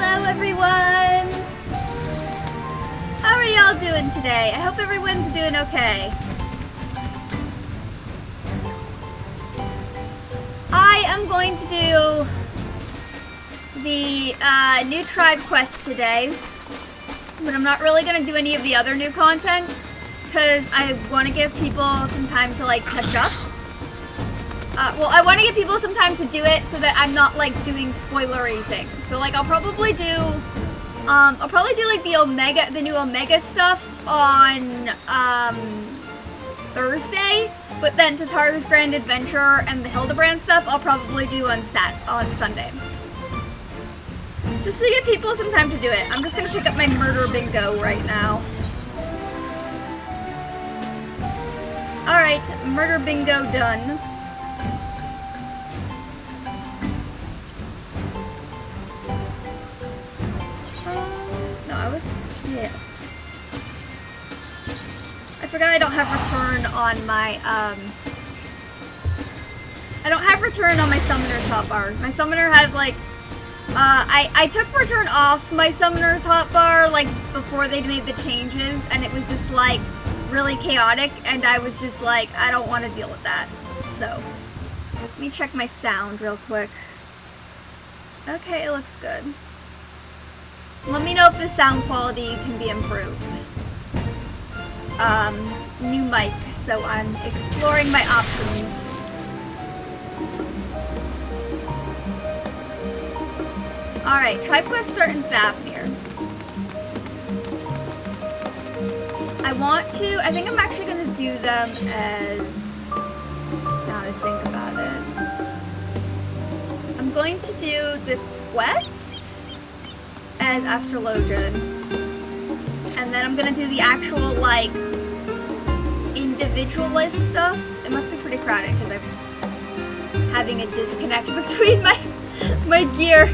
Hello everyone! How are y'all doing today? I hope everyone's doing okay. I am going to do the new tribe quests today, but I'm not really going to do any of the other new content because I want to give people some time to like catch up. Well, I want to give people some time to do it so that I'm not like doing spoilery things. So like I'll probably do like the new Omega stuff on Thursday, but then Tataru's Grand Adventure and the Hildebrand stuff I'll probably do on Sunday. Just to give people some time to do it. I'm just gonna pick up my murder bingo right now. Alright, murder bingo done. Yeah. I forgot I don't have return on my, I don't have return on my summoner's hotbar. My summoner has, like, I took return off my summoner's hotbar, like, before they made the changes, and it was just, like, really chaotic, and I was just like, I don't want to deal with that. So, let me check my sound real quick. Okay, it looks good. Let me know if the sound quality can be improved. New mic, so I'm exploring my options. Alright, tribe quest start in Fafnir. I think I'm actually gonna do them as, now that I think about it. I'm going to do the quest as Astrologian, and then I'm gonna do the actual like individualist stuff. It must be pretty crowded because I'm having a disconnect between my gear.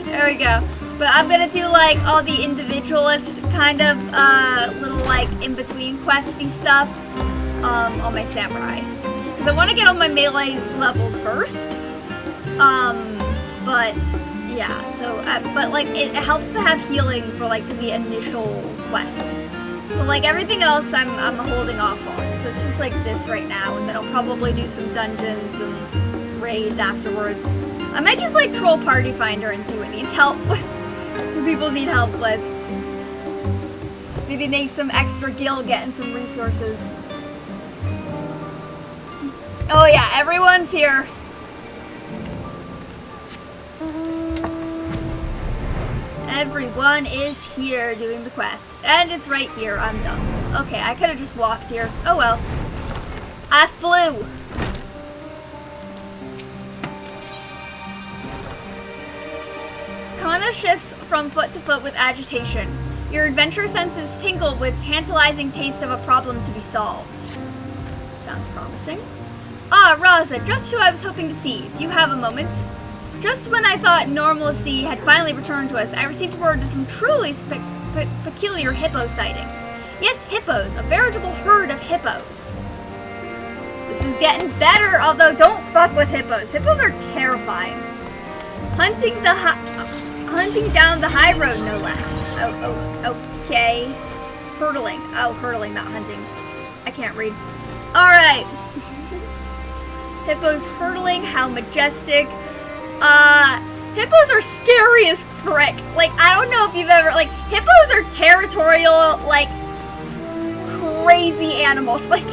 There we go. But I'm gonna do like all the individualist kind of little like in between questy stuff on my samurai, because I want to get all my melees leveled first. But yeah, so, but like, it helps to have healing for like the initial quest. But like everything else I'm holding off on. So it's just like this right now, and then I'll probably do some dungeons and raids afterwards. I might just like troll Party Finder and see what needs help with, what people need help with. Maybe make some extra gil, getting some resources. Oh yeah, everyone's here. Everyone is here doing the quest. And it's right here. I'm done. Okay, I could have just walked here. Oh well. I flew. Kana shifts from foot to foot with agitation. Your adventure senses tingle with tantalizing taste of a problem to be solved. Sounds promising. Ah, Raza, just who I was hoping to see. Do you have a moment? Just when I thought normalcy had finally returned to us, I received word of some truly peculiar hippo sightings. Yes, hippos, a veritable herd of hippos. This is getting better, although don't fuck with hippos. Hippos are terrifying. Hunting down the high road, no less. Oh, okay. Hurdling. Oh, hurdling, not hunting. I can't read. Alright. Hippos hurdling, how majestic. Hippos are scary as frick. Like, I don't know if you've ever, like, hippos are territorial, like, crazy animals. Like,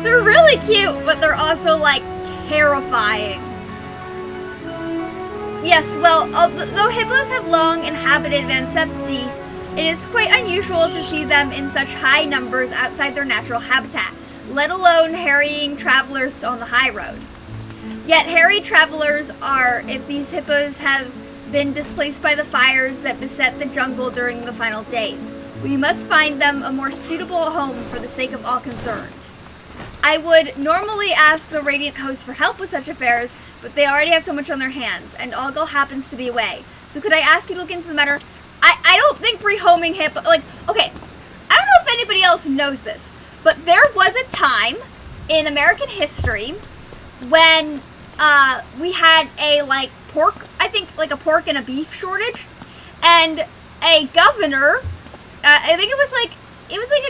they're really cute, but they're also, like, terrifying. Yes, well, though hippos have long inhabited Van Septi, it is quite unusual to see them in such high numbers outside their natural habitat, let alone harrying travelers on the high road. Yet harried travelers are if these hippos have been displaced by the fires that beset the jungle during the final days. We must find them a more suitable home for the sake of all concerned. I would normally ask the Radiant host for help with such affairs, but they already have so much on their hands, and Algol happens to be away. So could I ask you to look into the matter? I don't think rehoming hippo, like, okay, I don't know if anybody else knows this, but there was a time in American history when we had a, like, pork, I think like a pork and a beef shortage, and a governor, I think it was like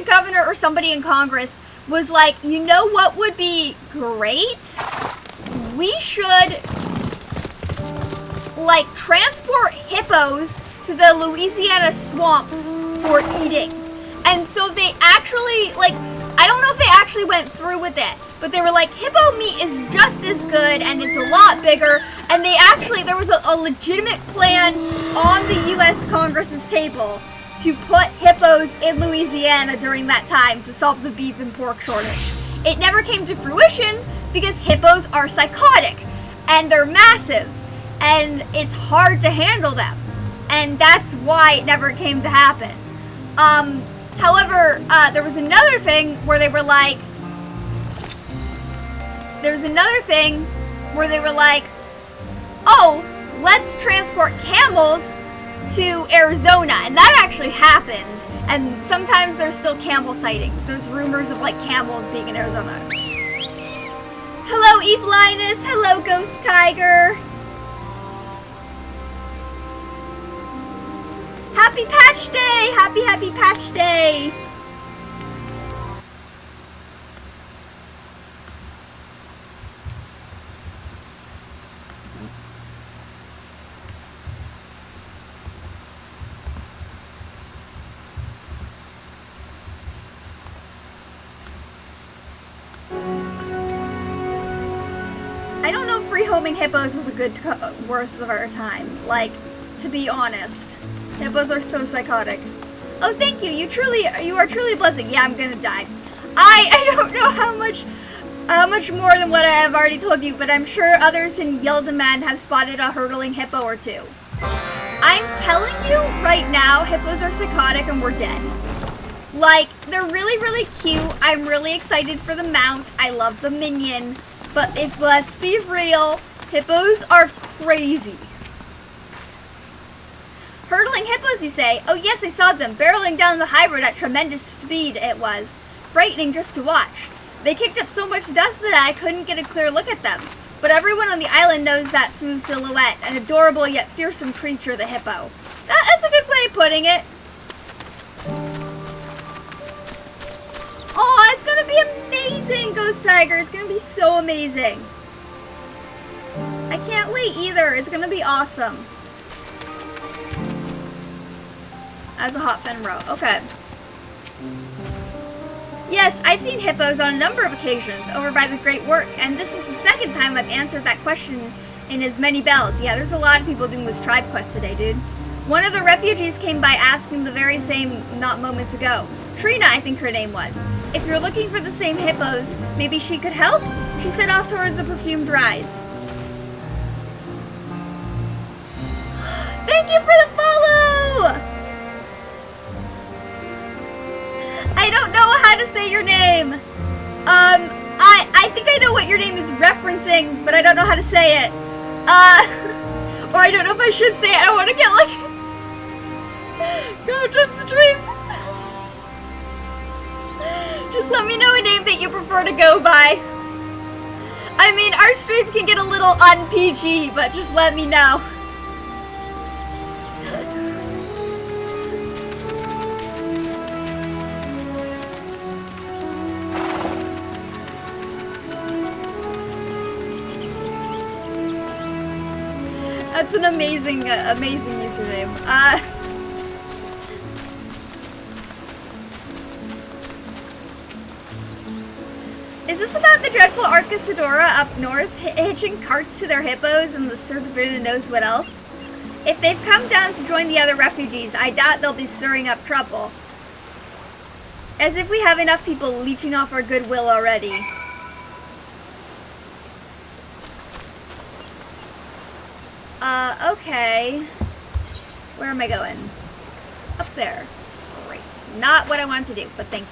a governor or somebody in Congress was like, you know what would be great? We should like transport hippos to the Louisiana swamps for eating. And so they actually, like, I don't know if they actually went through with it, but they were like, hippo meat is just as good and it's a lot bigger. And they actually, there was a legitimate plan on the US Congress's table to put hippos in Louisiana during that time to solve the beef and pork shortage. It never came to fruition because hippos are psychotic and they're massive and it's hard to handle them. And that's why it never came to happen. However, there was another thing where they were like, oh, let's transport camels to Arizona, and that actually happened. And sometimes there's still camel sightings. There's rumors of like camels being in Arizona. Hello, Eve Linus. Hello, Ghost Tiger. Happy Patch Day! Happy Patch Day! I don't know if rehoming hippos is a good worth of our time. Like, to be honest. Hippos are so psychotic. Oh, thank you. You are truly a blessing. Yeah, I'm gonna die. I don't know how much more than what I have already told you, but I'm sure others in Yildiman have spotted a hurtling hippo or two. I'm telling you right now, hippos are psychotic and we're dead. Like, they're really, really cute. I'm really excited for the mount. I love the minion. But if let's be real, hippos are crazy. Hurtling hippos, you say? Oh yes, I saw them, barreling down the high road at tremendous speed it was. Frightening just to watch. They kicked up so much dust that I couldn't get a clear look at them. But everyone on the island knows that smooth silhouette, an adorable yet fearsome creature, the hippo. That's a good way of putting it. Oh, it's gonna be amazing, Ghost Tiger. It's gonna be so amazing. I can't wait either. It's gonna be awesome. As a hot fen row. Okay. Yes, I've seen hippos on a number of occasions over by the Great Work, and this is the second time I've answered that question in as many bells. Yeah, there's a lot of people doing this tribe quest today, dude. One of the refugees came by asking the very same not moments ago. Trina, I think her name was. If you're looking for the same hippos, maybe she could help? She set off towards the perfumed rise. Thank you for the follow! I don't know how to say your name. I think I know what your name is referencing, but I don't know how to say it. Or I don't know if I should say it. I don't want to get like go to stream. Just let me know a name that you prefer to go by. I mean, our stream can get a little un-PG, but just let me know. That's an amazing username. Is this about the dreadful Arcasadora up north hitching carts to their hippos and the Cervina knows what else? If they've come down to join the other refugees, I doubt they'll be stirring up trouble. As if we have enough people leeching off our goodwill already. Okay. Where am I going? Up there. Great. Not what I wanted to do, but thank you.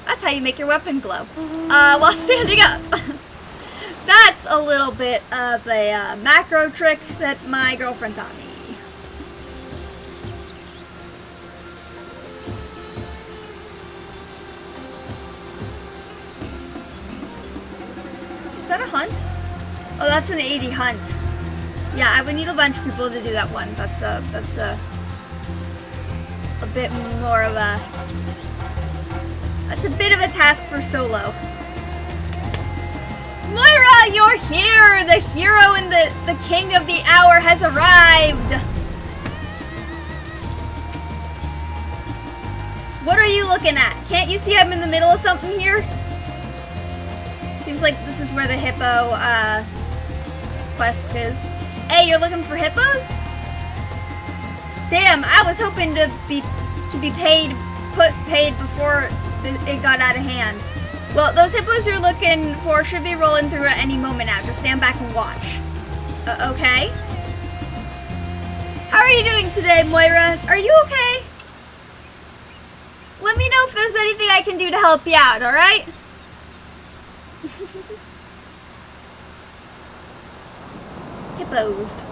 That's how you make your weapon glow. While standing up. That's a little bit of a macro trick that my girlfriend taught me. Is that a hunt? Oh, that's an 80 hunt. Yeah, I would need a bunch of people to do that one. That's a bit more of a... That's a bit of a task for solo. Moira, you're here! The hero and the king of the hour has arrived! What are you looking at? Can't you see I'm in the middle of something here? Seems like this is where the hippo quest is. Hey, you're looking for hippos? Damn, I was hoping to be paid before it got out of hand. Well, those hippos you're looking for should be rolling through at any moment now. Just stand back and watch. Okay. How are you doing today, Moira? Are you okay? Let me know if there's anything I can do to help you out, alright? Hippos.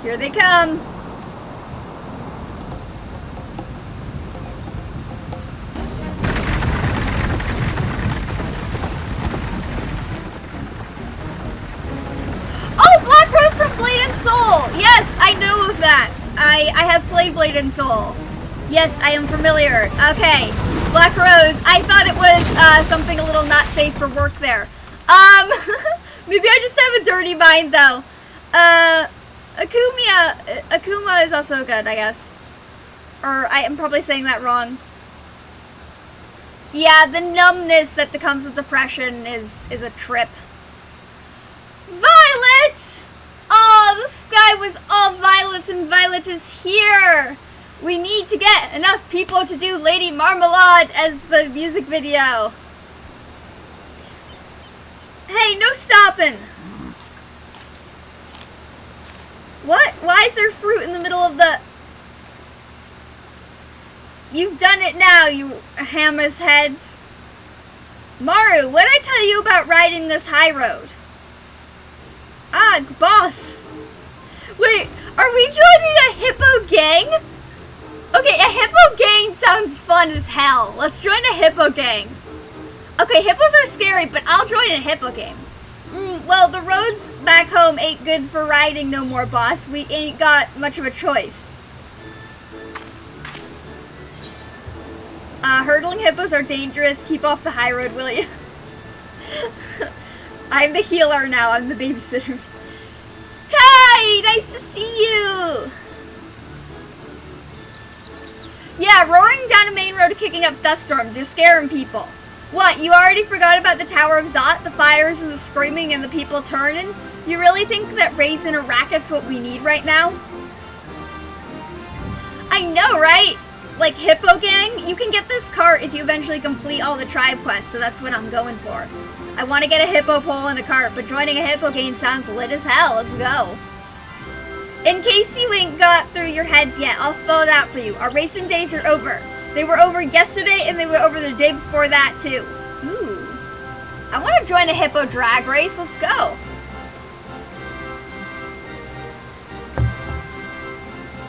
Here they come. Oh, Black Rose from Blade and Soul! Yes, I know of that. I have played Blade and Soul. Yes, I am familiar. Okay, Black Rose. I thought it was something a little not safe for work there. Maybe I just have a dirty mind though. Akuma is also good, I guess. Or I am probably saying that wrong. Yeah, the numbness that comes with depression is a trip. Violet! Oh, the sky was all violets and Violet is here. We need to get enough people to do Lady Marmalade as the music video. Hey, no stopping. What? Why is there fruit in the middle of the... You've done it now, you hammer's heads. Maru, what did I tell you about riding this high road? Ah, boss. Wait, are we joining a hippo gang? Okay, a hippo gang sounds fun as hell. Let's join a hippo gang. Okay, hippos are scary, but I'll join a hippo gang. Well, the roads back home ain't good for riding no more, boss. We ain't got much of a choice. Hurdling hippos are dangerous. Keep off the high road, will you? I'm the healer now. I'm the babysitter. Kai, nice to see you. Yeah, roaring down a main road kicking up dust storms. You're scaring people. What, you already forgot about the Tower of Zot, the fires and the screaming and the people turning? You really think that raising a racket's what we need right now? I know, right? Like Hippo Gang? You can get this cart if you eventually complete all the tribe quests, so that's what I'm going for. I want to get a hippo pole in the cart, but joining a hippo gang sounds lit as hell. Let's go. In case you ain't got through your heads yet, I'll spell it out for you. Our racing days are over. They were over yesterday, and they were over the day before that, too. Ooh. I want to join a hippo drag race. Let's go.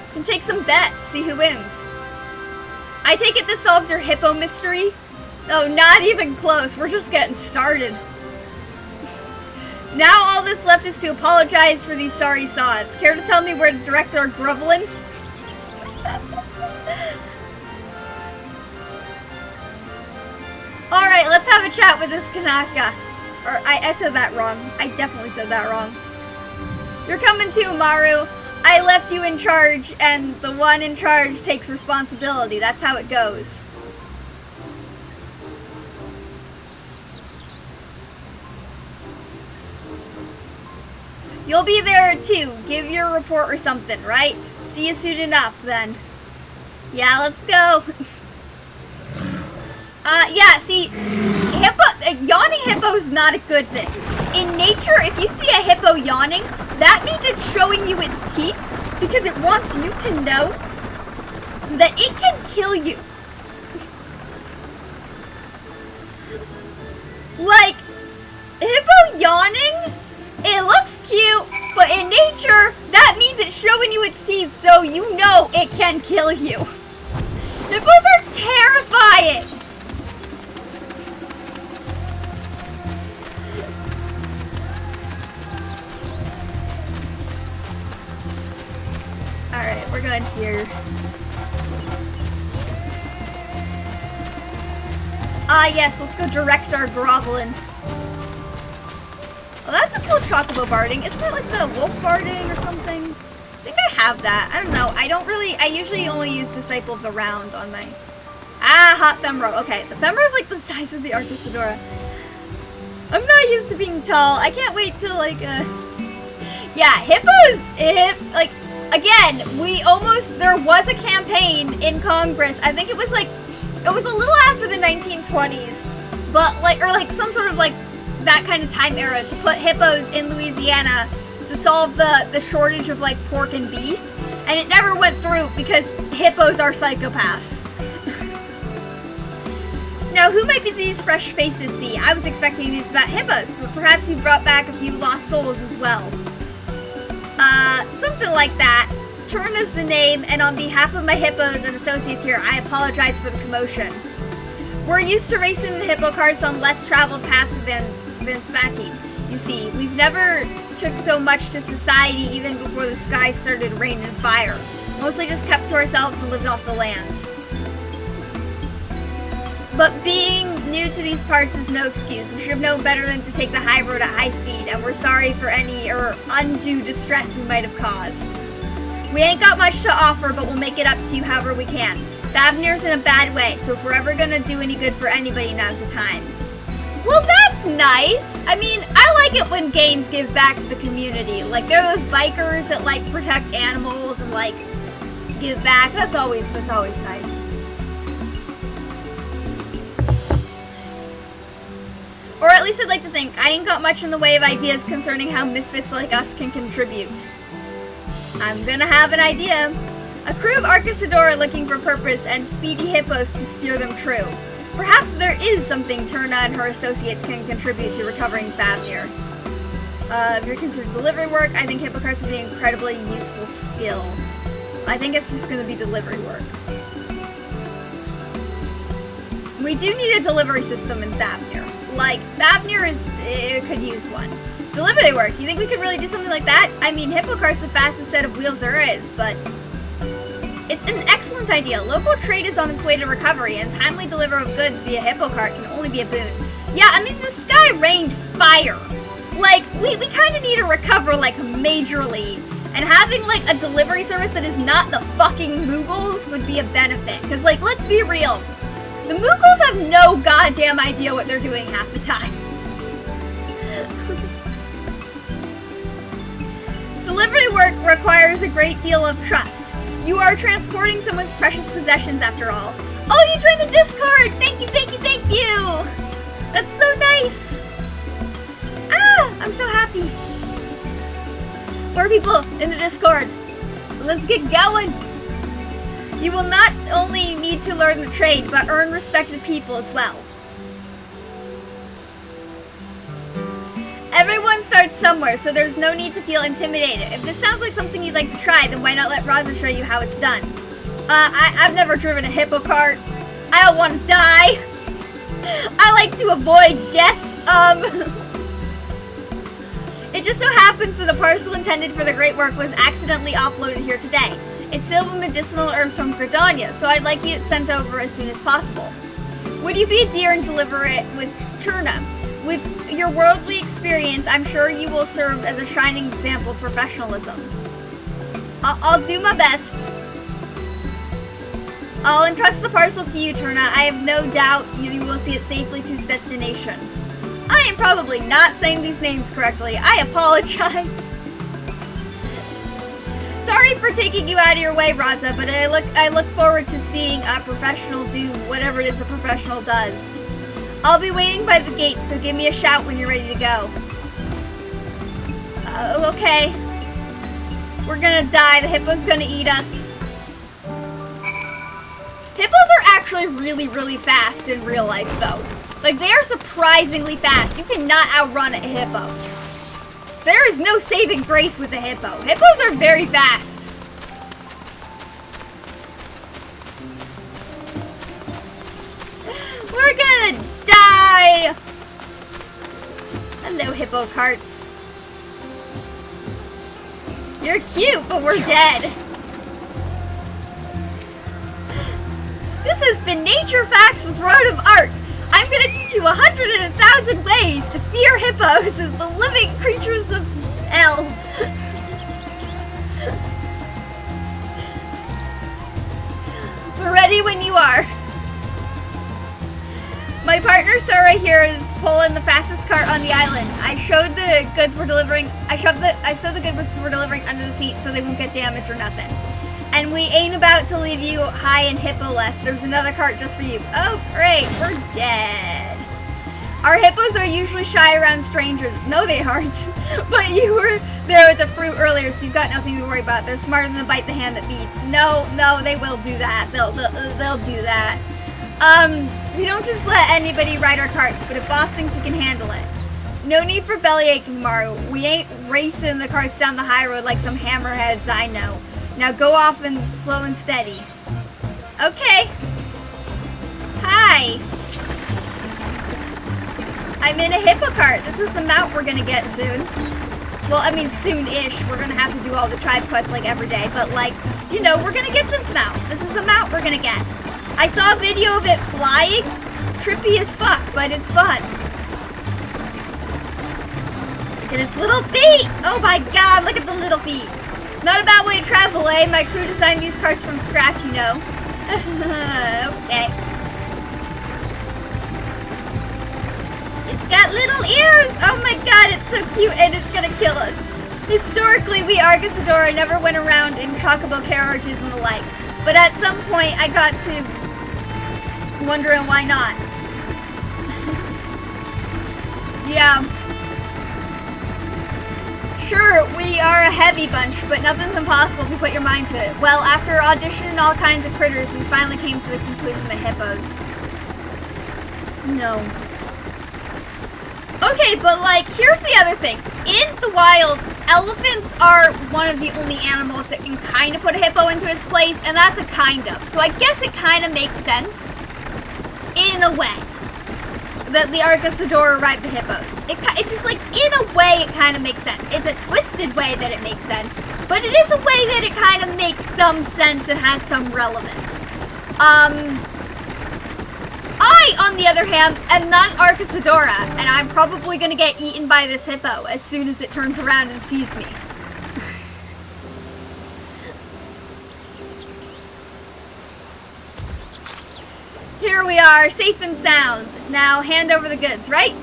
Can take some bets, see who wins. I take it this solves your hippo mystery? No, not even close. We're just getting started. Now all that's left is to apologize for these sorry sods. Care to tell me where to direct our groveling? Alright, let's have a chat with this Kanaka. Or, I said that wrong. I definitely said that wrong. You're coming too, Maru. I left you in charge, and the one in charge takes responsibility. That's how it goes. You'll be there too. Give your report or something, right? See you soon enough, then. Yeah, let's go. Yeah, see, yawning hippo is not a good thing. In nature, if you see a hippo yawning, that means it's showing you its teeth because it wants you to know that it can kill you. Like, hippo yawning, it looks cute, but in nature, that means it's showing you its teeth so you know it can kill you. Hippos are terrifying. Alright, we're going here. Ah, yes, let's go direct our groveling. Well, that's a cool chocobo barding. Isn't it like the wolf barding or something? I think I have that. I don't know. I usually only use Disciple of the Round on my... Ah, hot femro. Okay, the femro is like the size of the Arcasadora. I'm not used to being tall. I can't wait till like, yeah, hippos, like, again, there was a campaign in Congress. I think it was like, it was a little after the 1920s, but like, or like some sort of like that kind of time era to put hippos in Louisiana to solve the shortage of like pork and beef. And it never went through because hippos are psychopaths. Now, who might these fresh faces be? I was expecting these about hippos, but perhaps you brought back a few lost souls as well. Something like that. Turna's the name, and on behalf of my hippos and associates here, I apologize for the commotion. We're used to racing the hippo carts on less traveled paths than Svati. You see, we've never took so much to society even before the sky started raining fire. Mostly just kept to ourselves and lived off the land. But being new to these parts is no excuse. We should have known better than to take the high road at high speed, and we're sorry for any undue distress we might have caused. We ain't got much to offer, but we'll make it up to you however we can. Thavnir's in a bad way, so if we're ever gonna do any good for anybody, now's the time. Well, that's nice. I mean, I like it when Gaines give back to the community. Like, they're those bikers that, like, protect animals and, like, give back. That's always nice. Or at least I'd like to think. I ain't got much in the way of ideas concerning how misfits like us can contribute. I'm gonna have an idea. A crew of Arcasadora looking for purpose and speedy hippos to steer them true. Perhaps there is something Turna and her associates can contribute to recovering Thavnir. If you're considered delivery work, I think hippocarts would be an incredibly useful skill. I think it's just gonna be delivery work. We do need a delivery system in Thavnir. Like, Thavnir could use one. Delivery work, you think we could really do something like that? I mean, hippocart's the fastest set of wheels there is, but... It's an excellent idea. Local trade is on its way to recovery, and timely delivery of goods via hippocart can only be a boon. Yeah, I mean, the sky rained fire. Like, we kind of need to recover, like, majorly. And having, like, a delivery service that is not the fucking Moogles would be a benefit. Because, like, let's be real. The Moogles have no goddamn idea what they're doing half the time. Delivery work requires a great deal of trust. You are transporting someone's precious possessions after all. Oh, you joined the Discord! Thank you, thank you, thank you! That's so nice! Ah, I'm so happy. More people in the Discord. Let's get going. You will not only need to learn the trade, but earn respected people as well. Everyone starts somewhere, so there's no need to feel intimidated. If this sounds like something you'd like to try, then why not let Raza show you how it's done? I've never driven a hippo cart. I don't want to die. I like to avoid death. It just so happens that the parcel intended for the great work was accidentally offloaded here today. It's filled with medicinal herbs from Gridania, so I'd like it sent over as soon as possible. Would you be a dear and deliver it with Turna? With your worldly experience, I'm sure you will serve as a shining example of professionalism. I'll do my best. I'll entrust the parcel to you, Turna. I have no doubt you will see it safely to its destination. I am probably not saying these names correctly. I apologize. Sorry for taking you out of your way, Raza, but I look forward to seeing a professional do whatever it is a professional does. I'll be waiting by the gate, so give me a shout when you're ready to go. Okay. We're gonna die. The hippo's gonna eat us. Hippos are actually really, really fast in real life, though. Like, they are surprisingly fast. You cannot outrun a hippo. There is no saving grace with a hippo. Hippos are very fast. We're gonna die! Hello, hippo carts. You're cute, but we're dead. This has been Nature Facts with Road of Art. I'm gonna teach you 100,000 ways to fear hippos as the living creatures of hell. We're ready when you are. My partner Sarah here is pulling the fastest cart on the island. I showed the goods we're delivering. I stowed the goods we're delivering under the seat so they won't get damaged or nothing. And we ain't about to leave you high and hippo-less. There's another cart just for you. Oh, great, we're dead. Our hippos are usually shy around strangers. No, they aren't. But you were there with the fruit earlier, so you've got nothing to worry about. They're smarter than to bite the hand that feeds. No, they will do that. They'll do that. We don't just let anybody ride our carts, but if boss thinks he can handle it. No need for belly aching, Maru. We ain't racing the carts down the high road like some hammerheads I know. Now go off and slow and steady. Okay. Hi. I'm in a hippo cart. This is the mount we're gonna get soon. Well, I mean soon-ish. We're gonna have to do all the tribe quests like every day, but like, you know, we're gonna get this mount. This is the mount we're gonna get. I saw a video of it flying. Trippy as fuck, but it's fun. Look at its little feet. Oh my god, look at the little feet. Not a bad way to travel, eh? My crew designed these carts from scratch, you know. Okay. It's got little ears! Oh my god, it's so cute and it's gonna kill us. Historically, we Argasadora never went around in chocobo carriages and the like. But at some point, I got to wondering why not. Yeah. Sure, we are a heavy bunch, but nothing's impossible if you put your mind to it. Well, after auditioning all kinds of critters, we finally came to the conclusion that hippos. No. Okay, but like, here's the other thing. In the wild, elephants are one of the only animals that can kind of put a hippo into its place, and that's a kind of. So I guess it kind of makes sense, in a way, that the Argasadora ride the hippos. It just like, in a way, it kind of makes sense. It's a twisted way that it makes sense, but it is a way that it kind of makes some sense and has some relevance. I, on the other hand, am not Argasadora, and I'm probably gonna get eaten by this hippo as soon as it turns around and sees me. Here we are, safe and sound. Now hand over the goods, right?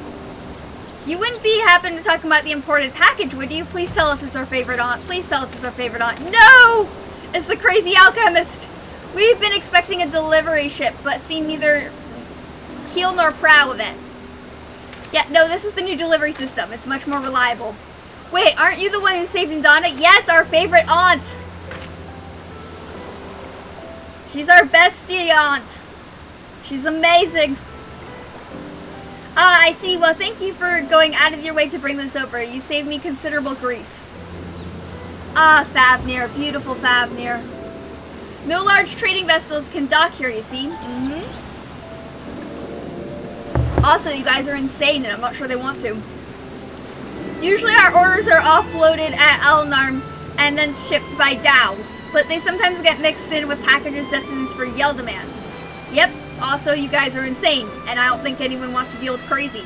You wouldn't be happen to talk about the imported package, would you? Please tell us it's our favorite aunt. Please tell us it's our favorite aunt. No! It's the crazy alchemist. We've been expecting a delivery ship, but seen neither keel nor prow of it. Yeah, no, this is the new delivery system. It's much more reliable. Wait, aren't you the one who saved Ndana? Yes, our favorite aunt. She's our bestie aunt. She's amazing. Ah, I see. Well, thank you for going out of your way to bring this over. You saved me considerable grief. Ah, Favnir. Beautiful Favnir. No large trading vessels can dock here, you see. Also, you guys are insane, and I'm not sure they want to. Usually our orders are offloaded at Alnarm and then shipped by Dow, but they sometimes get mixed in with packages destined for Yeldemand. Yep. Also, you guys are insane, and I don't think anyone wants to deal with crazy.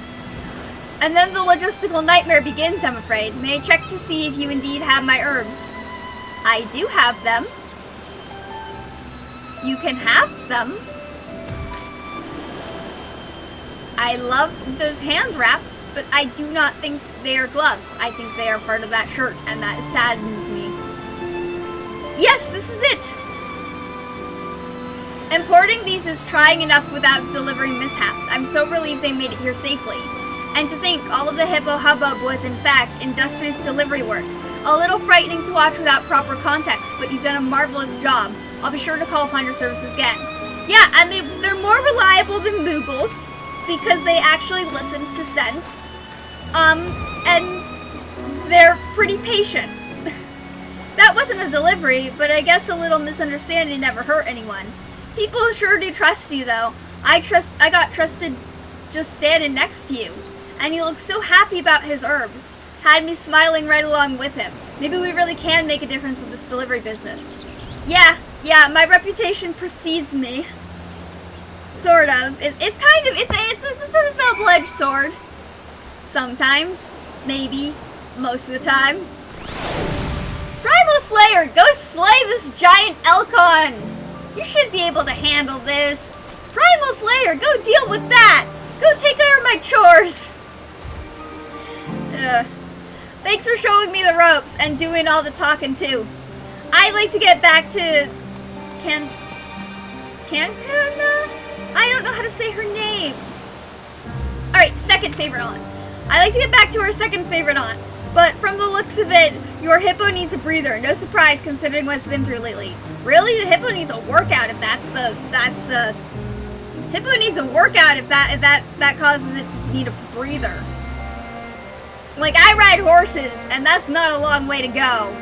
And then the logistical nightmare begins, I'm afraid. May I check to see if you indeed have my herbs? I do have them. You can have them. I love those hand wraps, but I do not think they are gloves. I think they are part of that shirt, and that saddens me. Yes, this is it! Importing these is trying enough without delivering mishaps. I'm so relieved they made it here safely. And to think all of the hippo hubbub was in fact industrious delivery work. A little frightening to watch without proper context, but you've done a marvelous job. I'll be sure to call upon your services again. Yeah, I mean, they're more reliable than Moogles, because they actually listen to sense. And they're pretty patient. That wasn't a delivery, but I guess a little misunderstanding never hurt anyone. People sure do trust you, though. I got trusted just standing next to you. And he looked so happy about his herbs. Had me smiling right along with him. Maybe we really can make a difference with this delivery business. Yeah, my reputation precedes me. Sort of. It's kind of, it's a double-edged sword. Sometimes. Maybe. Most of the time. Primal Slayer, go slay this giant Elcon! You should be able to handle this. Primal Slayer, go deal with that! Go take care of my chores! Thanks for showing me the ropes and doing all the talking too. I'd like to get back to Kankana? I don't know how to say her name. Alright, second favorite aunt. I'd like to get back to our second favorite aunt. But from the looks of it, your hippo needs a breather. No surprise considering what it's been through lately. Really? The hippo needs a workout if hippo needs a workout if that causes it to need a breather. Like, I ride horses, and that's not a long way to go.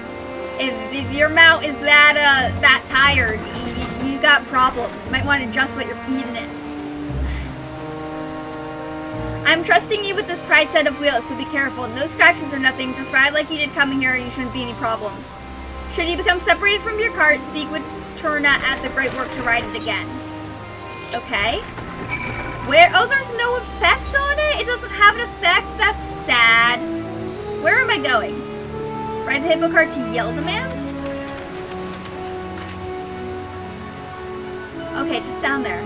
If your mount is that tired, you got problems. Might want to adjust what you're feeding it. I'm trusting you with this prized set of wheels, so be careful. No scratches or nothing. Just ride like you did coming here, and you shouldn't be any problems. Should you become separated from your cart, speak with Turna at the Great Work to ride it again. Okay. Where? Oh, there's no effect on it? It doesn't have an effect? That's sad. Where am I going? Ride the hippo cart to Yeldemand? Okay, just down there.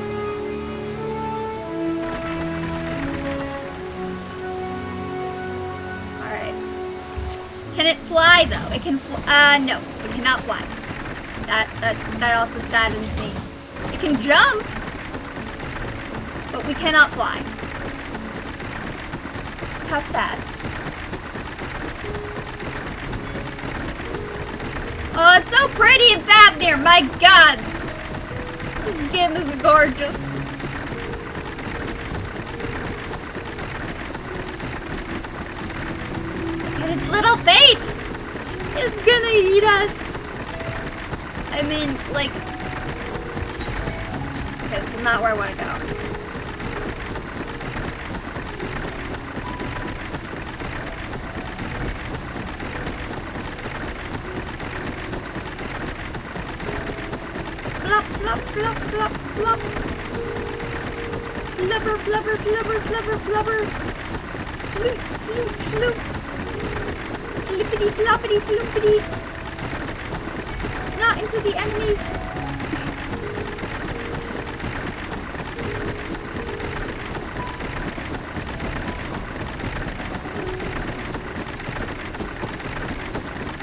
Alright. Can it fly, though? It can fly. No, it cannot fly. That also saddens me. It can jump, but we cannot fly. How sad. Oh, it's so pretty in Fafnir, my gods! This game is gorgeous. Look at its little fate! It's gonna eat us! I mean, like... Okay, this is not where I want to go. Flop, flop, flop, flop, flop. Flubber, flubber, flubber, flubber, flubber. Floop, floop, floop. Flippity, floppity, floopity. Not into the enemies.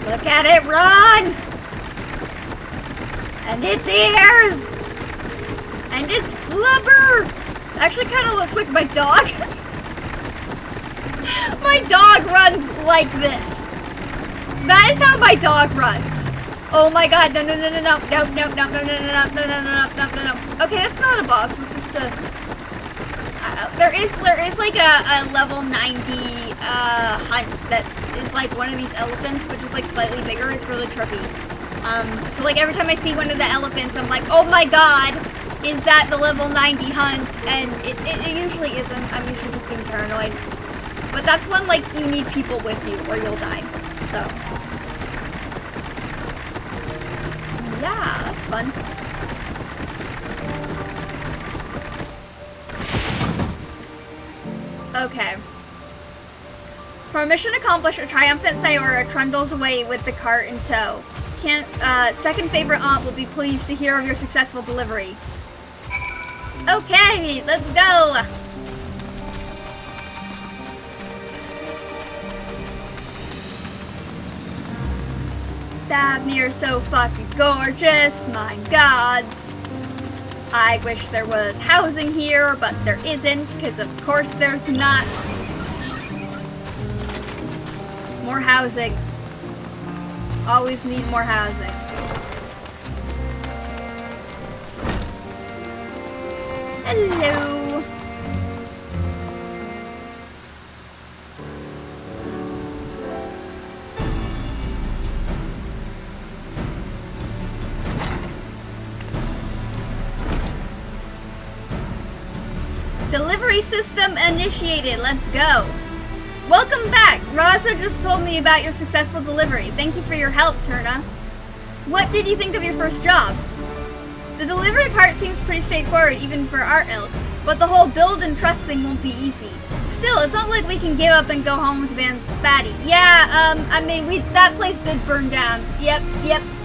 Look at it run! And its ears! And its flubber! Actually kind of looks like my dog. My dog runs like this. That is how my dog runs. Oh my god, no, no, no, no, no, no, no, no, no, no, no, no, no, no, no, no, no, no. Okay, that's not a boss, it's just a... there is like a level 90 hunt that is like one of these elephants, which is like slightly bigger. It's really trippy. So like every time I see one of the elephants, I'm like, oh my god, is that the level 90 hunt? And it usually isn't. I'm usually just being paranoid. But that's one like you need people with you or you'll die. So yeah, that's fun. Okay. For mission accomplished, a triumphant Sayora trundles away with the cart in tow. Second favorite aunt will be pleased to hear of your successful delivery. Okay, let's go! Fafnir's so fucking gorgeous, my gods. I wish there was housing here, but there isn't, because of course there's not. More housing. Always need more housing. Hello. Delivery system initiated. Let's go. Welcome back! Raza just told me about your successful delivery. Thank you for your help, Turna. What did you think of your first job? The delivery part seems pretty straightforward, even for our ilk, but the whole build and trust thing won't be easy. Still, it's not like we can give up and go home to Van Spatty. Yeah, I mean, that place did burn down. Yep,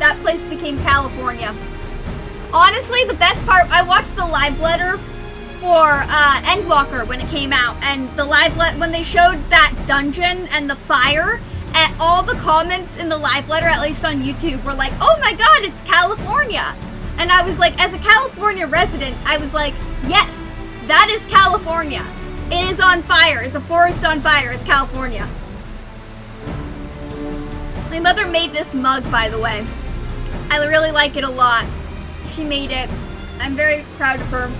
that place became California. Honestly, the best part, I watched the live letter for Endwalker when it came out, and the live when they showed that dungeon and the fire, and all the comments in the live letter, at least on YouTube, were like, oh my god, it's California. And I was like, as a California resident, I was like, yes, that is California. It is on fire. It's a forest on fire. It's California. My mother made this mug, by the way. I really like it a lot. She made it. I'm very proud of her.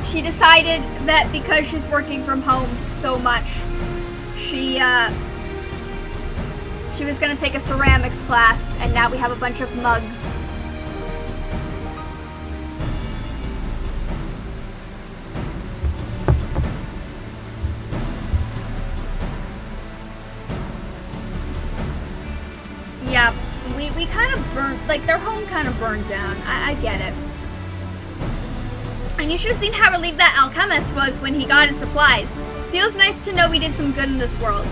She decided that because she's working from home so much, she was gonna take a ceramics class, and now we have a bunch of mugs. Yeah, we kind of burned, like, their home kind of burned down. I get it. And you should have seen how relieved that alchemist was when he got his supplies. Feels nice to know we did some good in this world.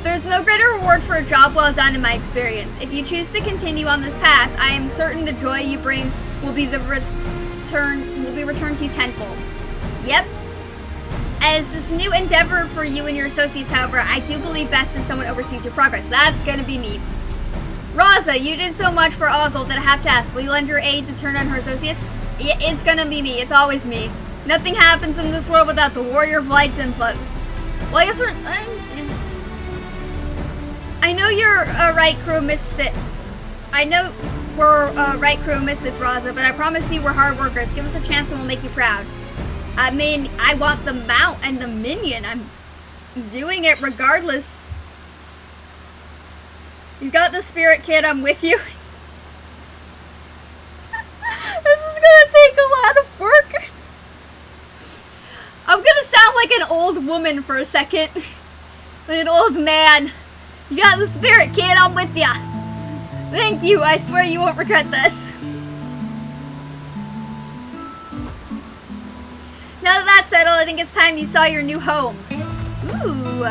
There's no greater reward for a job well done in my experience. If you choose to continue on this path, I am certain the joy you bring will be returned to you tenfold. Yep. As this new endeavor for you and your associates, however, I do believe best if someone oversees your progress. That's gonna be me. Raza, you did so much for Ogle that I have to ask, will you lend your aid to turn on her associates? It's gonna be me. It's always me. Nothing happens in this world without the Warrior of Light's input. Well, I guess I know you're a right crew misfit. I know we're a right crew misfits, Raza, but I promise you we're hard workers. Give us a chance and we'll make you proud. I mean, I want the mount and the minion. I'm doing it regardless. You got the spirit, kid. I'm with you. This is gonna take a lot of work. I'm gonna sound like an old woman for a second. An old man. You got the spirit, kid. I'm with ya. Thank you. I swear you won't regret this. Now that that's settled, I think it's time you saw your new home. Ooh,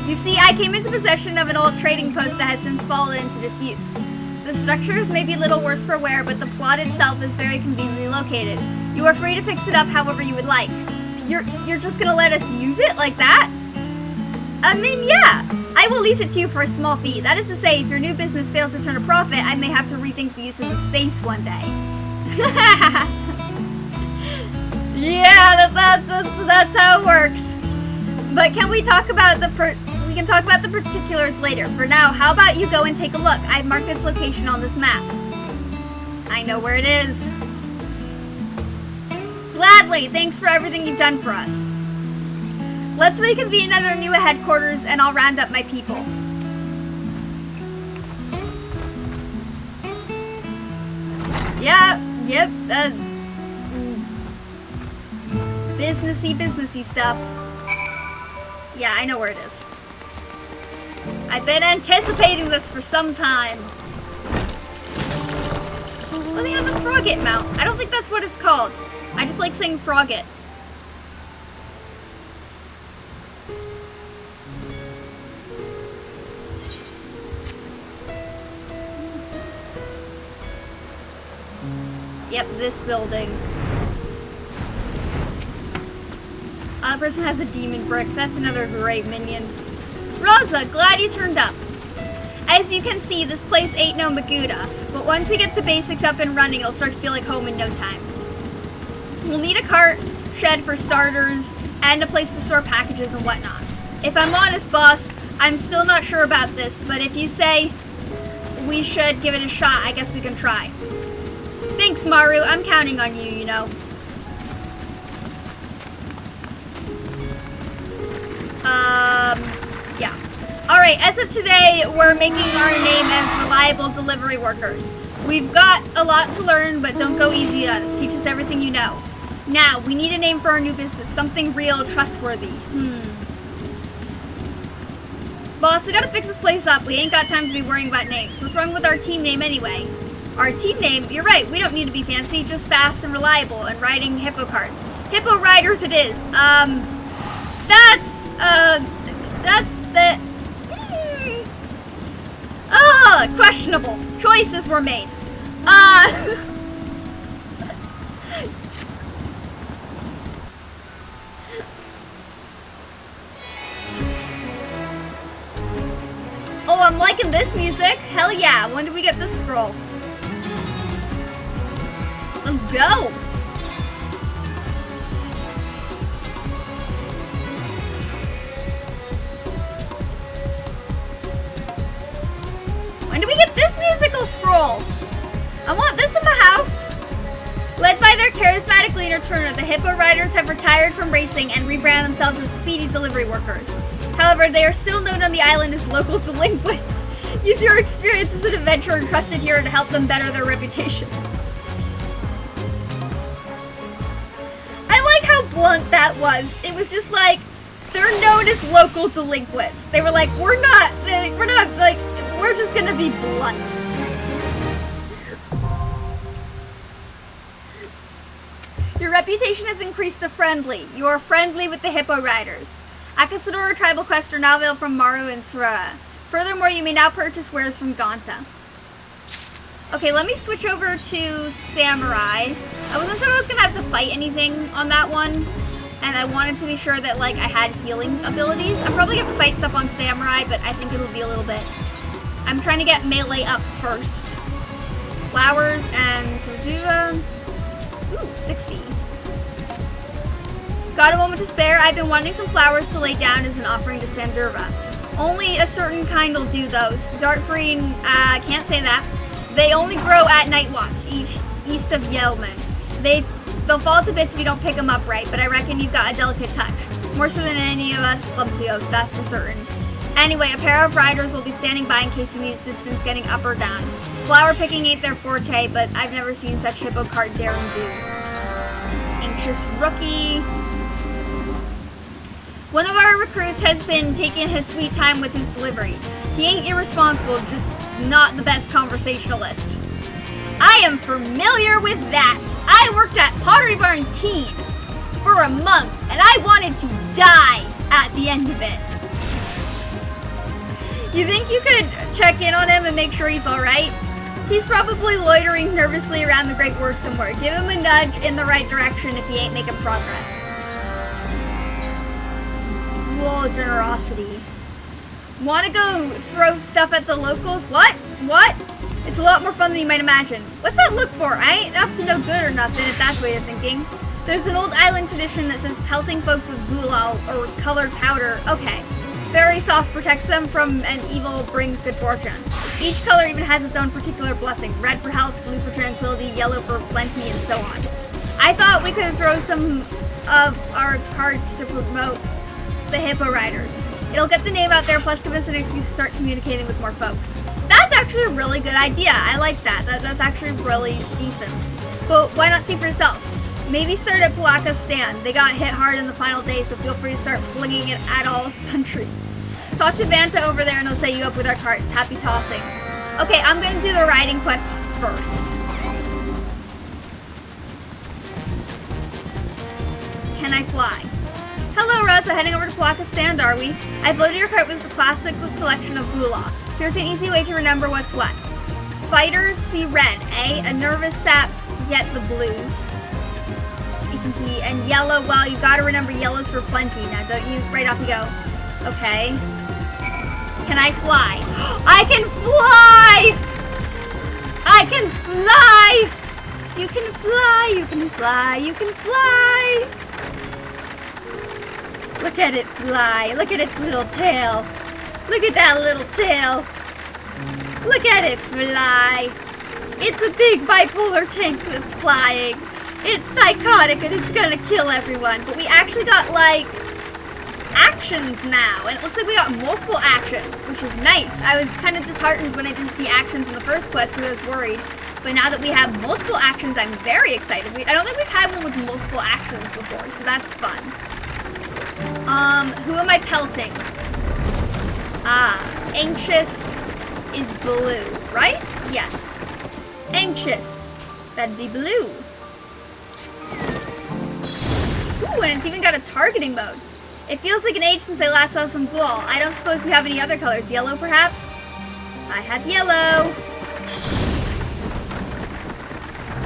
You see, I came into possession of an old trading post that has since fallen into disuse. The structures may be a little worse for wear, but the plot itself is very conveniently located. You are free to fix it up however you would like. You're just gonna let us use it like that? I mean, yeah. I will lease it to you for a small fee. That is to say, if your new business fails to turn a profit, I may have to rethink the use of the space one day. Yeah, that's how it works. But can we talk about we can talk about the particulars later. For now, how about you go and take a look? I've marked its location on this map. I know where it is. Gladly, thanks for everything you've done for us. Let's reconvene at our new headquarters and I'll round up my people. Yeah, yep, businessy stuff. Yeah, I know where it is. I've been anticipating this for some time. Oh, they have a Frogget mount. I don't think that's what it's called. I just like saying Frogget. Yep, this building. The person has a demon brick. That's another great minion. Rosa, glad you turned up. As you can see, this place ain't no Maguda, but once we get the basics up and running, it'll start to feel like home in no time. We'll need a cart, shed for starters, and a place to store packages and whatnot. If I'm honest, boss, I'm still not sure about this, but if you say we should give it a shot, I guess we can try. Thanks, Maru. I'm counting on you, you know. Yeah. Alright, as of today, we're making our name as reliable delivery workers. We've got a lot to learn, but don't go easy on us. Teach us everything you know. Now, we need a name for our new business. Something real, trustworthy. Boss, we gotta fix this place up. We ain't got time to be worrying about names. What's wrong with our team name anyway? Our team name? You're right, we don't need to be fancy, just fast and reliable and riding hippo carts. Hippo riders it is. That's the... questionable. Choices were made. Oh, I'm liking this music. Hell yeah. When do we get this scroll? Let's go. When do we get this musical scroll? I want this in my house. Led by their charismatic leader Turner, the Hippo Riders have retired from racing and rebrand themselves as speedy delivery workers. However, they are still known on the island as local delinquents. Use your experience as an adventurer entrusted here to help them better their reputation. I like how blunt that was. It was just like, they're known as local delinquents. They were like, we're just gonna be blunt. Your reputation has increased to friendly. You are friendly with the Hippo Riders. Akasadora tribal quests are now available from Maru and Soraya. Furthermore, you may now purchase wares from Ganta. Okay, let me switch over to Samurai. I wasn't sure I was gonna have to fight anything on that one, and I wanted to be sure that like I had healing abilities. I'm probably gonna fight stuff on Samurai, but I think it'll be a little bit. I'm trying to get melee up first. Flowers and so do 60. Got a moment to spare? I've been wanting some flowers to lay down as an offering to Sandurva. Only a certain kind will do those. Dark green, can't say that. They only grow at Night Watch, east of Yelman. They'll fall to bits if you don't pick them up right, but I reckon you've got a delicate touch. More so than any of us clumsy oaks, that's for certain. Anyway, a pair of riders will be standing by in case you need assistance getting up or down. Flower picking ain't their forte, but I've never seen such hippo cart daring do. Anxious rookie. One of our recruits has been taking his sweet time with his delivery. He ain't irresponsible, just not the best conversationalist. I am familiar with that. I worked at Pottery Barn Teen for a month, and I wanted to die at the end of it. You think you could check in on him and make sure he's alright? He's probably loitering nervously around the Great Work somewhere. Give him a nudge in the right direction if he ain't making progress. Whoa, generosity. Want to go throw stuff at the locals? What? What? It's a lot more fun than you might imagine. What's that look for? I ain't up to no good or nothing, if that's the way you're thinking. There's an old island tradition that says pelting folks with gulal or colored powder. Okay. Fairy soft protects them from an evil brings good fortune. Each color even has its own particular blessing. Red for health, blue for tranquility, yellow for plenty, and so on. I thought we could throw some of our cards to promote the Hippo Riders. It'll get the name out there, plus give us an excuse to start communicating with more folks. That's actually a really good idea. I like that. That's actually really decent. But why not see for yourself? Maybe start at Palaka's stand. They got hit hard in the final day, so feel free to start flinging it at all sundry. Talk to Vanta over there and he'll set you up with our carts. Happy tossing. Okay, I'm gonna do the riding quest first. Can I fly? Hello, Rosa. Heading over to Palaka's stand, are we? I've loaded your cart with the classic selection of gula. Here's an easy way to remember what's what. Fighters see red, eh? A nervous saps get the blues. And yellow, well, you gotta remember yellow's for plenty. Now, don't you right off you go. Okay. Can I fly? I can fly! I can fly! You can fly, you can fly, you can fly! Look at it fly. Look at its little tail. Look at that little tail. Look at it fly. It's a big bipolar tank that's flying. It's psychotic and it's gonna kill everyone. But we actually got, like, actions now. And it looks like we got multiple actions, which is nice. I was kind of disheartened when I didn't see actions in the first quest because I was worried. But now that we have multiple actions, I'm very excited. I don't think we've had one with multiple actions before, so that's fun. Who am I pelting? Anxious is blue, right? Yes. Anxious. That'd be blue. Ooh, and it's even got a targeting mode. It feels like an age since I last saw some ghoul. I don't suppose you have any other colors. Yellow, perhaps? I have yellow.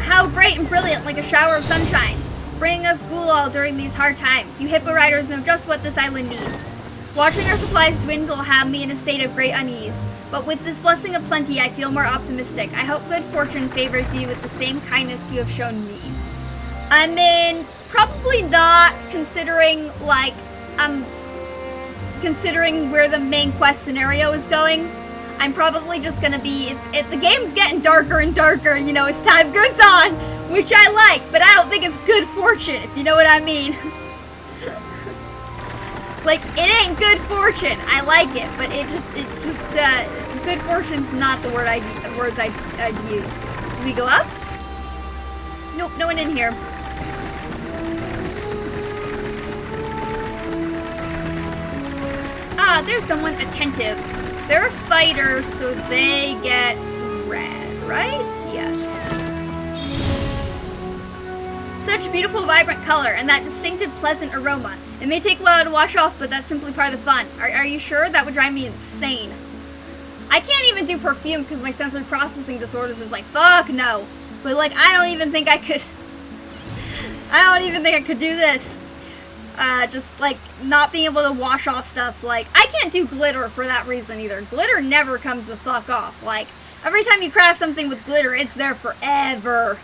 How bright and brilliant, like a shower of sunshine, bringing us ghoul all during these hard times. You hippo riders know just what this island needs. Watching our supplies dwindle have me in a state of great unease, but with this blessing of plenty, I feel more optimistic. I hope good fortune favors you with the same kindness you have shown me. I mean, probably not, considering, like, considering where the main quest scenario is going. I'm probably just gonna be, the game's getting darker and darker, you know, as time goes on, which I like, but I don't think it's good fortune, if you know what I mean. Like, it ain't good fortune. I like it, but it just, good fortune's not the words I'd use. Do we go up? Nope, no one in here. There's someone attentive. They're fighters, so they get red, right? Yes. Such beautiful, vibrant color, and that distinctive, pleasant aroma. It may take a while to wash off, but that's simply part of the fun. Are you sure? That would drive me insane. I can't even do perfume because my sensory processing disorder is just like, fuck no. But, like, I don't even think I could do this. Just, like, not being able to wash off stuff. Like, I can't do glitter for that reason either. Glitter never comes the fuck off. Like, every time you craft something with glitter, it's there forever.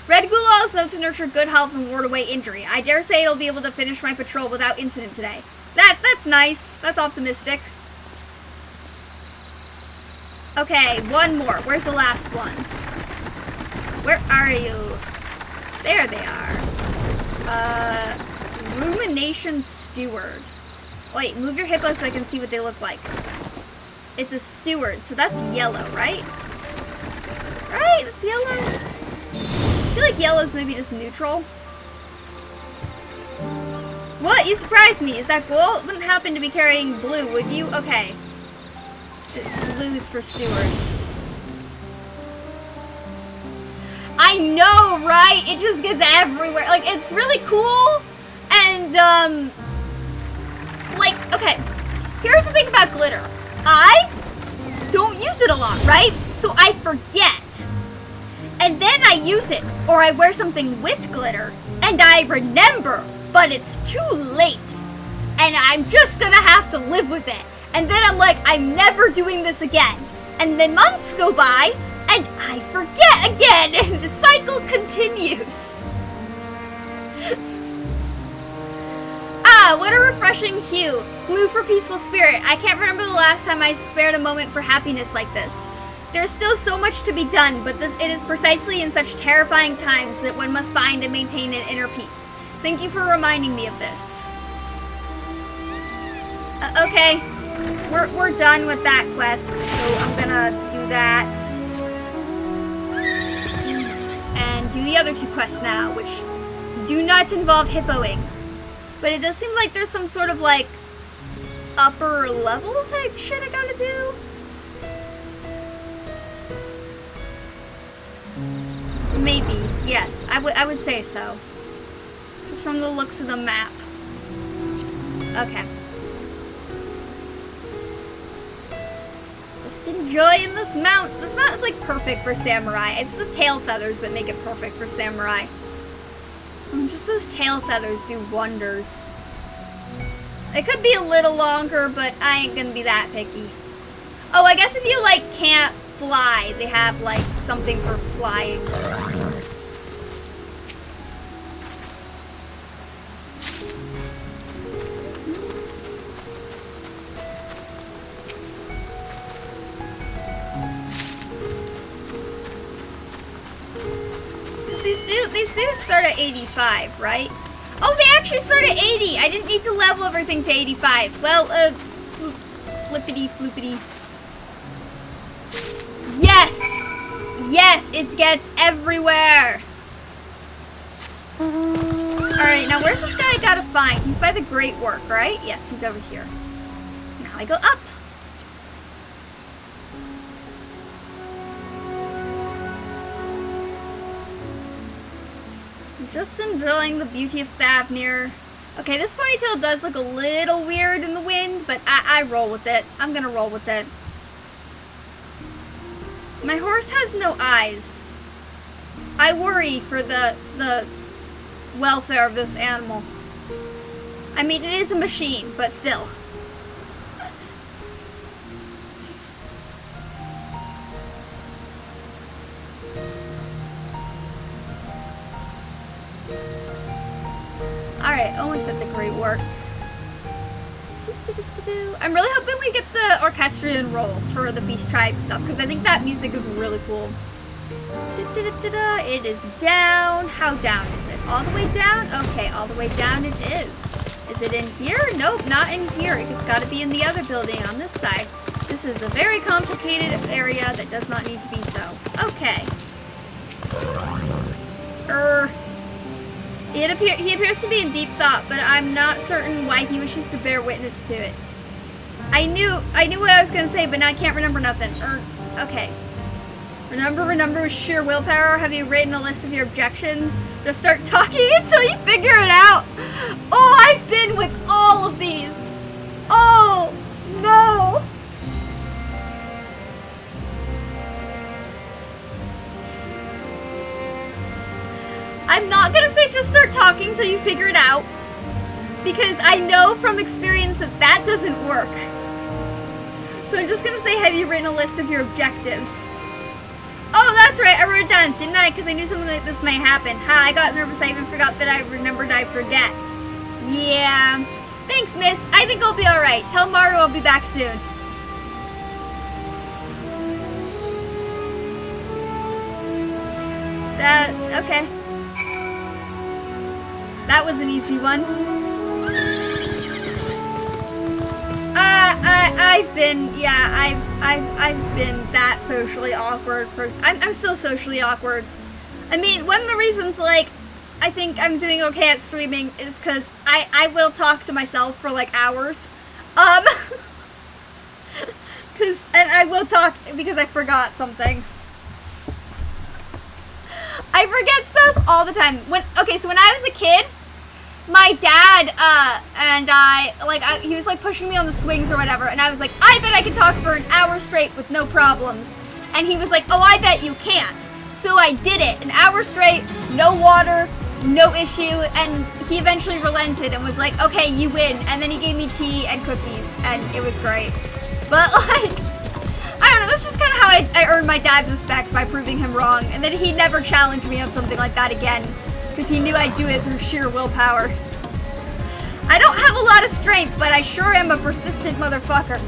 Red Ghoul is known to nurture good health and ward away injury. I dare say it'll be able to finish my patrol without incident today. That's nice. That's optimistic. Okay, one more. Where's the last one? Where are you? There they are. Rumination Steward. Wait, move your hippo so I can see what they look like. It's a steward, so that's yellow, right? Right, that's yellow. I feel like yellow's maybe just neutral. What? You surprised me. Is that ghoul? Wouldn't happen to be carrying blue, would you? Okay. Blues for stewards. I know, right? It just gets everywhere. Like, it's really cool. And, like, okay. Here's the thing about glitter. I don't use it a lot, right? So I forget. And then I use it, or I wear something with glitter, and I remember, but it's too late. And I'm just gonna have to live with it. And then I'm like, I'm never doing this again. And then months go by, and I forget again, and the cycle continues. What a refreshing hue. Blue for peaceful spirit. I can't remember the last time I spared a moment for happiness like this. There's still so much to be done, but it is precisely in such terrifying times that one must find and maintain an inner peace. Thank you for reminding me of this. Okay, we're done with that quest, so I'm gonna do that. And do the other two quests now, which do not involve hippoing. But it does seem like there's some sort of, like, upper level type shit I gotta do. Maybe, yes, I would say so. Just from the looks of the map. Okay. Just enjoying this mount. This mount is, like, perfect for samurai. It's the tail feathers that make it perfect for samurai. Just those tail feathers do wonders. It could be a little longer, but I ain't gonna be that picky. Oh, I guess if you, like, can't fly, they have, like, something for flying. These do start at 85, right? Oh, they actually start at 80. I didn't need to level everything to 85. Well, flippity floopity. Yes! Yes, it gets everywhere. Alright, now where's this guy I gotta find? He's by the Great Work, right? Yes, he's over here. Now I go up. Just enjoying the beauty of Thavnir. Okay, this ponytail does look a little weird in the wind, but I roll with it. I'm gonna roll with it. My horse has no eyes. I worry for the welfare of this animal. I mean, it is a machine, but still. Alright, almost at the great work. I'm really hoping we get the orchestrion roll for the Beast Tribe stuff, because I think that music is really cool. It is down. How down is it? All the way down? Okay, all the way down it is. Is it in here? Nope, not in here. It's got to be in the other building on this side. This is a very complicated area that does not need to be so. Okay. He appears to be in deep thought, but I'm not certain why he wishes to bear witness to it. I knew what I was gonna say, but now I can't remember nothing. Okay. Remember sheer willpower. Have you written a list of your objections? Just start talking until you figure it out. Oh, I've been with all of these. Oh, no. I'm not gonna say just start talking till you figure it out, because I know from experience that that doesn't work. So I'm just gonna say, have you written a list of your objectives? Oh, that's right, I wrote it down, didn't I? Because I knew something like this might happen. Ha, I got nervous, I even forgot that I remembered I forget. Yeah. Thanks, miss. I think I'll be alright. Tell Maru I'll be back soon. Okay. That was an easy one. I've been that socially awkward person. I'm still socially awkward. I mean, one of the reasons, like, I think I'm doing okay at streaming is because I will talk to myself for, like, hours. And I will talk because I forgot something. I forget stuff all the time. So when I was a kid, my dad and he was like pushing me on the swings or whatever, and I was like, I bet I can talk for an hour straight with no problems. And he was like, oh, I bet you can't. So I did it, an hour straight, no water, no issue, and he eventually relented and was like, okay, you win. And then he gave me tea and cookies, and it was great. But like, I don't know, that's just kind of how I earned my dad's respect, by proving him wrong. And then he never challenged me on something like that again, because he knew I'd do it through sheer willpower. I don't have a lot of strength, but I sure am a persistent motherfucker.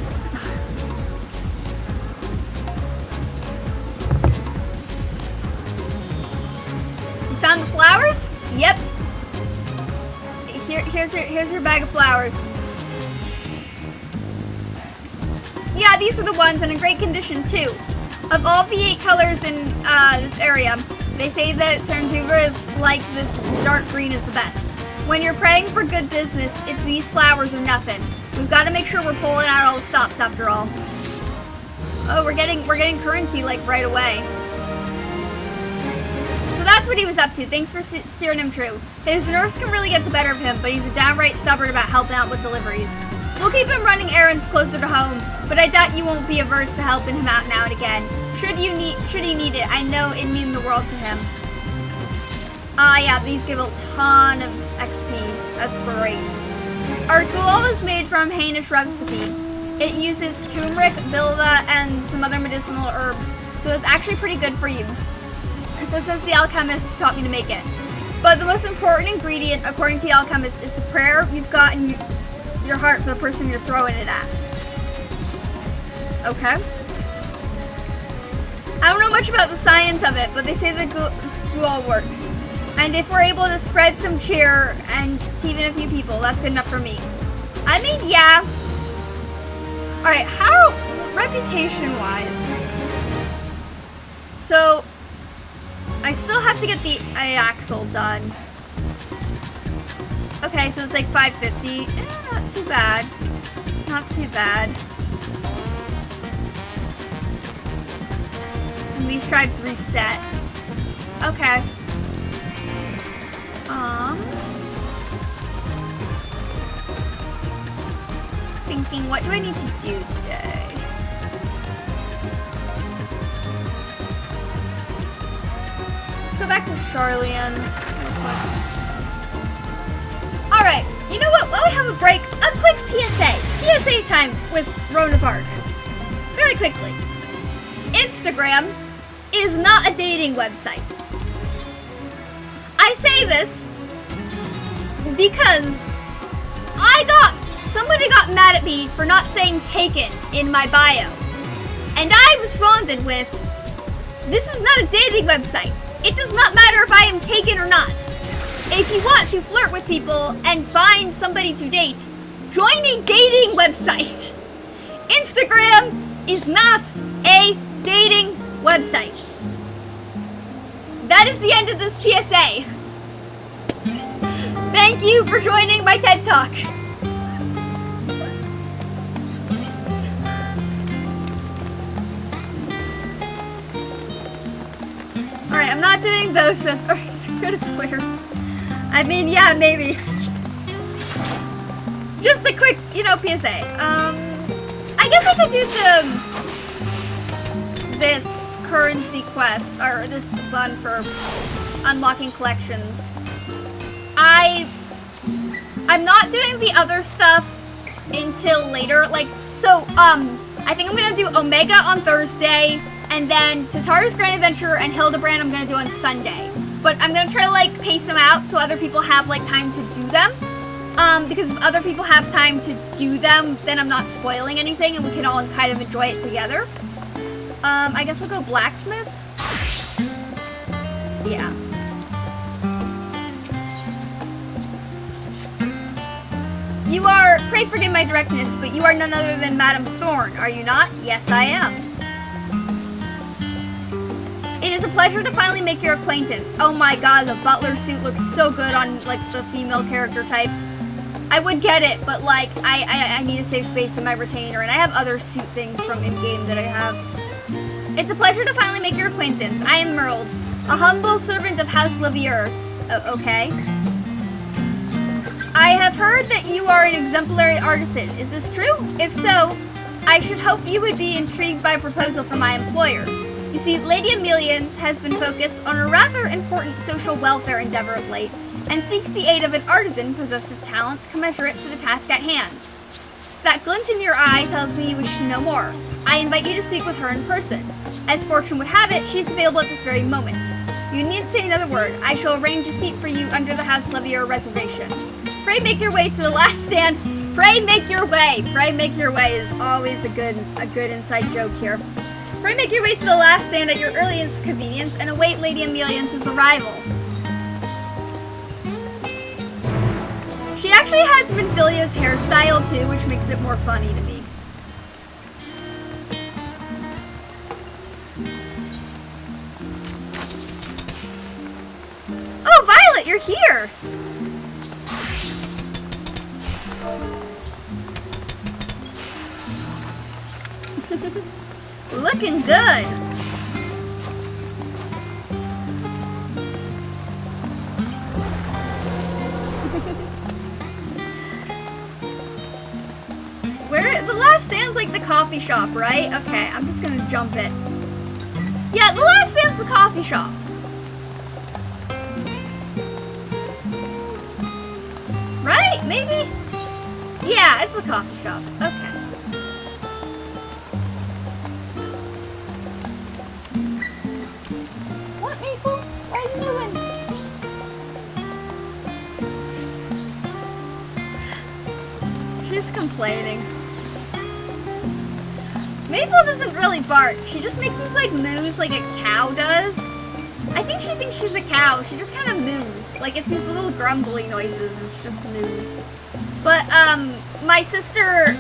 You found the flowers? Yep. Here's your bag of flowers. Yeah, these are the ones in a great condition too. Of all the 8 colors in this area, they say that Serenduvra is like this dark green is the best. When you're praying for good business, it's these flowers or nothing. We've got to make sure we're pulling out all the stops after all. Oh, we're getting currency like right away. So that's what he was up to. Thanks for steering him true. His nerves can really get the better of him, but he's downright stubborn about helping out with deliveries. We'll keep him running errands closer to home, but I doubt you won't be averse to helping him out now and again. Should he need it, I know it'd mean the world to him. Yeah, these give a ton of XP. That's great. Our ghoul is made from Hainish recipe. It uses turmeric, bilva, and some other medicinal herbs, so it's actually pretty good for you. So says the alchemist who taught me to make it. But the most important ingredient, according to the alchemist, is the prayer you've got in your heart for the person you're throwing it at. Okay. I don't know much about the science of it, but they say the ghoul works. And if we're able to spread some cheer and to even a few people, that's good enough for me. I mean, yeah. Alright, how, reputation-wise? So, I still have to get the axle done. Okay, so it's like 550. Not too bad. Not too bad. And these tribes reset. Okay. Thinking, what do I need to do today? Let's go back to Charlian. Alright, you know what? While we have a break, a quick PSA. PSA time with Rona Park. Very quickly. Instagram is not a dating website. I say this because somebody got mad at me for not saying taken in my bio. And I responded with, this is not a dating website. It does not matter if I am taken or not. If you want to flirt with people and find somebody to date, join a dating website. Instagram is not a dating website. That is the end of this PSA. Thank you for joining my TED Talk. Alright, I'm not doing those just go to Twitter. I mean, yeah, maybe. Just a quick, PSA. I guess I could do this currency quest, or this one for unlocking collections. I'm not doing the other stuff until later. I think I'm gonna do Omega on Thursday, and then Tatara's Grand Adventure and Hildebrand I'm gonna do on Sunday. But I'm gonna try to pace them out so other people have time to do them. Because if other people have time to do them, then I'm not spoiling anything and we can all kind of enjoy it together. I guess I'll go blacksmith. Yeah. Pray forgive my directness, but you are none other than Madame Thorne, are you not? Yes, I am. It is a pleasure to finally make your acquaintance. Oh my god, the butler suit looks so good on, the female character types. I would get it, but, I need to save space in my retainer, and I have other suit things from in-game that I have. It's a pleasure to finally make your acquaintance. I am Merled, a humble servant of House Levier. Okay. I have heard that you are an exemplary artisan. Is this true? If so, I should hope you would be intrigued by a proposal from my employer. You see, Lady Amelian's has been focused on a rather important social welfare endeavor of late, and seeks the aid of an artisan possessed of talents commensurate to the task at hand. That glint in your eye tells me you wish to know more. I invite you to speak with her in person. As fortune would have it, she is available at this very moment. You need say another word. I shall arrange a seat for you under the House Levier reservation. Pray make your way to the last stand. Pray make your way. Pray make your way is always a good inside joke here. Pray make your way to the last stand at your earliest convenience and await Lady Amelian's arrival. She actually has Minfilia's hairstyle too, which makes it more funny to me. Oh, Violet, you're here! Looking good! The last stand's the coffee shop, right? Okay, I'm just gonna jump it. Yeah, the last stand's the coffee shop. Right? Maybe? Yeah, it's the coffee shop. Okay. What, Maple? What are you doing? She's complaining. Maple doesn't really bark. She just makes this moos like a cow does. I think she thinks she's a cow. She just kind of moos. It's these little grumbly noises and it's just moos. But my sister,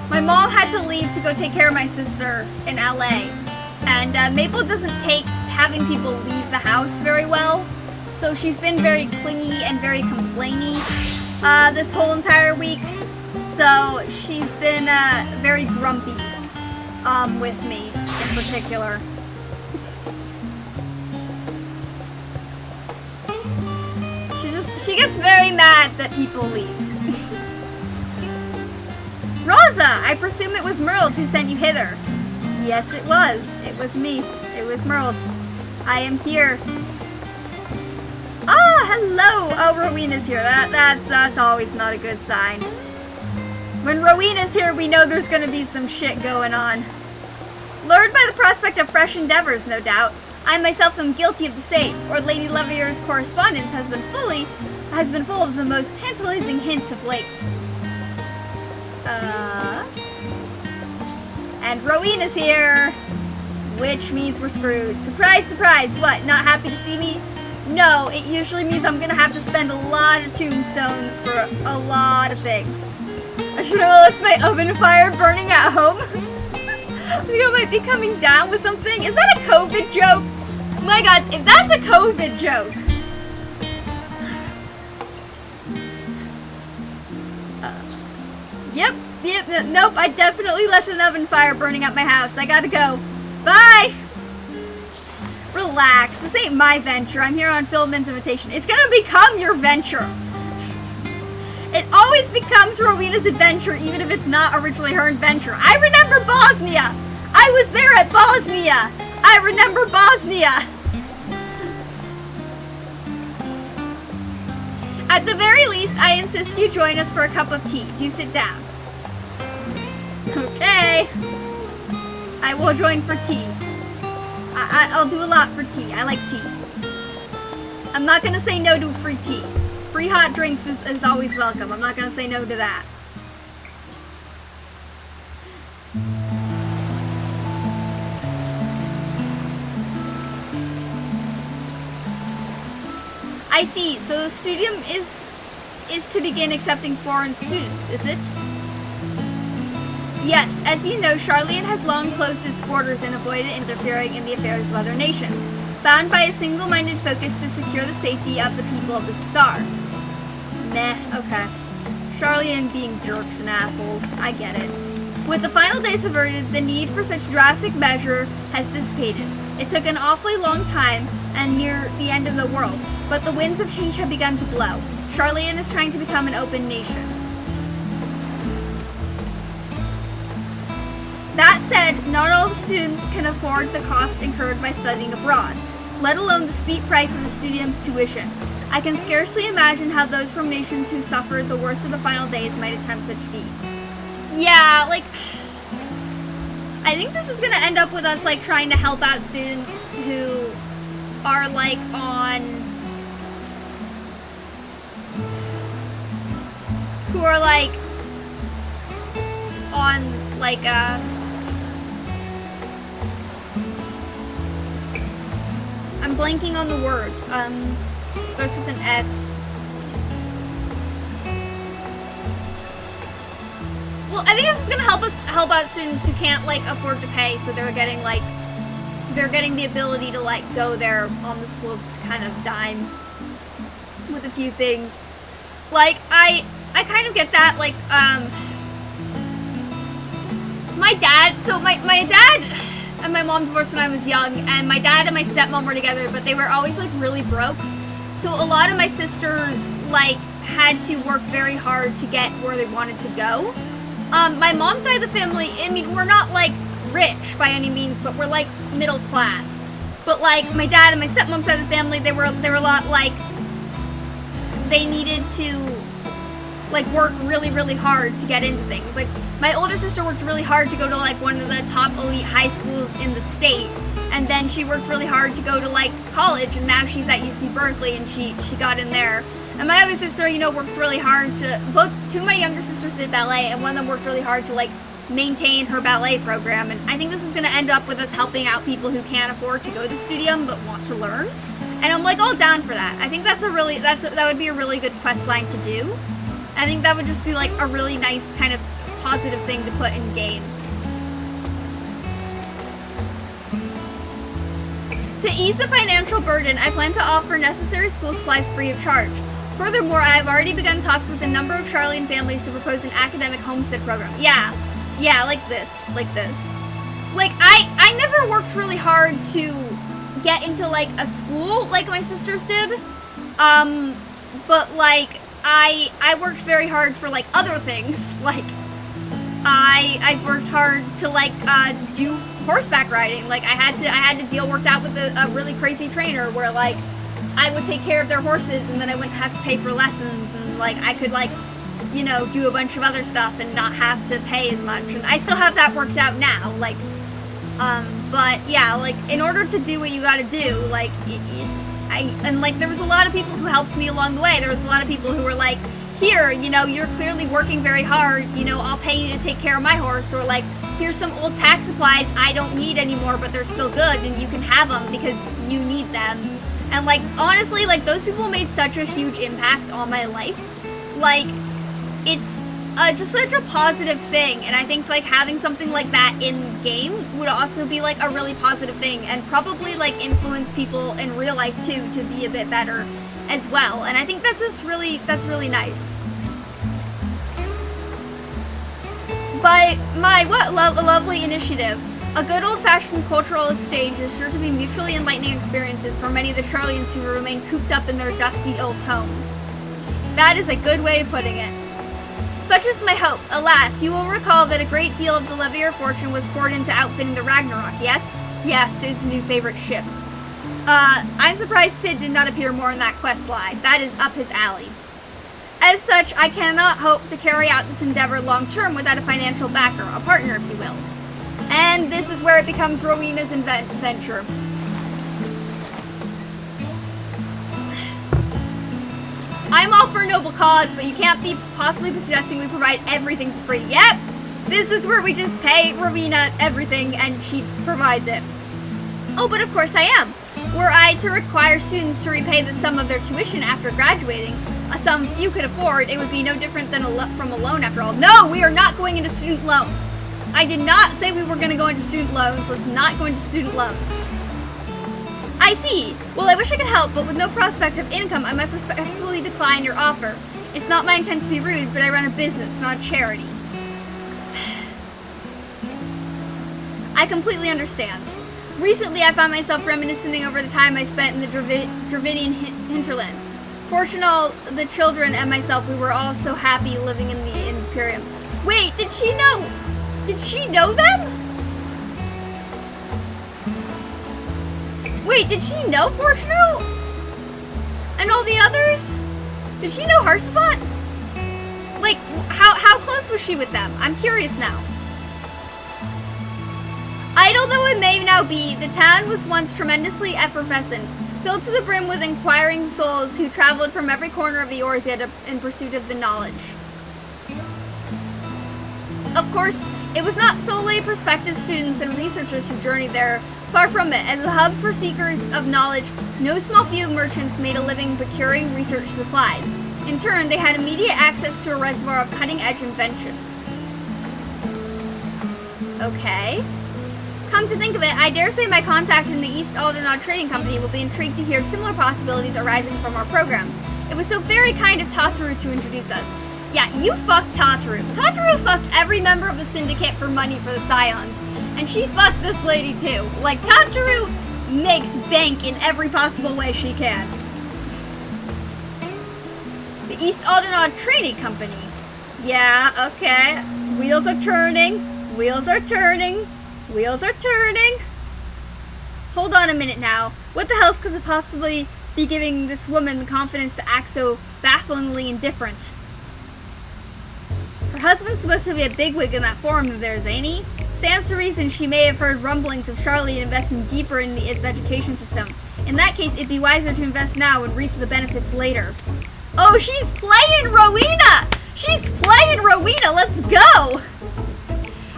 my mom had to leave to go take care of my sister in LA. And Maple doesn't take having people leave the house very well. So she's been very clingy and very complainy this whole entire week. So she's been very grumpy with me in particular. She gets very mad that people leave. Rosa, I presume it was Merle who sent you hither. Yes, it was. It was me. It was Merle. I am here. Ah, hello. Oh, Rowena's here. That's always not a good sign. When Rowena's here, we know there's gonna be some shit going on. Lured by the prospect of fresh endeavors, no doubt. I myself am guilty of the same. Or Lady Levier's correspondence has been full of the most tantalizing hints of late. And Rowena's here, which means we're screwed. Surprise, surprise. What, not happy to see me? No, it usually means I'm gonna have to spend a lot of tombstones for a lot of things. I should have left my oven fire burning at home. I think I might be coming down with something. Is that a COVID joke? My God, if that's a COVID joke. Yep, nope, I definitely left an oven fire burning at my house. I gotta go. Bye! Relax, this ain't my venture. I'm here on Philman's invitation. It's gonna become your venture. It always becomes Rowena's adventure, even if it's not originally her adventure. I remember Bosnia! I was there at Bosnia! I remember Bosnia! At the very least, I insist you join us for a cup of tea. Do sit down. Okay. I will join for tea. I'll do a lot for tea. I like tea. I'm not gonna say no to free tea. Free hot drinks is always welcome. I'm not gonna say no to that. I see. So the studium is to begin accepting foreign students, is it? Yes, as you know, Charlian has long closed its borders and avoided interfering in the affairs of other nations, bound by a single-minded focus to secure the safety of the people of the star. Meh, okay. Charlian being jerks and assholes, I get it. With the final days averted, the need for such drastic measure has dissipated. It took an awfully long time and near the end of the world, but the winds of change have begun to blow. Charlian is trying to become an open nation. That said, not all the students can afford the cost incurred by studying abroad, let alone the steep price of the studium's tuition. I can scarcely imagine how those from nations who suffered the worst of the final days might attempt such feat. Yeah, like, I think this is gonna end up with us, like, trying to help out students who are, like, on I'm blanking on the word. Starts with an S. Well, I think this is gonna help out students who can't, like, afford to pay, so they're getting the ability to, like, go there on the schools to kind of dime with a few things. Like, I kind of get that, like, my dad and my mom divorced when I was young, and my dad and my stepmom were together, but they were always, like, really broke. So a lot of my sisters, like, had to work very hard to get where they wanted to go. My mom's side of the family, I mean, we're not, like, rich by any means, but we're, like, middle class. But, like, my dad and my stepmom's side of the family, they were a lot, like, they needed to, like, work really, really hard to get into things. Like, my older sister worked really hard to go to, like, one of the top elite high schools in the state, and then she worked really hard to go to, like, college, and now she's at UC Berkeley, and she got in there. And my other sister, you know, worked really hard to, two of my younger sisters did ballet, and one of them worked really hard to, like, maintain her ballet program, and I think this is going to end up with us helping out people who can't afford to go to the studium but want to learn. And I'm, like, all down for that. I think that would be a really good quest line to do. I think that would just be, like, a really nice kind of positive thing to put in game. To ease the financial burden, I plan to offer necessary school supplies free of charge. Furthermore, I have already begun talks with a number of Charlian families to propose an academic homestead program. Yeah, like this. Like, I never worked really hard to get into, like, a school like my sisters did. but like I worked very hard for like other things. Like I've worked hard to like do horseback riding. Like I had to deal worked out with a really crazy trainer where like I would take care of their horses and then I wouldn't have to pay for lessons, and like I could like, you know, do a bunch of other stuff and not have to pay as much. And I still have that worked out now. Like but yeah, like in order to do what you gotta do, like and like there was a lot of people who helped me along the way. There was a lot of people who were like, here, you know, you're clearly working very hard, you know, I'll pay you to take care of my horse, or like, here's some old tack supplies I don't need anymore, but they're still good and you can have them because you need them. And like, honestly, like those people made such a huge impact on my life. Like, it's just such a positive thing, and I think like having something like that in game would also be like a really positive thing, and probably like influence people in real life too to be a bit better as well. And I think that's just really nice. By my lovely initiative, a good old-fashioned cultural exchange is sure to be mutually enlightening experiences for many of the Charlians who remain cooped up in their dusty old homes. That is a good way of putting it. Such is my hope. Alas, you will recall that a great deal of the Levier fortune was poured into outfitting the Ragnarok, yes? Yes, Sid's new favorite ship. I'm surprised Sid did not appear more in that quest line. That is up his alley. As such, I cannot hope to carry out this endeavor long term without a financial backer, a partner if you will. And this is where it becomes Rowena's venture. I'm all for a noble cause, but you can't be possibly suggesting we provide everything for free. Yep, this is where we just pay Rowena everything and she provides it. Oh, but of course I am. Were I to require students to repay the sum of their tuition after graduating, a sum few could afford, it would be no different than from a loan after all. No, we are not going into student loans. I did not say we were going to go into student loans. Let's not go into student loans. I see. Well, I wish I could help, but with no prospect of income, I must respectfully decline your offer. It's not my intent to be rude, but I run a business, not a charity. I completely understand. Recently, I found myself reminiscing over the time I spent in the Dravidian hinterlands. Fortunately, the children and myself, we were all so happy living in the Imperium. Wait, did she know? Did she know them? Wait, did she know Fortuno? And all the others? Did she know Harsaphat? Like, how close was she with them? I'm curious now. Idle though it may now be, the town was once tremendously effervescent, filled to the brim with inquiring souls who traveled from every corner of Eorzea in pursuit of the knowledge. Of course, it was not solely prospective students and researchers who journeyed there. Far from it. As a hub for seekers of knowledge, no small few merchants made a living procuring research supplies. In turn, they had immediate access to a reservoir of cutting-edge inventions. Okay. Come to think of it, I dare say my contact in the East Aldernod Trading Company will be intrigued to hear similar possibilities arising from our program. It was so very kind of Tataru to introduce us. Yeah, you fucked Tataru. Tataru fucked every member of the syndicate for money for the Scions. And she fucked this lady too. Like, Tataru makes bank in every possible way she can. The East Aldernod Trading Company. Yeah, okay. Wheels are turning. Wheels are turning. Wheels are turning. Hold on a minute now. What the hell could possibly be giving this woman the confidence to act so bafflingly indifferent? Her husband's supposed to be a bigwig in that forum of theirs, ain't he? Stands to reason she may have heard rumblings of Charlie investing deeper in its education system. In that case, it'd be wiser to invest now and reap the benefits later. Oh, she's playing Rowena! She's playing Rowena! Let's go!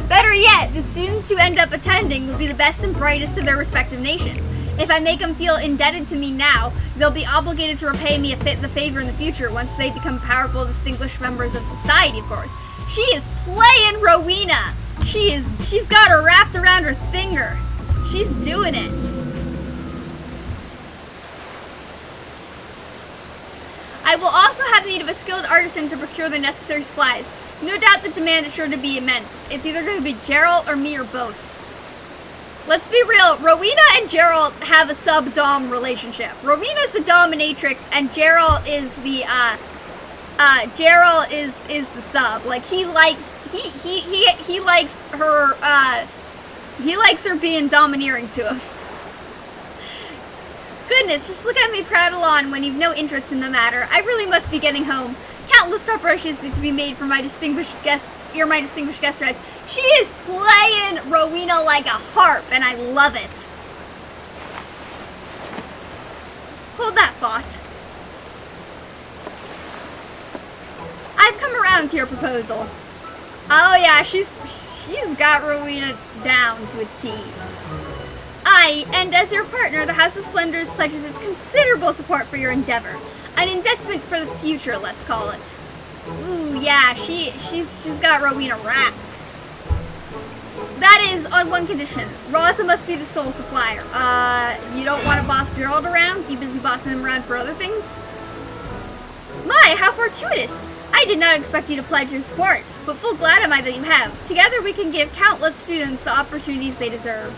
Better yet, the students who end up attending will be the best and brightest of their respective nations. If I make them feel indebted to me now, they'll be obligated to repay me the favor in the future once they become powerful, distinguished members of society, of course. She is playing Rowena! She's got her wrapped around her finger. She's doing it. I will also have need of a skilled artisan to procure the necessary supplies. No doubt the demand is sure to be immense. It's either going to be Gerald or me or both. Let's be real, Rowena and Gerald have a sub-dom relationship. Rowena's the dominatrix and Gerald is the, Gerald is the sub. Like, he likes her being domineering to him. Goodness, just look at me prattle on when you've no interest in the matter. I really must be getting home. Countless preparations need to be made for my distinguished guest. You're my distinguished guest host. She is playing Rowena like a harp, and I love it. Hold that thought. I've come around to your proposal. Oh yeah, she's got Rowena down to a T. And as your partner, the House of Splendors pledges its considerable support for your endeavor. An investment for the future, let's call it. Ooh, yeah, she's got Rowena wrapped. That is on one condition. Raza must be the sole supplier. You don't want to boss Gerald around? You busy bossing him around for other things? My, how fortuitous! I did not expect you to pledge your support, but full glad am I that you have. Together we can give countless students the opportunities they deserve.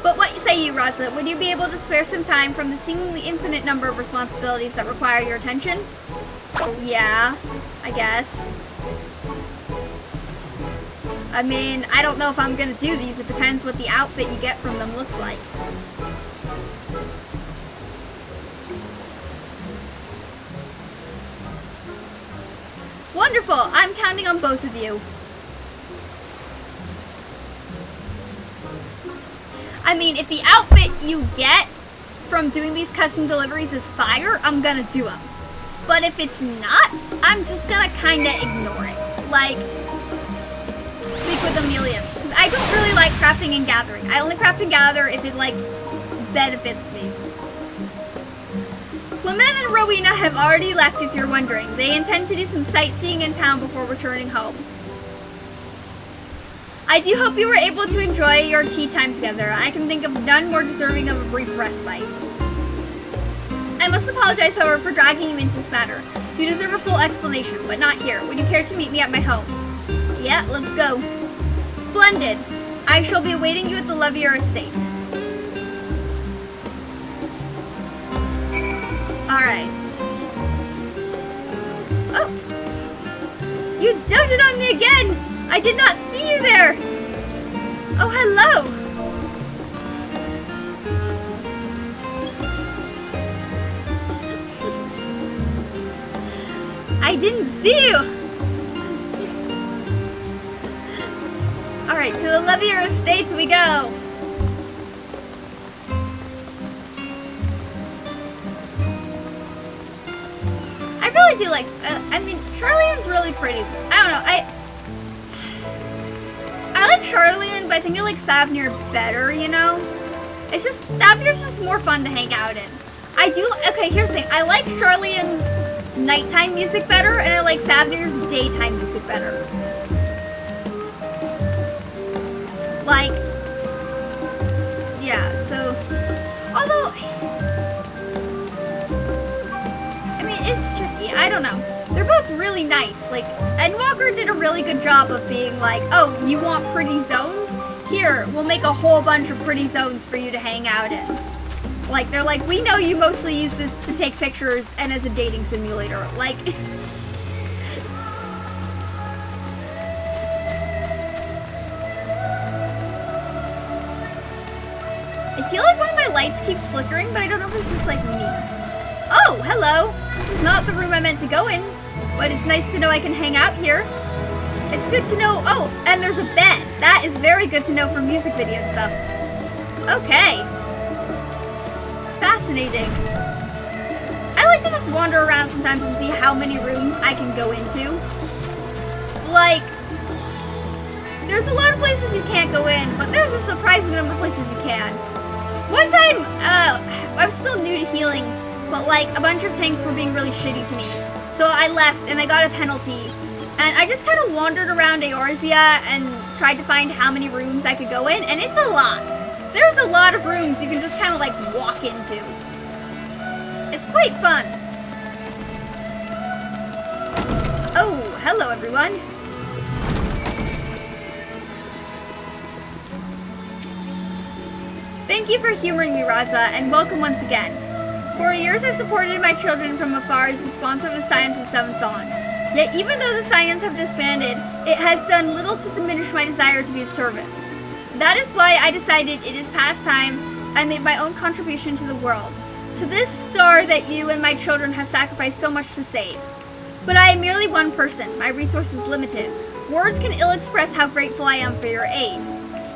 But what say you, Raza? Would you be able to spare some time from the seemingly infinite number of responsibilities that require your attention? Yeah, I guess. I mean, I don't know if I'm gonna do these. It depends what the outfit you get from them looks like. Wonderful! I'm counting on both of you. I mean, if the outfit you get from doing these custom deliveries is fire, I'm gonna do them. But if it's not, I'm just gonna kinda ignore it. Like, speak with Amelians. Because I don't really like crafting and gathering. I only craft and gather if it, like, benefits me. Clement and Rowena have already left, if you're wondering. They intend to do some sightseeing in town before returning home. I do hope you were able to enjoy your tea time together. I can think of none more deserving of a brief respite. I must apologize, however, for dragging you into this matter. You deserve a full explanation, but not here. Would you care to meet me at my home? Yeah, let's go. Splendid. I shall be awaiting you at the Levier estate. Alright. Oh! You doted on me again! I did not see you there! Oh, hello! I didn't see you! Alright, to the Levier Estates we go! I really do like, I mean, Charlene's really pretty. I don't know, I like Charlene, but I think I like Thavnir better, you know? It's just, Thavnir's just more fun to hang out in. I do, okay, here's the thing. I like Charlene's nighttime music better, and I like Thavnir's daytime music better. Like, yeah, so, although, I mean, it's tricky, I don't know. They're both really nice. Like, Endwalker did a really good job of being like, oh, you want pretty zones? Here, we'll make a whole bunch of pretty zones for you to hang out in. Like, they're like, we know you mostly use this to take pictures and as a dating simulator. Like, I feel like one of my lights keeps flickering, but I don't know if it's just like me. Oh, hello. This is not the room I meant to go in. But it's nice to know I can hang out here. It's good to know. Oh, and there's a bed. That is very good to know for music video stuff. Okay. Fascinating. I like to just wander around sometimes and see how many rooms I can go into. Like, there's a lot of places you can't go in, but there's a surprising number of places you can. One time, I was still new to healing, but like a bunch of tanks were being really shitty to me. So I left and I got a penalty. And I just kind of wandered around Eorzea and tried to find how many rooms I could go in, and it's a lot. There's a lot of rooms you can just kind of like walk into. It's quite fun. Oh, hello everyone. Thank you for humoring me, Raza, and welcome once again. For years I've supported my children from afar as the sponsor of the Science in 7th Dawn. Yet even though the Science have disbanded, it has done little to diminish my desire to be of service. That is why I decided it is past time I made my own contribution to the world, to this star that you and my children have sacrificed so much to save. But I am merely one person, my resources limited. Words can ill express how grateful I am for your aid.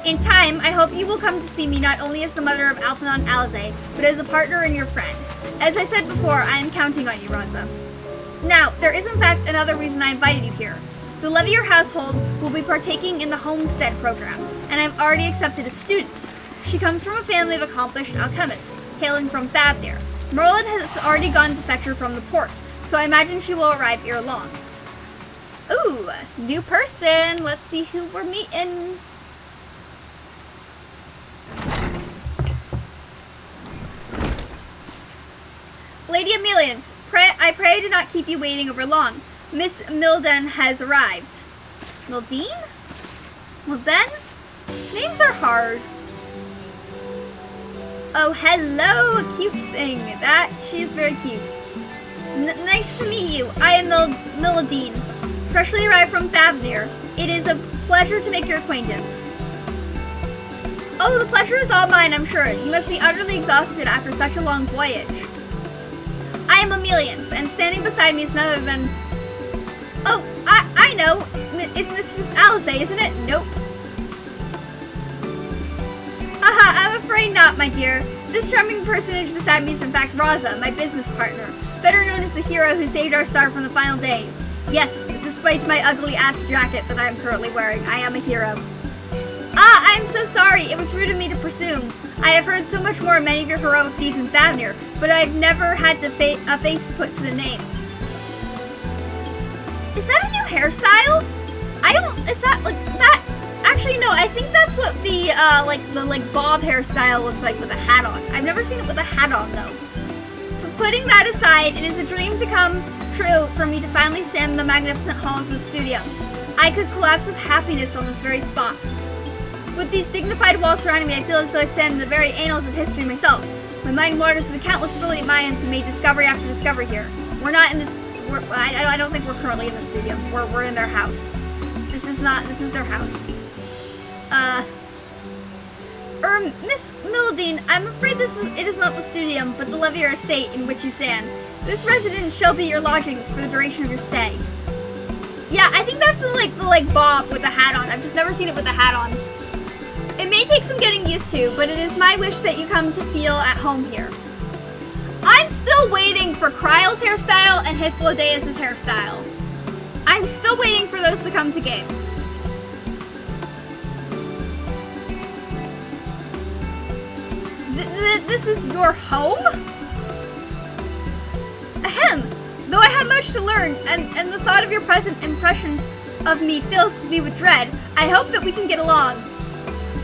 In time, I hope you will come to see me not only as the mother of Alphanon Alize, but as a partner and your friend. As I said before, I am counting on you, Raza. Now, there is in fact another reason I invited you here. The Levier household will be partaking in the Homestead program, and I've already accepted a student. She comes from a family of accomplished alchemists, hailing from Thavnir. Merlin has already gone to fetch her from the port, so I imagine she will arrive ere long. Ooh, new person. Let's see who we're meeting. Lady Amelians, I pray I did not keep you waiting over long. Miss Milden has arrived. Mildine? Milden? Names are hard. Oh, hello, a cute thing. She is very cute. Nice to meet you. I am Milladine, freshly arrived from Thavnir. It is a pleasure to make your acquaintance. Oh, the pleasure is all mine, I'm sure. You must be utterly exhausted after such a long voyage. I am Amelians, and standing beside me is none other than... Oh, I know. It's Mistress Alize, isn't it? Nope. Haha, I'm afraid not, my dear. This charming personage beside me is in fact Raza, my business partner, better known as the hero who saved our star from the final days. Yes, despite my ugly-ass jacket that I am currently wearing, I am a hero. I am so sorry. It was rude of me to presume. I have heard so much more of many of your heroic deeds in Thavnir, but I've never had a face to put to the name. Is that a new hairstyle? Is that, like, that? Actually, no, I think that's what the bob hairstyle looks like with a hat on. I've never seen it with a hat on, though. But putting that aside, it is a dream to come true for me to finally stand in the magnificent halls of the studio. I could collapse with happiness on this very spot. With these dignified walls surrounding me, I feel as though I stand in the very annals of history myself. My mind wanders to the countless brilliant minds who made discovery after discovery here. We're not in this. I don't think we're currently in the studio. We're in their house. This is their house. Miss Milladine, I'm afraid it is not the studio, but the Levier estate in which you stand. This residence shall be your lodgings for the duration of your stay. Yeah, I think that's the bob with the hat on. I've just never seen it with the hat on. It may take some getting used to, but it is my wish that you come to feel at home here. I'm still waiting for Kryle's hairstyle and Hythlodaeus' hairstyle. I'm still waiting for those to come to game. This is your home? Ahem! Though I have much to learn, and the thought of your present impression of me fills me with dread, I hope that we can get along.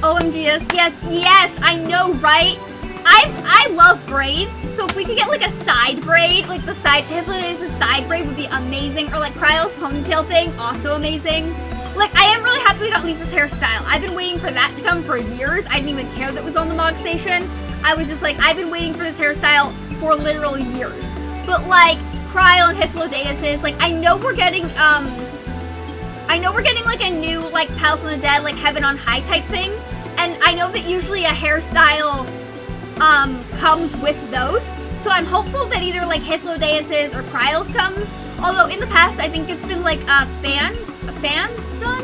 OMG, yes, I know, right? I love braids, so if we could get like a side braid, like the side, Hythlodaeus' side braid would be amazing, or like Kryle's ponytail thing, also amazing. Like, I am really happy we got Lisa's hairstyle. I've been waiting for that to come for years. I didn't even care that was on the Mog Station. I was just like, I've been waiting for this hairstyle for literal years. But like, Kryle and Hythlodaeus' like, I know we're getting like a new like Palace of the Dead, like Heaven on High type thing. And I know that usually a hairstyle comes with those. So I'm hopeful that either like Hythlodaeus' or Kryle's comes. Although in the past I think it's been like a fan done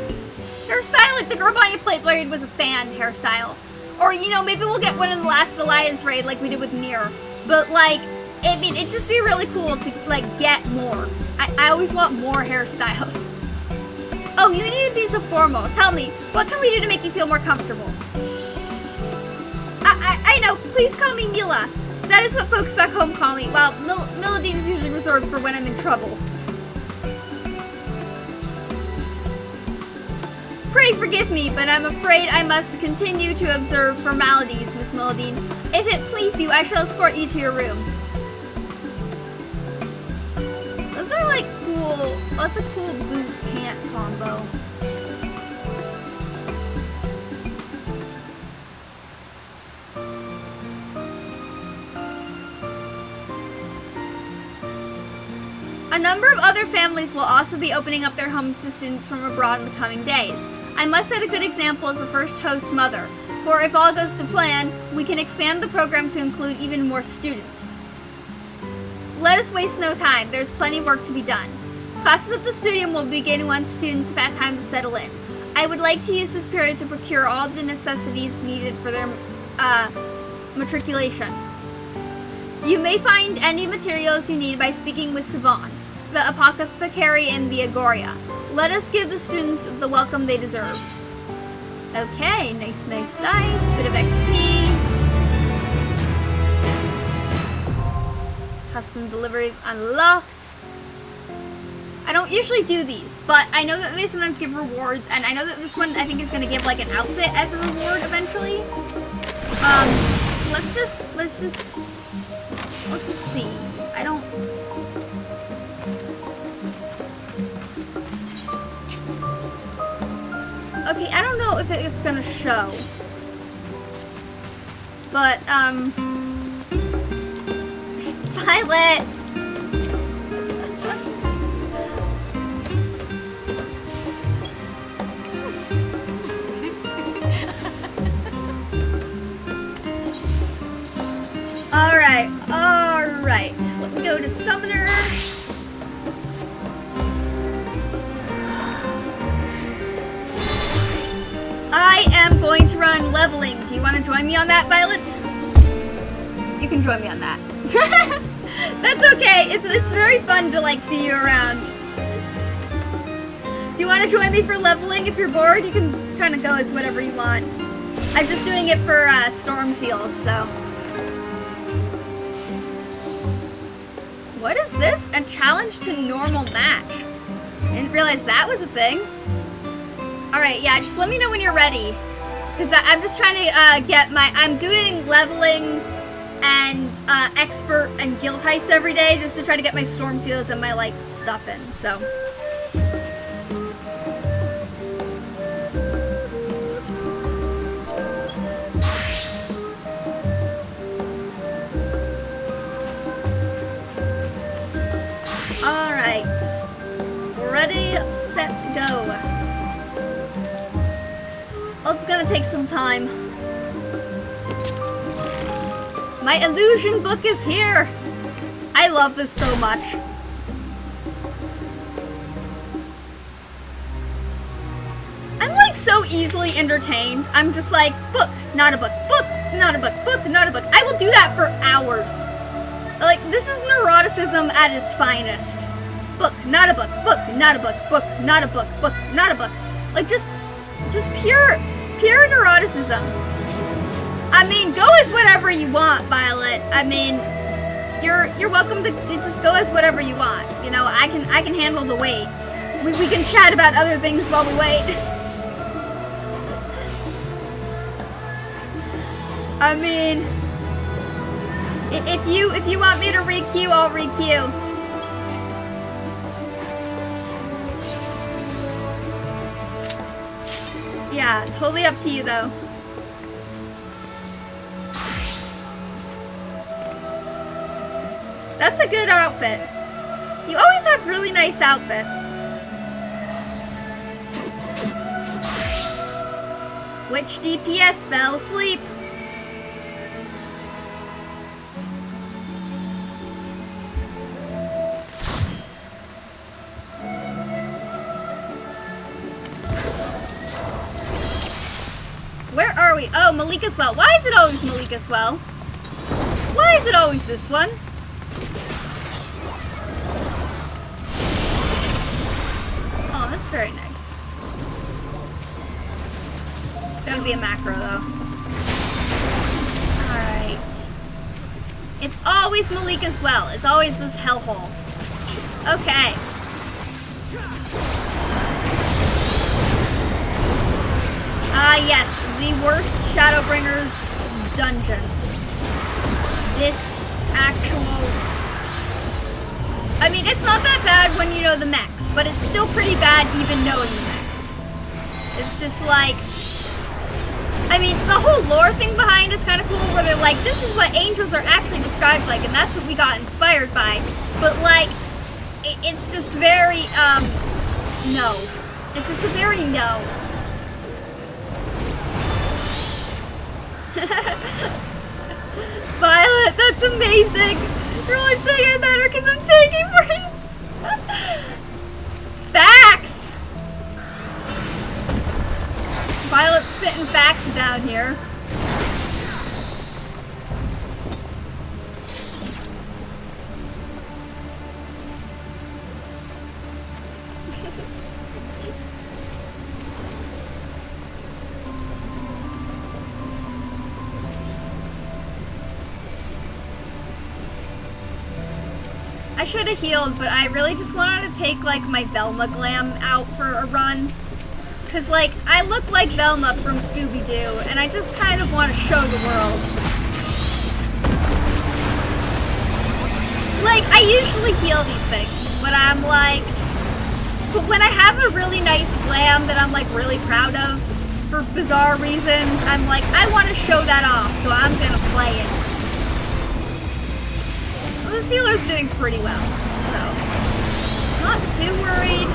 hairstyle. Like the Garbani plate blade was a fan hairstyle. Or you know, maybe we'll get one in the last Alliance raid like we did with Nier. But like, I mean, it'd just be really cool to like get more. I always want more hairstyles. Oh, you need to be so formal. Tell me, what can we do to make you feel more comfortable? I know, please call me Mila. That is what folks back home call me, while Milladine is usually reserved for when I'm in trouble. Pray forgive me, but I'm afraid I must continue to observe formalities, Miss Milladine. If it please you, I shall escort you to your room. Those are like cool. That's a cool boot pant combo. A number of other families will also be opening up their homes to students from abroad in the coming days. I must set a good example as the first host mother, for if all goes to plan, we can expand the program to include even more students. Let us waste no time. There's plenty of work to be done. Classes at the studio will begin once students have had time to settle in. I would like to use this period to procure all the necessities needed for their matriculation. You may find any materials you need by speaking with Sivan, the apothecary in the Agoria. Let us give the students the welcome they deserve. Okay, nice dice, bit of XP. Custom deliveries unlocked. I don't usually do these, but I know that they sometimes give rewards, and I know that this one I think is going to give like an outfit as a reward eventually. Let's just see. I don't. Okay, I don't know if it's gonna show, but Violet. All right. Let me go to Summoner. I am going to run leveling. Do you want to join me on that, Violet? You can join me on that. That's okay. It's very fun to like see you around. Do you want to join me for leveling? If you're bored, you can kind of go as whatever you want. I'm just doing it for storm seals, so. What is this? A challenge to normal match. I didn't realize that was a thing. Alright, yeah, just let me know when you're ready. Because I'm just trying to get I'm doing leveling and expert and guild heist every day just to try to get my storm seals and my, like, stuff in, so. Alright. Ready, set, go. Well, it's gonna take some time. My illusion book is here! I love this so much. I'm like so easily entertained. I'm just like, book, not a book, book, not a book, book, not a book. I will do that for hours. Like, this is neuroticism at its finest. Book, not a book, book, not a book, book, not a book, book, not a book. Like, just pure neuroticism. I mean, go as whatever you want, Violet. I mean, you're welcome to just go as whatever you want. You know, I can handle the wait. We can chat about other things while we wait. I mean, if you want me to re-queue, I'll re-queue. Yeah, totally up to you though. That's a good outfit. You always have really nice outfits. Which DPS fell asleep? Where are we? Oh, Malika's Well. Why is it always Malika's Well? Why is it always this one? Oh, that's very nice. It's gonna be a macro, though. Alright. It's always Malika's Well. It's always this hellhole. Okay. Ah, yes. The worst Shadowbringers dungeon. This actual... I mean, it's not that bad when you know the mechs, but it's still pretty bad even knowing the mechs. It's just like... I mean, the whole lore thing behind is kind of cool, where they're like, this is what angels are actually described like, and that's what we got inspired by. But, like, it's just very, no. It's just a very no. Violet, that's amazing. You're only saying it better because I'm taking break. Facts! Violet's spitting facts down here. I should have healed, but I really just wanted to take, like, my Velma glam out for a run. Because, like, I look like Velma from Scooby-Doo, and I just kind of want to show the world. Like, I usually heal these things, but I'm like... But when I have a really nice glam that I'm, like, really proud of, for bizarre reasons, I'm like, I want to show that off, so I'm gonna play it. The sealer's doing pretty well, so not too worried.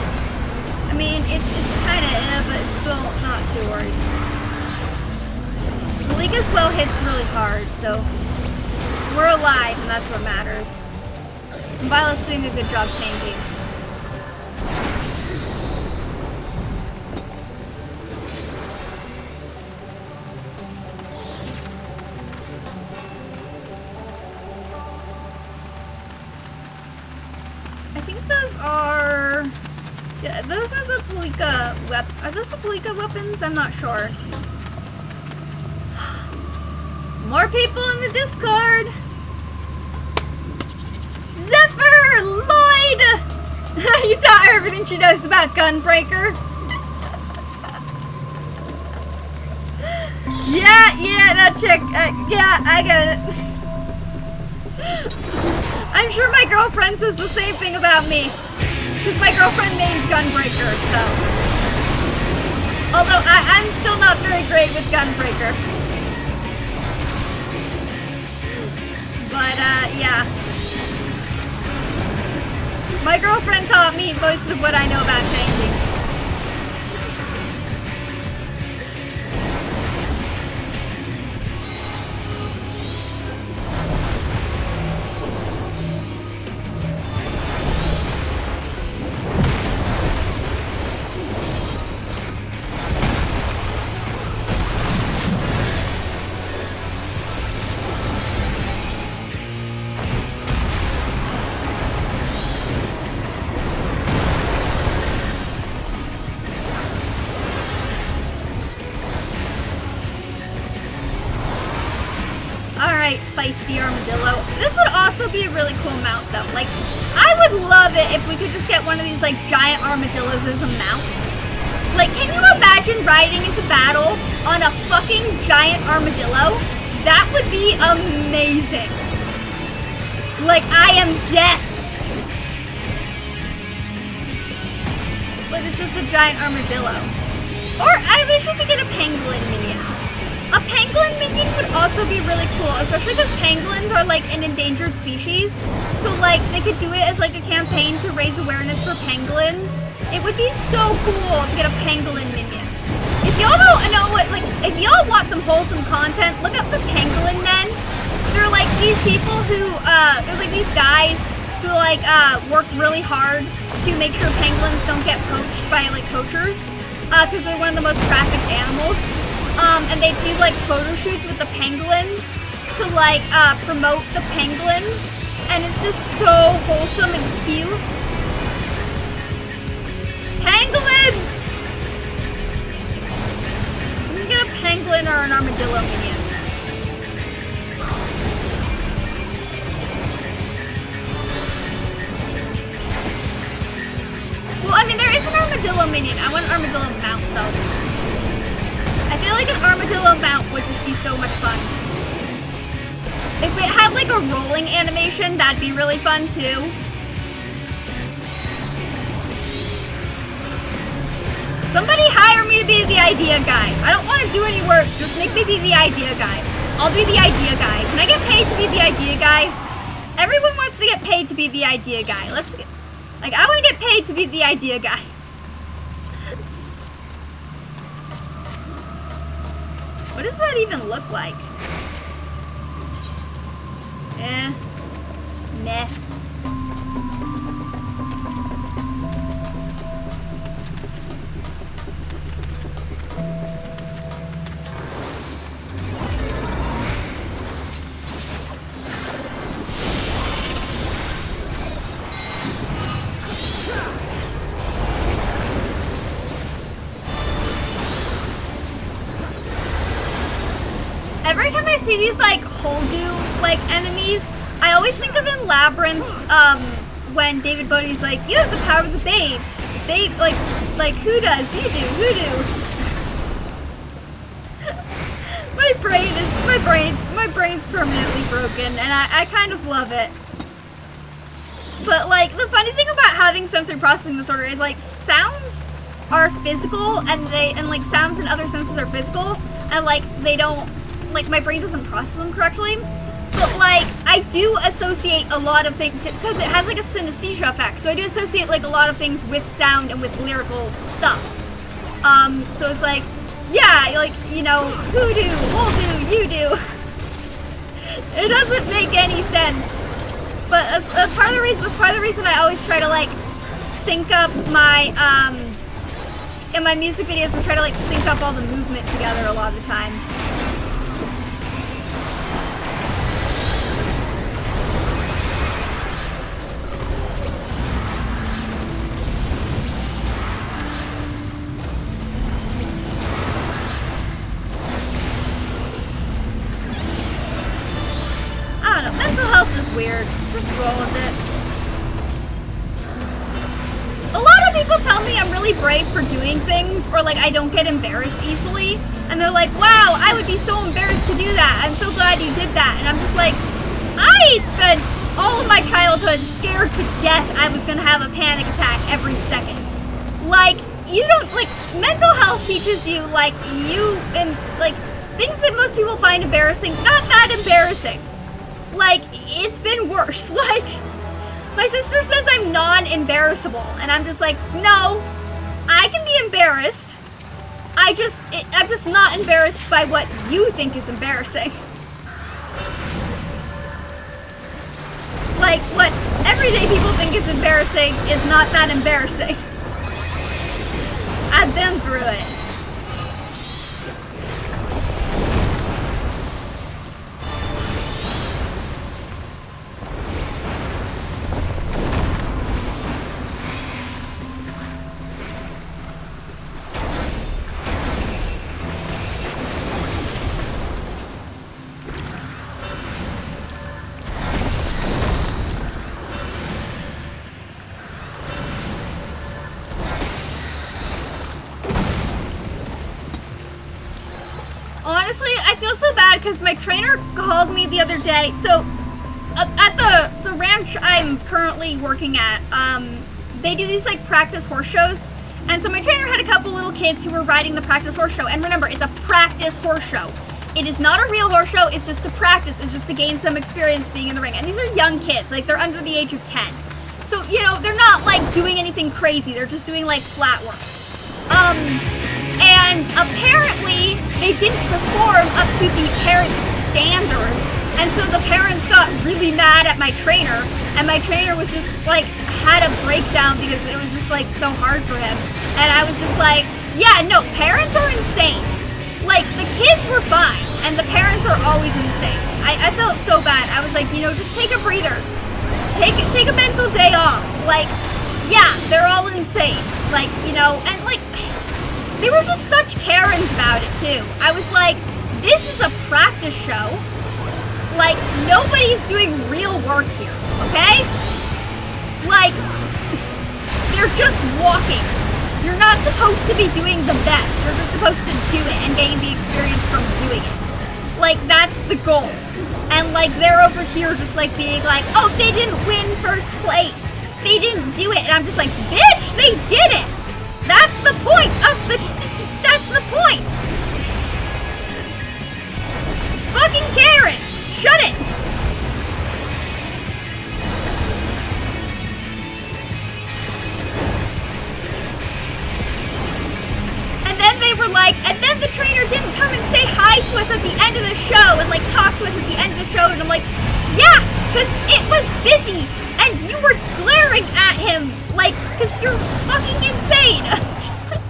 I mean, it's kind of but it's still not too worried. Malika's well hits really hard, so we're alive, and that's what matters. And Violet's doing a good job tanking. Those are the Palika are those the Palika weapons? I'm not sure. More people in the Discord! Zephyr! Lloyd! You taught her everything she knows about Gunbreaker. Yeah, that chick. Yeah, I get it. I'm sure my girlfriend says the same thing about me. Because my girlfriend names Gunbreaker, so. Although I'm still not very great with Gunbreaker. But, yeah. My girlfriend taught me most of what I know about tanking. Feisty armadillo. This would also be a really cool mount though. Like, I would love it if we could just get one of these like giant armadillos as a mount. Like, can you imagine riding into battle on a fucking giant armadillo? That would be amazing. Like, I am death. But it's just a giant armadillo. Or I wish we could get a pangolin minion. A pangolin minion would also be really cool, especially because pangolins are like an endangered species. So like they could do it as like a campaign to raise awareness for pangolins. It would be so cool to get a pangolin minion. If y'all don't know what, like, if y'all want some wholesome content, look up the pangolin men. They're like these people who, there's like these guys who like work really hard to make sure pangolins don't get poached by like poachers, because they're one of the most trafficked animals. And they do like photo shoots with the pangolins to like promote the pangolins, and it's just so wholesome and cute. Pangolins! We can get a pangolin or an armadillo minion. Well, I mean, there is an armadillo minion. I want an armadillo mount though. I feel like an armadillo mount would just be so much fun. If it had like a rolling animation, that'd be really fun too. Somebody hire me to be the idea guy. I don't want to do any work, just make me be the idea guy. I'll be the idea guy. Can I get paid to be the idea guy? Everyone wants to get paid to be the idea guy. Like, I want to get paid to be the idea guy. What does that even look like? Meh. Every time I see these, like, Holdu, like, enemies, I always think of in Labyrinth, when David Bodie's like, you have the power of the babe. Babe, like, who does? You do, who do? My brain's permanently broken, and I kind of love it. But, like, the funny thing about having sensory processing disorder is, like, sounds are physical, and like, sounds and other senses are physical, and, like, they don't, like, my brain doesn't process them correctly. But, like, I do associate a lot of things, because it has, like, a synesthesia effect, so I do associate, like, a lot of things with sound and with lyrical stuff. So it's like, yeah, like, you know, who do, we'll do, you do. It doesn't make any sense. But that's part of the reason I always try to, like, sync up my, in my music videos, I try to, like, sync up all the movement together a lot of the time. I don't know, mental health is weird. Just roll with it. A lot of people tell me I'm really brave for doing things, or like I don't get embarrassed easily. And they're like, wow, I would be so embarrassed to do that. I'm so glad you did that. And I'm just like, I spent all of my childhood scared to death I was gonna have a panic attack every second. Like, you don't, like, mental health teaches you, like, like, things that most people find embarrassing, not that embarrassing. Like, it's been worse. Like, my sister says I'm non-embarrassable, and I'm just like, no, I can be embarrassed. I'm just not embarrassed by what you think is embarrassing. Like, what everyday people think is embarrassing is not that embarrassing. I've been through it. Honestly, I feel so bad because my trainer called me the other day. So, at the ranch I'm currently working at, they do these, like, practice horse shows. And so my trainer had a couple little kids who were riding the practice horse show. And remember, it's a practice horse show. It is not a real horse show. It's just to practice. It's just to gain some experience being in the ring. And these are young kids. Like, they're under the age of 10. So, you know, they're not, like, doing anything crazy. They're just doing, like, flat work. And apparently they didn't perform up to the parents' standards, and so the parents got really mad at my trainer, and my trainer was just like, had a breakdown because it was just like so hard for him. And I was just like, yeah, no, parents are insane. Like, the kids were fine, and the parents are always insane. I felt so bad. I was like, you know, just take a breather. Take a mental day off. Like, yeah, they're all insane. Like, you know, and like, they were just such Karens about it, too. I was like, this is a practice show. Like, nobody's doing real work here, okay? Like, they're just walking. You're not supposed to be doing the best. You're just supposed to do it and gain the experience from doing it. Like, that's the goal. And, like, they're over here just, like, being like, oh, they didn't win first place. They didn't do it. And I'm just like, bitch, they did it. That's the point of that's the point! Fucking Karen! Shut it! like, and then the trainer didn't come and say hi to us at the end of the show and like talk to us at the end of the show, and I'm like, yeah, because it was busy and you were glaring at him, like, because you're fucking insane. Just like,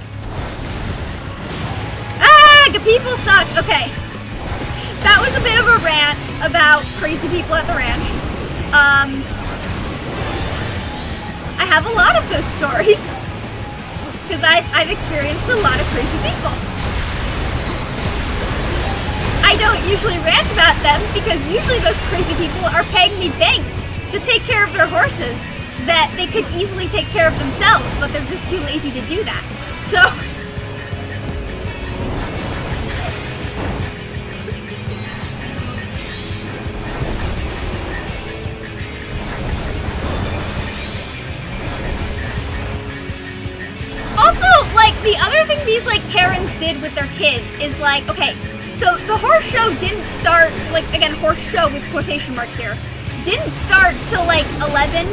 people suck. Okay, that was a bit of a rant about crazy people at the ranch. I have a lot of those stories. Because I've experienced a lot of crazy people. I don't usually rant about them because usually those crazy people are paying me bank to take care of their horses that they could easily take care of themselves, but they're just too lazy to do that. So... the other thing these like Karens did with their kids is like, okay, so the horse show didn't start, like, again, horse show with quotation marks here, didn't start till like 11,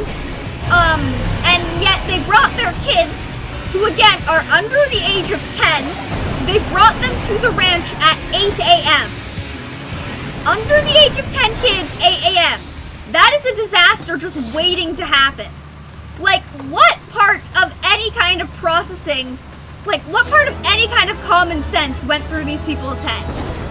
and yet they brought their kids, who again are under the age of 10, they brought them to the ranch at 8 a.m. Under the age of 10 kids, 8 a.m. That is a disaster just waiting to happen. Like, what part of any kind of processing, like, what part of any kind of common sense went through these people's heads?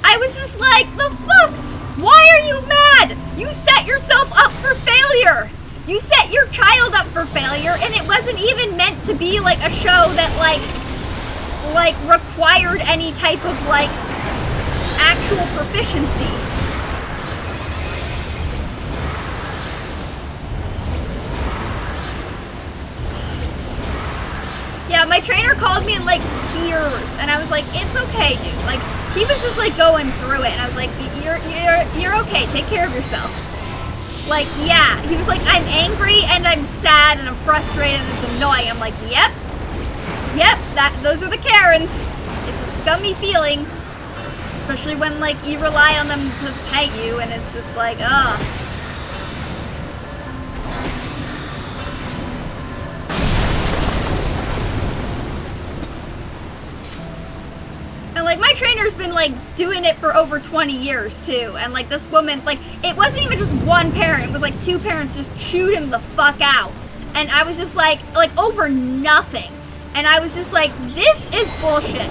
I was just like, the fuck? Why are you mad? You set yourself up for failure. You set your child up for failure, and it wasn't even meant to be, like, a show that, like, required any type of, like, actual proficiency. Yeah, my trainer called me in, like, tears, and I was like, it's okay, dude. Like, he was just, like, going through it, and I was like, you're okay, take care of yourself. Like, yeah. He was like, I'm angry, and I'm sad, and I'm frustrated, and it's annoying. I'm like, yep, those are the Karens. It's a scummy feeling, especially when, like, you rely on them to pay you, and it's just like, ugh. Like, my trainer's been, like, doing it for over 20 years, too. And, like, this woman, like, it wasn't even just one parent. It was, like, two parents just chewed him the fuck out. And I was just, like, over nothing. And I was just like, this is bullshit.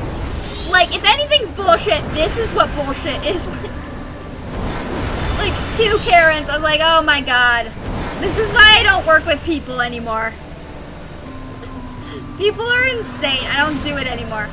Like, if anything's bullshit, this is what bullshit is. Like, two Karens. I was like, oh, my God. This is why I don't work with people anymore. People are insane. I don't do it anymore.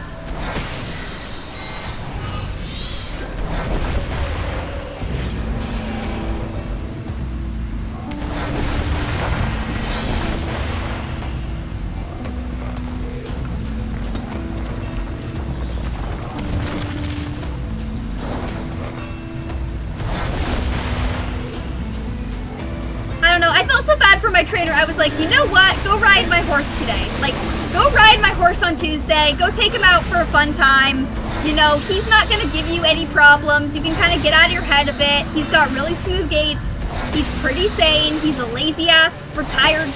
My trainer, I was like, you know what? Go ride my horse today. Like, go ride my horse on Tuesday. Go take him out for a fun time. You know, he's not going to give you any problems. You can kind of get out of your head a bit. He's got really smooth gaits. He's pretty sane. He's a lazy-ass, retired,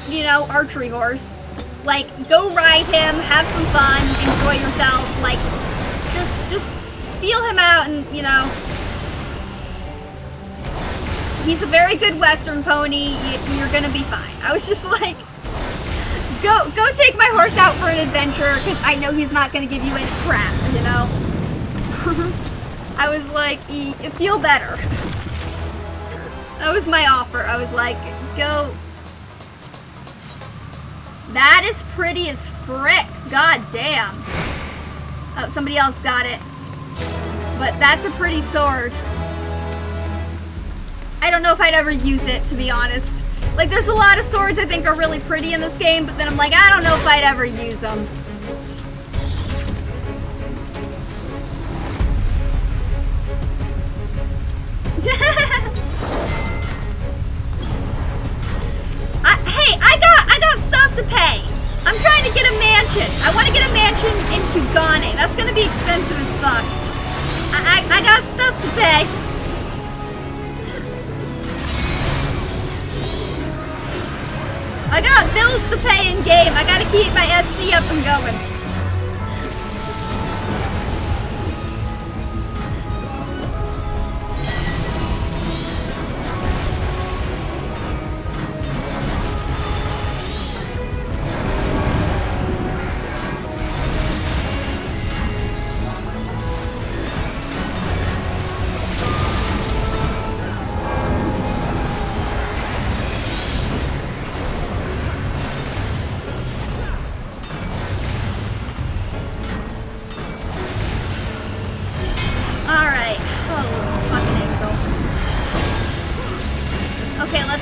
you know, archery horse. Like, go ride him. Have some fun. Enjoy yourself. Like, just feel him out and, you know... He's a very good Western pony. You're gonna be fine. I was just like, go take my horse out for an adventure because I know he's not gonna give you any crap, you know? I was like, feel better. That was my offer. I was like, go. That is pretty as frick. God damn. Oh, somebody else got it. But that's a pretty sword. I don't know if I'd ever use it, to be honest. Like, there's a lot of swords I think are really pretty in this game, but then I'm like, I don't know if I'd ever use them. Hey, I got stuff to pay. I'm trying to get a mansion. I want to get a mansion in Kugane. That's going to be expensive as fuck. I got stuff to pay. I got bills to pay in game. I gotta keep my FC up and going.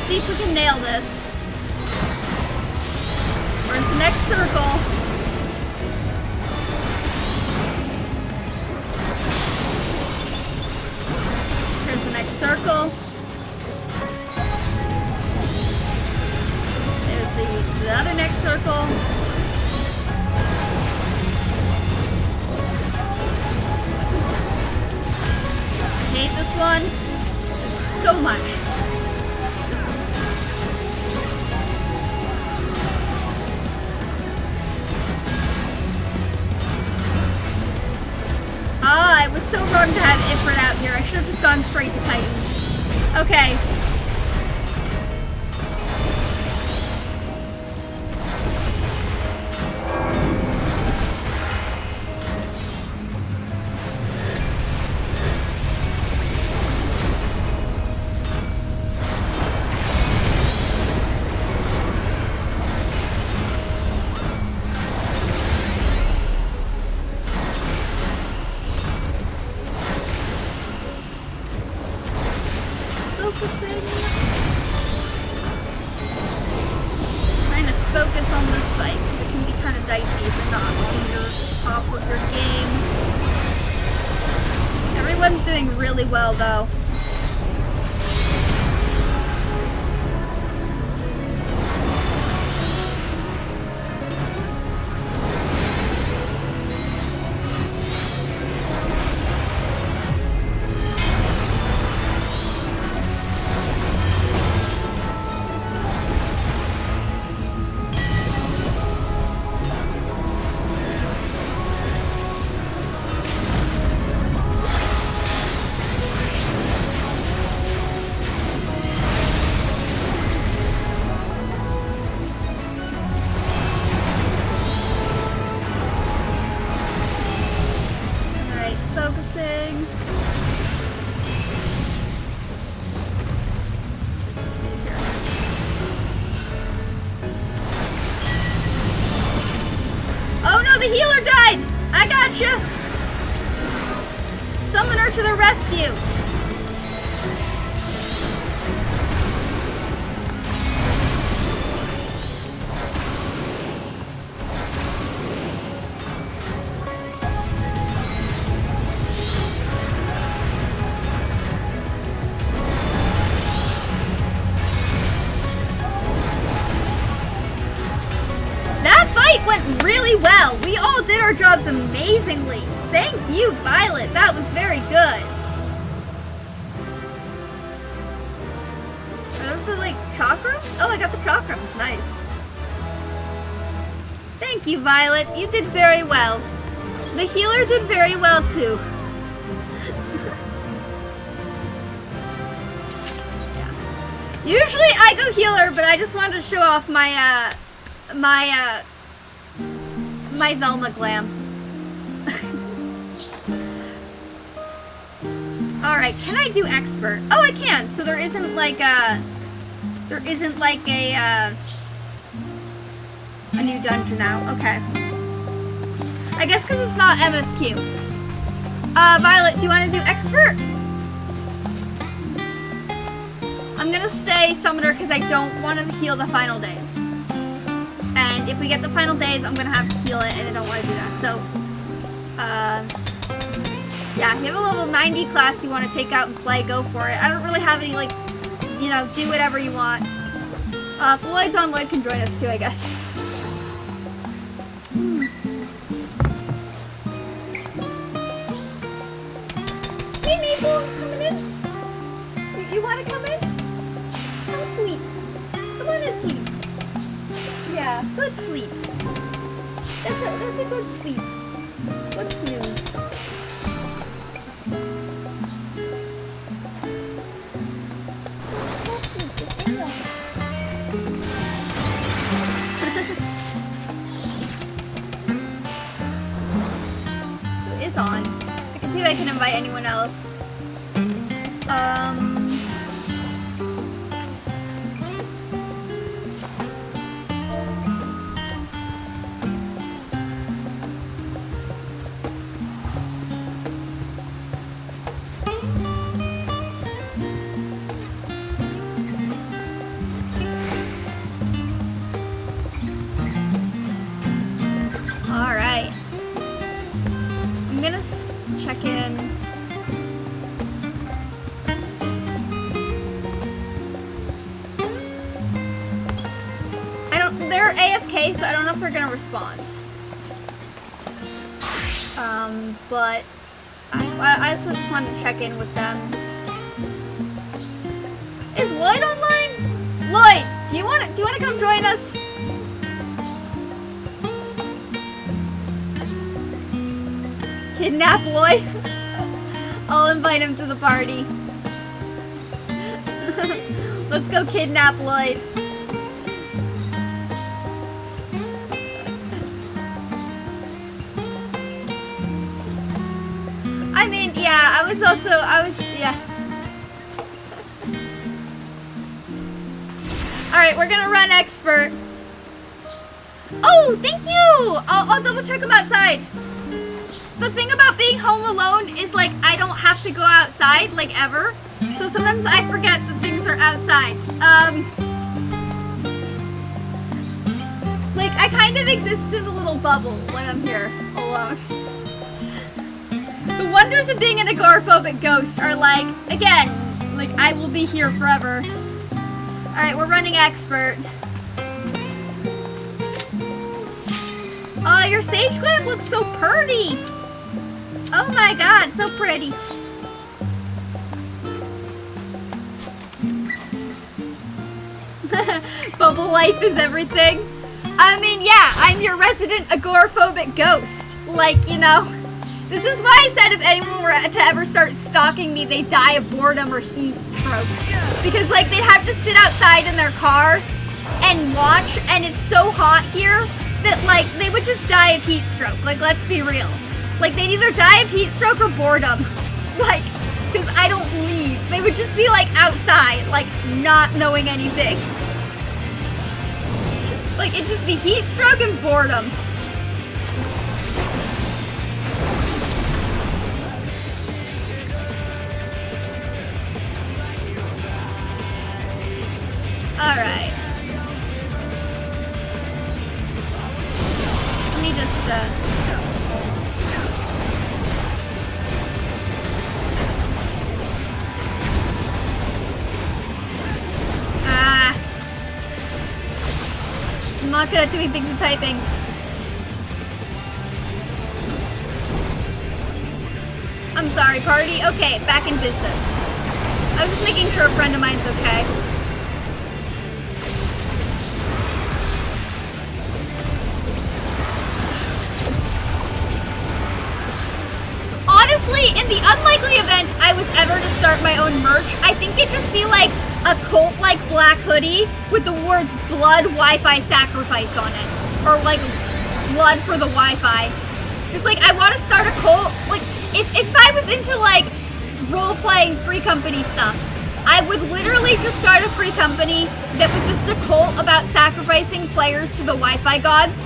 See if we can nail this. Where's the next circle? Here's the next circle. There's the other next circle. I hate this one so much. Ah, it was so wrong to have Ifrit out here. I should have just gone straight to Titan. Okay. Trying to focus on this fight. It can be kind of dicey if you're not on your top of your game. Everyone's doing really well though. The healer died! I gotcha! Summoner to the rescue! Went really well. We all did our jobs amazingly. Thank you, Violet. That was very good. Are those the, like, chakrams? Oh, I got the chakrams. Nice. Thank you, Violet. You did very well. The healer did very well, too. Yeah. Usually I go healer, but I just wanted to show off my, my Velma glam. Alright, can I do expert? Oh, I can. So there isn't like a new dungeon now. Okay. I guess because it's not MSQ. Violet, do you want to do expert? I'm gonna stay summoner because I don't want to heal the final days. And if we get the final days, I'm gonna have to heal it, and I don't want to do that. So, yeah, if you have a level 90 class you want to take out and play, go for it. I don't really have any, like, you know, do whatever you want. Floyd's on Lloyd can join us too, I guess. Hey, Maple, coming in? You want to come in? Come, sweet. Come on in, sweet. Good sleep. That's a good sleep. Good snooze. Who is on? I can see if I can invite anyone else. Alright. I'm gonna check in. They're AFK, so I don't know if they're gonna respond. But I also just wanted to check in with them. Is Lloyd online? Lloyd, do you want to come join us? Kidnap Lloyd? I'll invite him to the party. Let's go kidnap Lloyd. I mean, yeah, yeah. Alright, we're gonna run expert. Oh, thank you! I'll double check him outside. The thing about being home alone is, like, I don't have to go outside, like, ever. So sometimes I forget that things are outside. Like, I kind of exist in a little bubble when I'm here alone. The wonders of being an agoraphobic ghost are, like, again, like, I will be here forever. Alright, we're running expert. Oh, your sage gland looks so pretty. Oh my god, so pretty. Bubble life is everything. I mean, yeah, I'm your resident agoraphobic ghost. Like, you know, this is why I said if anyone were to ever start stalking me, they'd die of boredom or heat stroke. Because, like, they'd have to sit outside in their car and watch, and it's so hot here that, like, they would just die of heat stroke. Like, let's be real. Like, they'd either die of heat stroke or boredom. Like, because I don't leave. They would just be, like, outside, like, not knowing anything. Like, it'd just be heat stroke and boredom. Alright. Let me just, I'm not good at doing things and typing. I'm sorry, party. Okay, back in business. I was just making sure a friend of mine's okay. Honestly, in the unlikely event I was ever to start my own merch, I think it'd just be like a cult-like black hoodie with the words blood Wi-Fi sacrifice on it. Or like blood for the Wi-Fi. Just like, I want to start a cult. Like, if I was into like role-playing free company stuff, I would literally just start a free company that was just a cult about sacrificing players to the Wi-Fi gods.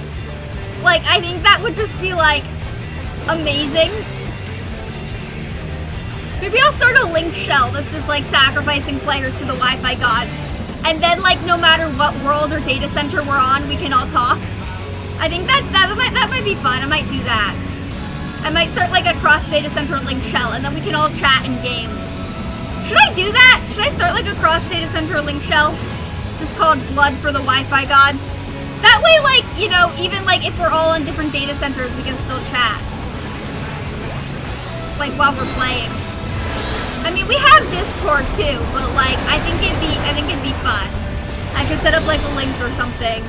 Like, I think that would just be like amazing. Maybe I'll start a link shell that's just like sacrificing players to the Wi-Fi gods. And then like no matter what world or data center we're on, we can all talk. I think that might be fun. I might do that. I might start like a cross data center link shell and then we can all chat in game. Should I do that? Should I start like a cross data center link shell? Just called Blood for the Wi-Fi Gods? That way, like, you know, even like if we're all in different data centers, we can still chat. Like while we're playing. I mean, we have Discord too, but like, I think it'd be fun. I could set up like a link or something.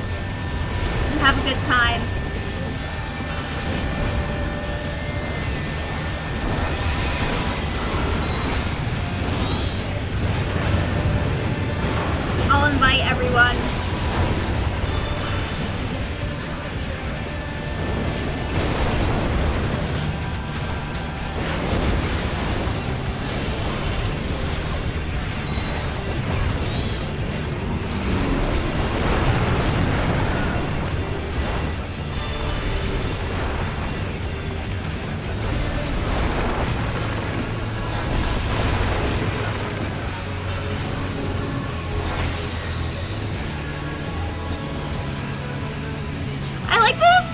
and have a good time. I'll invite everyone.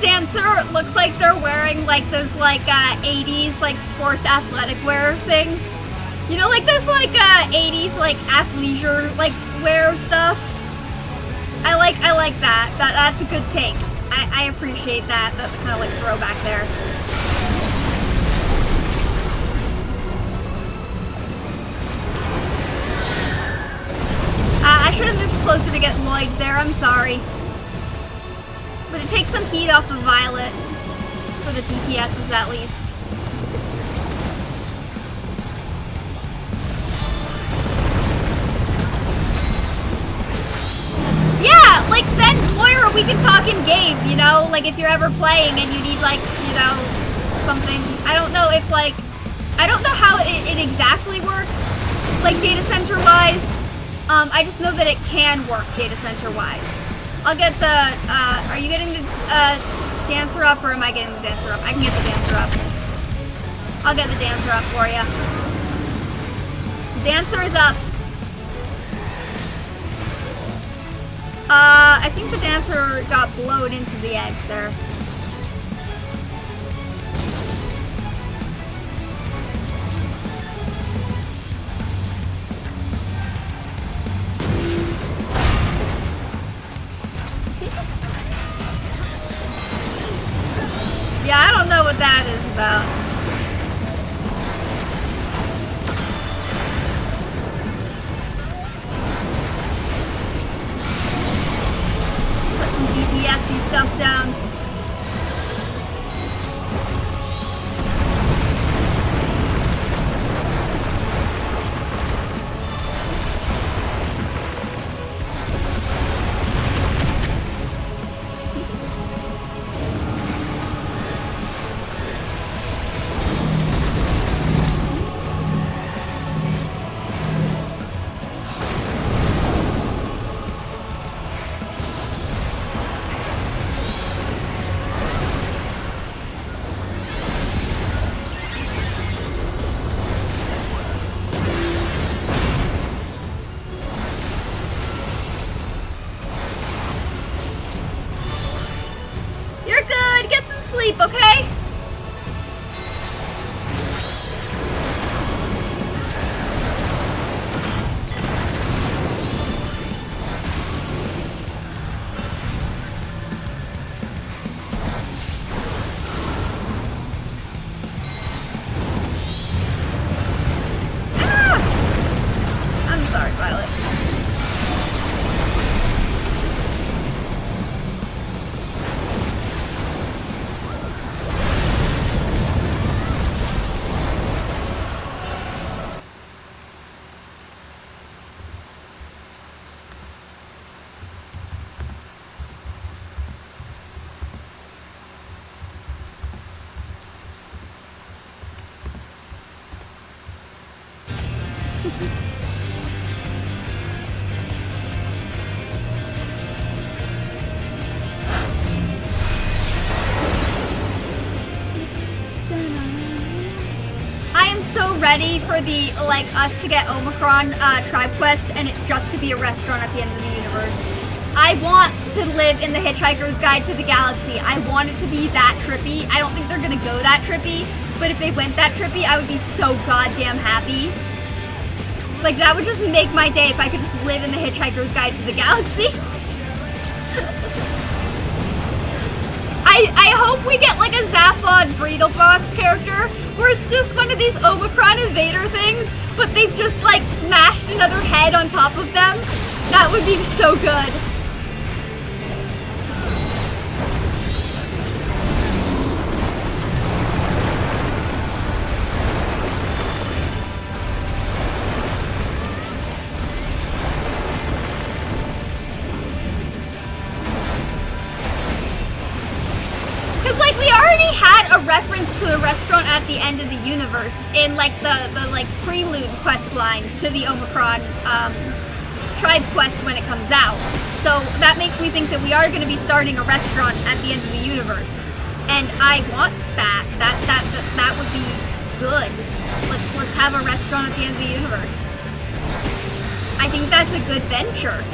Dancer looks like they're wearing like those like 80s like sports athletic wear things. You know, like those like 80s like athleisure like wear stuff. I like that. That's a good take. I appreciate that. That's kind of like throwback there. I should have moved closer to get Lloyd there. I'm sorry. But it takes some heat off of Violet, for the DPSs at least. Yeah, like then Moira, we can talk in game, you know? Like if you're ever playing and you need like, you know, something. I don't know if like, I don't know how it exactly works, like data center wise. I just know that it can work data center wise. I'll get the, are you getting the dancer up or am I getting the dancer up? I can get the dancer up. I'll get the dancer up for you. Dancer is up. I think the dancer got blown into the edge there. Yeah, I don't know what that is about. Put some DPS-y stuff down. Sleep, okay? Ah! I'm sorry, Violet. Ready for the, like, us to get Omicron Tribe Quest and it just to be a restaurant at the end of the universe. I want to live in the Hitchhiker's Guide to the Galaxy. I want it to be that trippy. I don't think they're gonna go that trippy, but if they went that trippy, I would be so goddamn happy. Like, that would just make my day if I could just live in the Hitchhiker's Guide to the Galaxy. I hope we get like a Zaphod Breedlebox character where it's just one of these Omicron invader things, but they've just like smashed another head on top of them. That would be so good. restaurant at the end of the universe in like the like prelude quest line to the Omicron tribe quest when it comes out. So that makes me think that we are going to be starting a restaurant at the end of the universe, and I want that. That would be good. Let's have a restaurant at the end of the universe. I think that's a good venture.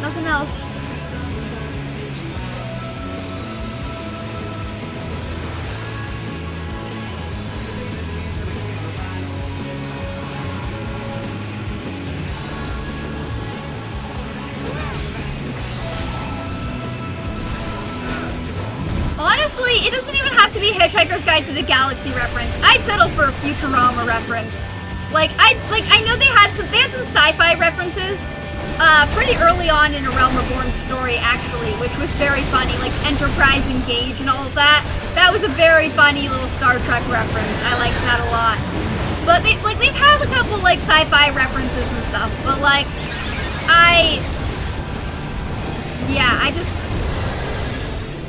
Nothing else. Honestly, it doesn't even have to be Hitchhiker's Guide to the Galaxy reference. I'd settle for a Futurama reference. I know they had some sci-fi references pretty early on in A Realm Reborn story, actually, which was very funny, like Enterprise Engage and all of that. That was a very funny little Star Trek reference. I liked that a lot. But they've had a couple like sci-fi references and stuff, but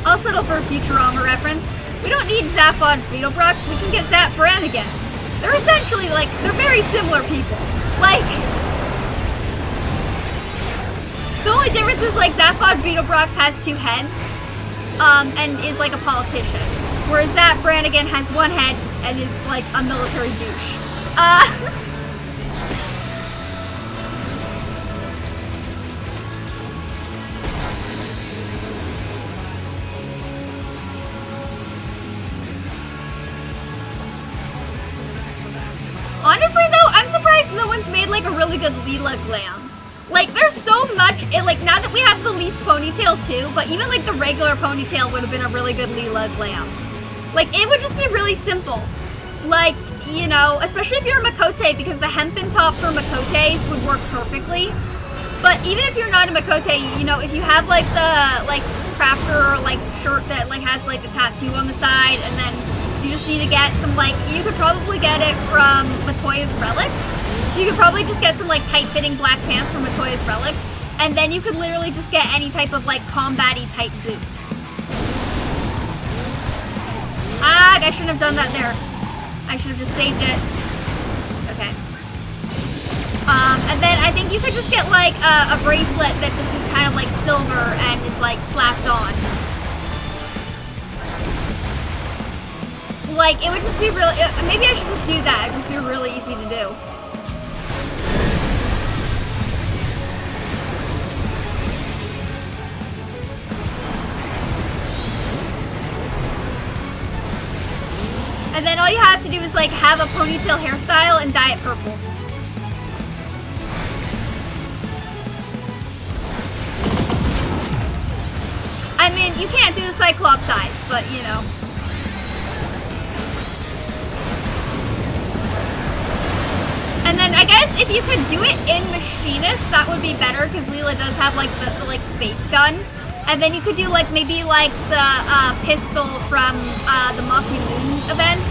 I'll settle for a Futurama reference. We don't need Zaphod Beetlebrox, we can get Zap Brannigan. They're essentially they're very similar people. The only difference is Zaphod Beetlebrox has two heads, and is like a politician. Whereas Zap Brannigan has one head and is like a military douche. Honestly though, I'm surprised no one's made a really good Leela glam. There's so much, now that we have the Least ponytail too, but even the regular ponytail would have been a really good Leela glam. It would just be really simple. Especially if you're a Makote, because the hempen top for Makotes would work perfectly. But even if you're not a Makote, if you have the crafter shirt that has the tattoo on the side, and then you just need to get some you could probably get it from Matoya's Relic. You could probably just get some tight-fitting black pants from Matoya's Relic, and then you could literally just get any type of combat-y type boot. I shouldn't have done that there. I should have just saved it. Okay. And then I think you could just get a bracelet that just is kind of silver and is slapped on. It would just be really, maybe I should just do that. It'd just be really easy to do. And then all you have to do is have a ponytail hairstyle and dye it purple. I mean, you can't do the Cyclops eyes, but And then I guess if you could do it in Machinist, that would be better, because Leela does have the space gun. And then you could do maybe the pistol from the Maki Moon event,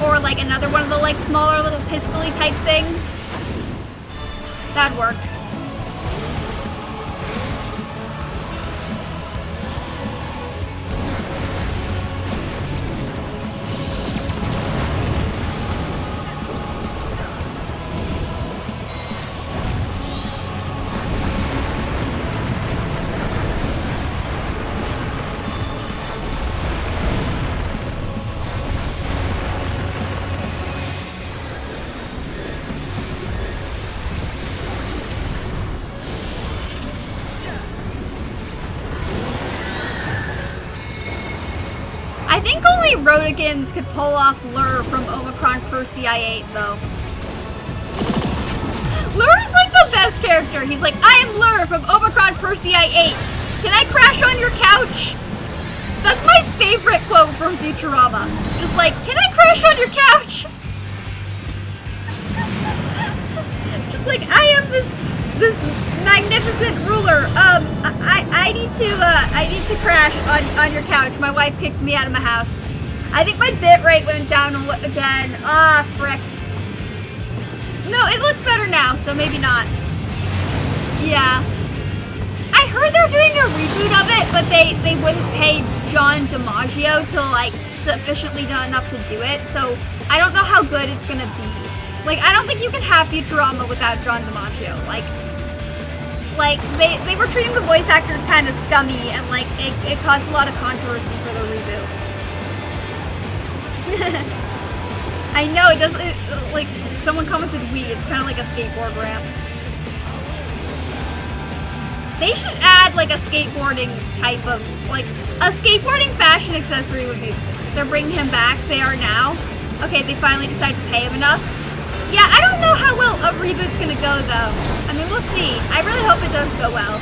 or another one of the smaller little pistol-y type things. That'd work. Rodigans could pull off Lure from Omicron Persei 8, though. Lure is the best character. He's I am Lure from Omicron Persei 8. Can I crash on your couch? That's my favorite quote from Futurama. Just can I crash on your couch? Just I am this magnificent ruler. I need to crash on your couch. My wife kicked me out of my house. I think my bitrate went down again. Ah, frick. No, it looks better now, so maybe not. Yeah. I heard they're doing a reboot of it, but they wouldn't pay John DiMaggio to like sufficiently done enough to do it, so I don't know how good it's gonna be. Like, I don't think you can have Futurama without John DiMaggio. Like they were treating the voice actors kind of scummy, and like it caused a lot of controversy for the reboot. I know it does. Like someone commented, it's kind of like a skateboard ramp. They should add like a skateboarding type of like a skateboarding fashion accessory would be. They're bringing him back. They are now. Okay, they finally decided to pay him enough. Yeah, I don't know how well a reboot's gonna go though. I mean, we'll see. I really hope it does go well.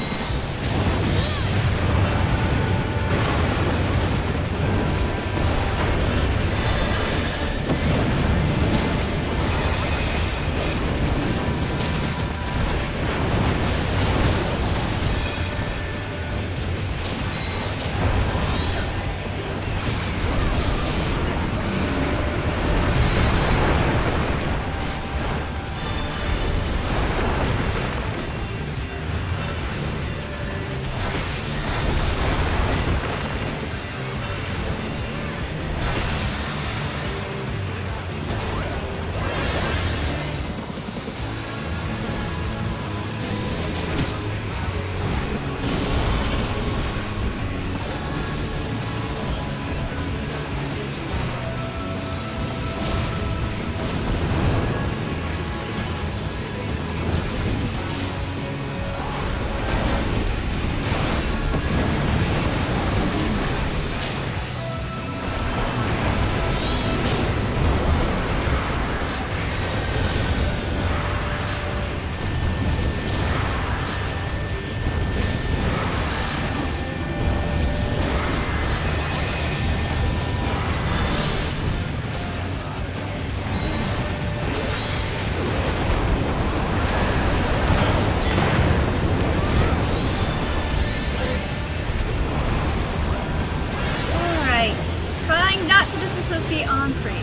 On screen.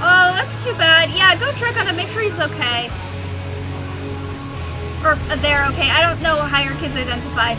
Oh, that's too bad. Yeah, go check on him. Make sure he's okay. Or they're okay. I don't know how your kids identify.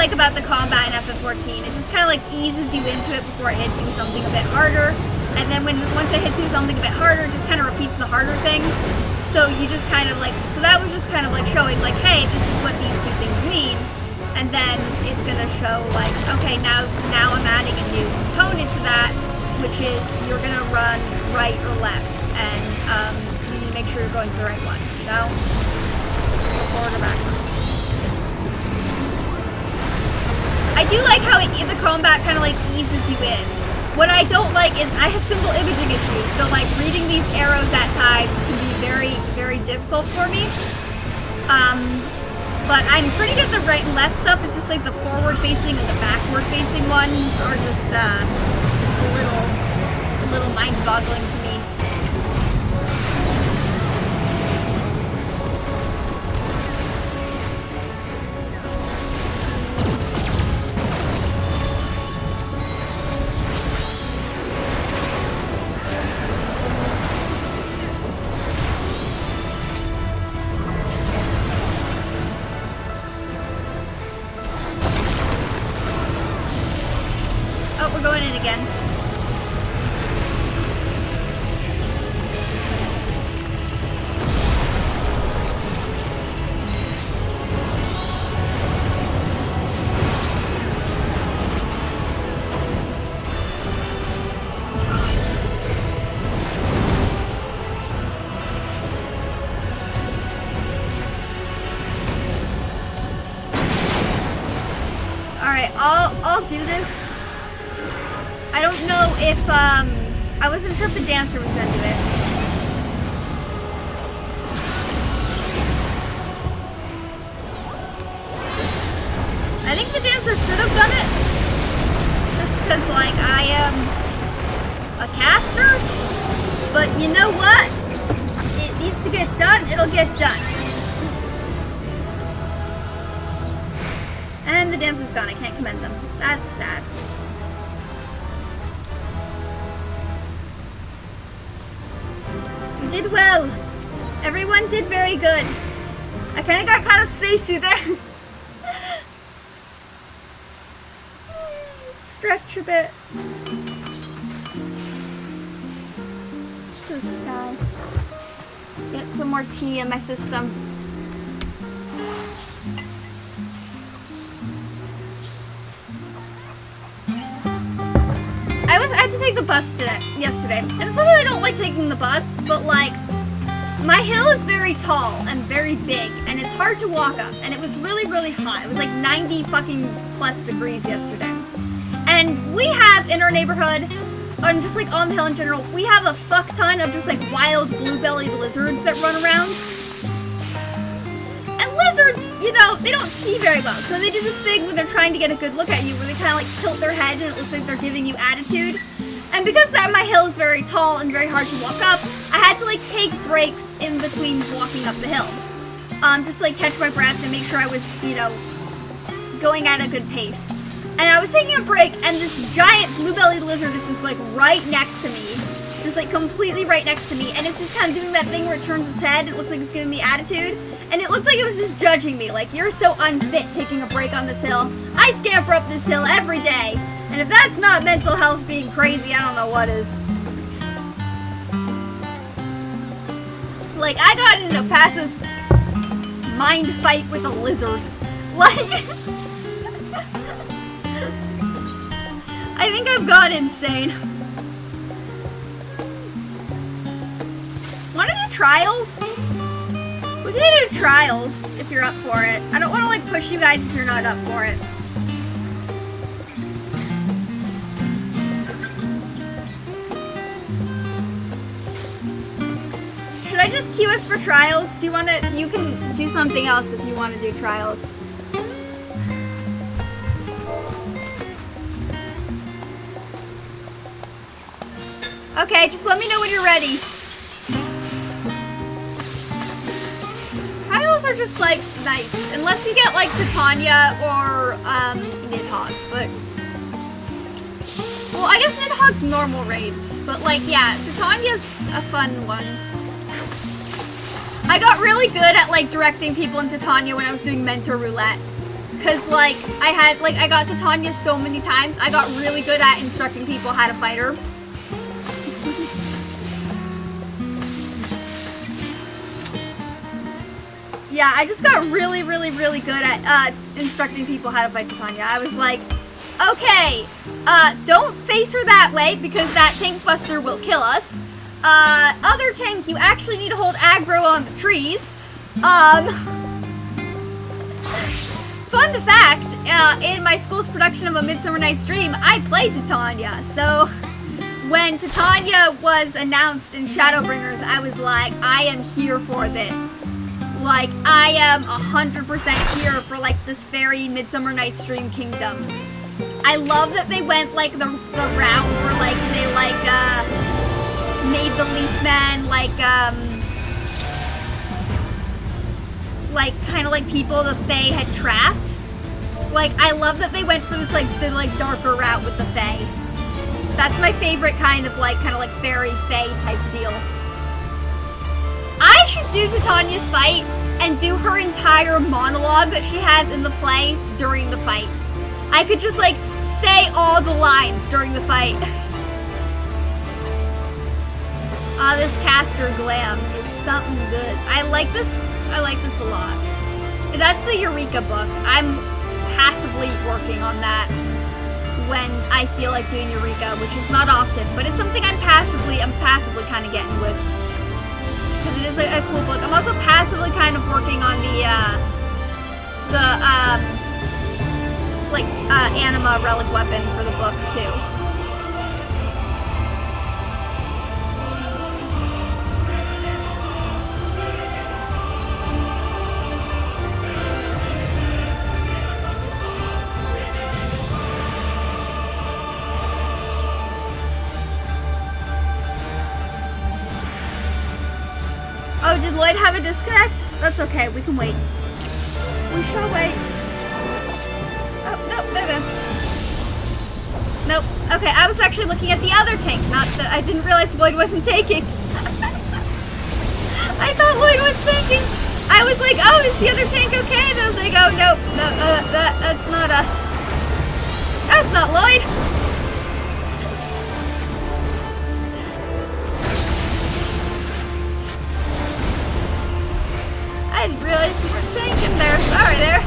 About the combat in FF14. It just kind of like eases you into it before it hits you something a bit harder, and then once it hits you something a bit harder, it just kind of repeats the harder thing. So you just kind of like, so that was just kind of like showing like, hey, this is what these two things mean, and then it's gonna show like, okay, now I'm adding a new component to that, which is you're gonna run right or left, and you need to make sure you're going to the right one, you know? forward or backwards. I do like how the combat kind of like eases you in. What I don't like is I have simple imaging issues, so like reading these arrows at times can be very, very difficult for me. But I'm pretty good at the right and left stuff. It's just like the forward facing and the backward facing ones are just a little mind boggling to me. Oh, we're going in again. Alright, I'll do this. I don't know if, I wasn't sure if the dancer was gonna do it. I think the dancer should have done it. Just because, like, I am a caster. But you know what? It needs to get done, it'll get done. And the dancer's gone, I can't commend them. That's sad. You did well. Everyone did very good. I kind of got spacey there. Stretch a bit. To the sky. Get some more tea in my system. I had to take the bus yesterday, and it's not that I don't like taking the bus, but like, my hill is very tall and very big, and it's hard to walk up, and it was really, really hot. It was like 90 fucking plus degrees yesterday. And we have in our neighborhood, and just like on the hill in general, we have a fuck ton of just like wild blue-bellied lizards that run around. And lizards, you know, they don't see very well, so they do this thing when they're trying to get a good look at you, where they kind of like tilt their head and it looks like they're giving you attitude. And because my hill is very tall and very hard to walk up, I had to like take breaks in between walking up the hill. Just to like catch my breath and make sure I was, you know, going at a good pace. And I was taking a break, and this giant blue-bellied lizard is just like right next to me. Just like completely right next to me, and it's just kind of doing that thing where it turns its head and it looks like it's giving me attitude. And it looked like it was just judging me, like, you're so unfit taking a break on this hill. I scamper up this hill every day. And if that's not mental health being crazy, I don't know what is. Like, I got into a passive mind fight with a lizard. Like, I think I've gone insane. Wanna do trials? We can do trials if you're up for it. I don't want to like push you guys if you're not up for it. Should I just queue us for trials? Do you want to? You can do something else if you want to do trials. Okay, just let me know when you're ready. Trials are just like nice, unless you get like Titania or Nidhogg, but well, I guess Nidhogg's normal raids, but like yeah, Titania's a fun one. I got really good at like directing people in Titania when I was doing Mentor Roulette, cause like I got Titania so many times. I got really good at instructing people how to fight her. Yeah, I just got really, really, really good at instructing people how to fight Titania. I was like, okay, don't face her that way because that tank buster will kill us. Other tank, you actually need to hold aggro on the trees. fact, in my school's production of A Midsummer Night's Dream, I played Titania. So when Titania was announced in Shadowbringers, I was like, I am here for this. Like, I am 100% here for, like, this fairy Midsummer Night's Dream kingdom. I love that they went, like, the route where, like, they, like, made the Leaf Men, like, kind of like people the Fae had trapped. Like, I love that they went for this, like, the, like, darker route with the Fae. That's my favorite kind of fairy Fae type deal. I should do Titania's fight and do her entire monologue that she has in the play during the fight. I could just, like, say all the lines during the fight. This caster glam is something good. I like this a lot. That's the Eureka book. I'm passively working on that when I feel like doing Eureka, which is not often, but it's something I'm passively kind of getting with. Because it is a cool book. I'm also passively kind of working on the anima relic weapon for the book too. Oh, did Lloyd have a disconnect? That's okay, we can wait. We shall wait. Oh, nope, there. Nope. Okay, I was actually looking at the other tank, not the, I didn't realize Lloyd wasn't taking. I thought Lloyd was taking. I was like, oh, is the other tank okay? And I was like, oh, nope, no, that's not Lloyd. I didn't realize you were tanking there. Sorry there.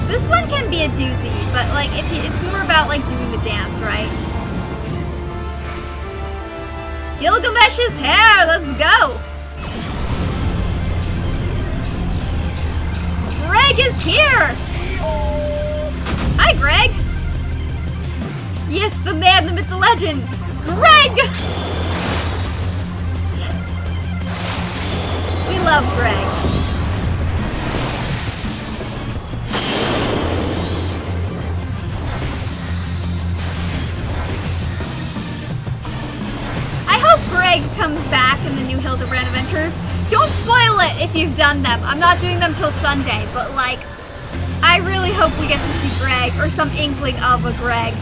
This one can be a doozy, but like it's more about like doing the dance, right? Gilgamesh's hair, let's go! Greg is here! Hi, Greg! Yes, the man, the myth, the legend! Greg! We love Greg. I hope Greg comes back in the new Hildebrand Adventures. Don't spoil it if you've done them. I'm not doing them till Sunday, but like, I really hope we get to see Greg, or some inkling of a Greg.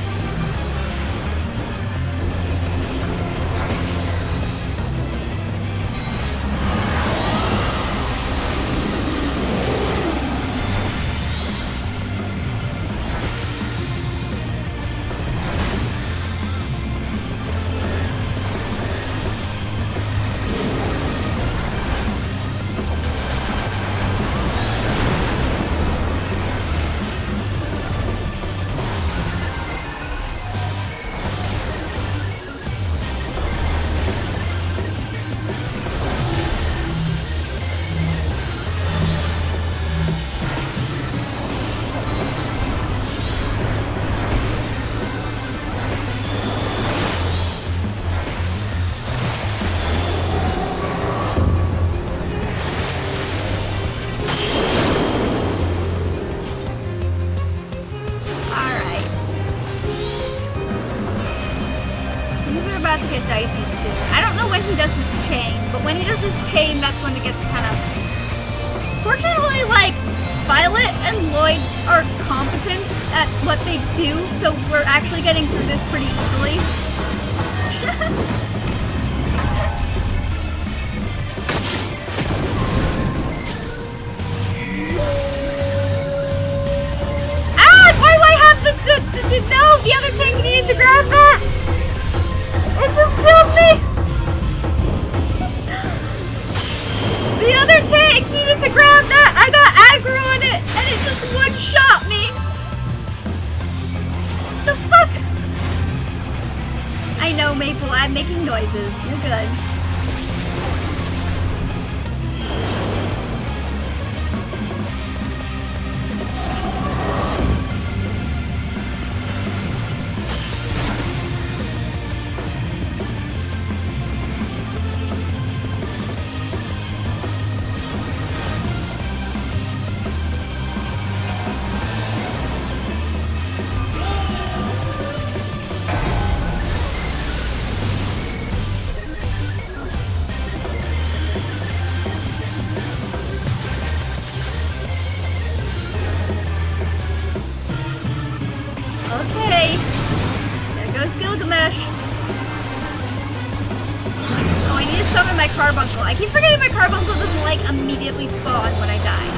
immediately spawn when I die.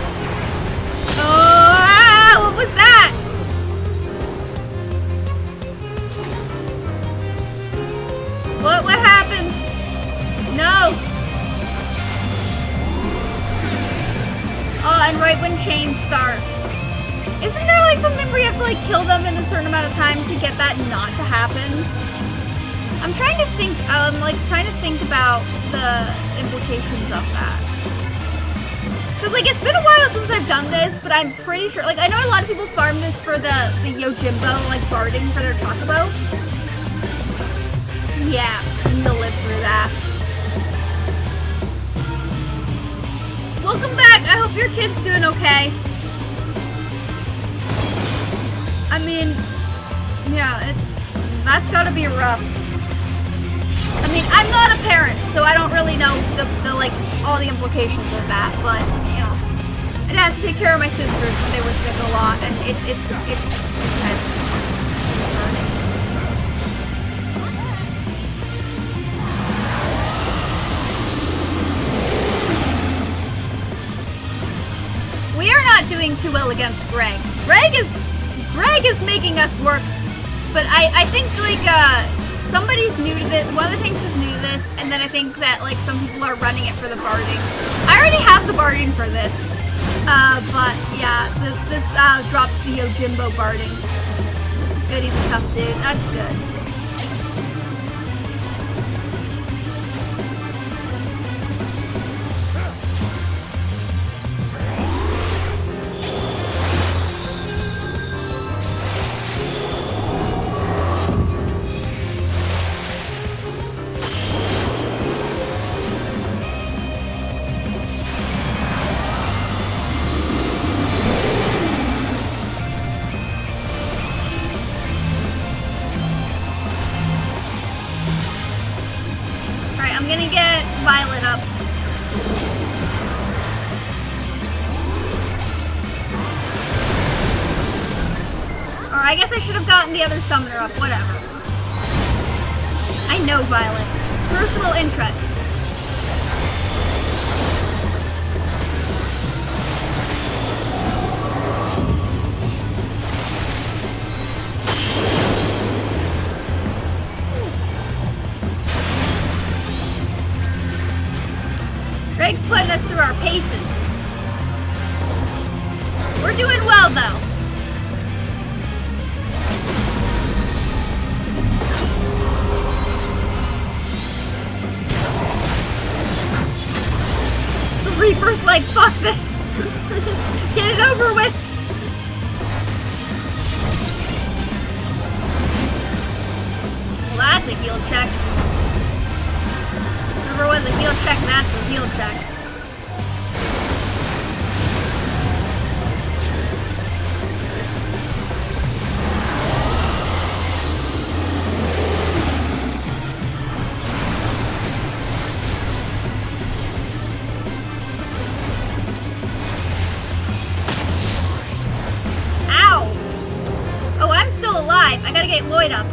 Oh, what was that? What happened? No. Oh, and right when chains start. Isn't there like something where you have to like kill them in a certain amount of time to get that not to happen? I'm trying to think, trying to think about the implications of that. Cause like it's been a while since I've done this, but I'm pretty sure, like I know a lot of people farm this for the Yojimbo, like barding for their Chocobo. Yeah, and you'll live through that. Welcome back, I hope your kid's doing okay. I mean, yeah, that's gotta be rough. I mean, I'm not a parent, so I don't really know the like all the implications of that, but you know, I'd have to take care of my sisters when they were sick a lot, and it's intense. We are not doing too well against Greg. Greg is making us work, but I think like somebody's new to this. One of the tanks is new to this, and then I think that like some people are running it for the barding. I already have the barding for this, but yeah, this drops the Yojimbo barding. Good, he's a tough dude. That's good. I'm gonna get Violet up. Or I guess I should have gotten the other summoner up, whatever. I know Violet. Personal interest. Greg's putting us through our paces. We're doing well, though. The Reaper's like, fuck this. Get it over with. Well, that's a heal check. Remember when the heal check, that's the heal check. Ow! Oh, I'm still alive. I gotta get Lloyd up.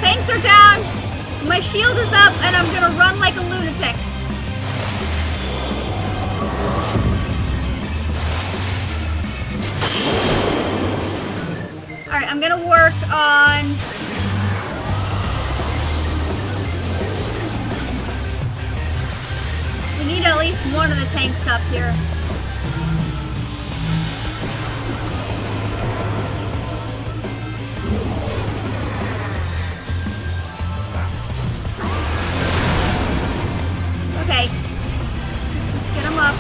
Tanks are down, my shield is up, and I'm gonna run like a lunatic. Alright, I'm gonna work on... We need at least one of the tanks up here. Okay, let's just get him up.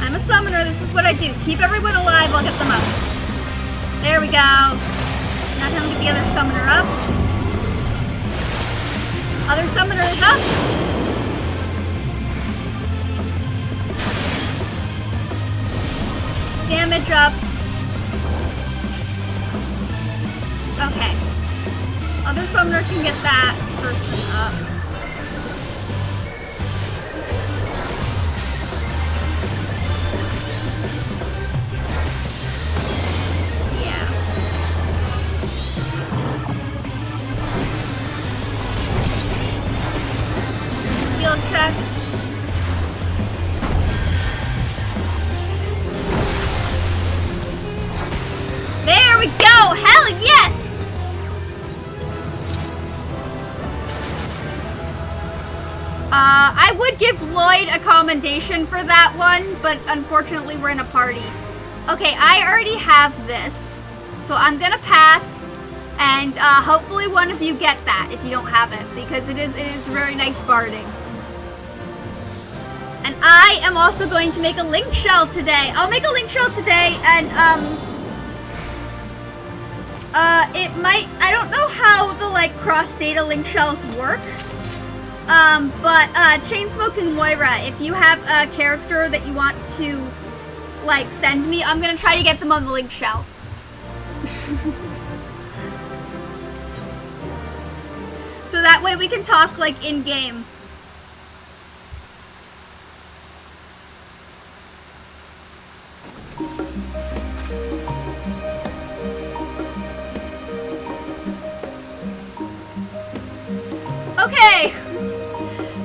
I'm a summoner, this is what I do. Keep everyone alive, I'll get them up. There we go. Now time to get the other summoner up. Other summoner is up. Damage up. Okay. Other summoner can get that. person up. Yeah. Skill check. There we go! Hell yes! I would give Lloyd a commendation for that one, but unfortunately we're in a party. Okay, I already have this, so I'm gonna pass, and hopefully one of you get that if you don't have it, because it is very nice barding. And I am also going to make a link shell today. I'll make a link shell today, and it might, I don't know how the like cross data link shells work. But Chainsmoking Moira, if you have a character that you want to like send me, I'm gonna try to get them on the link shell. So that way we can talk like in game. Okay,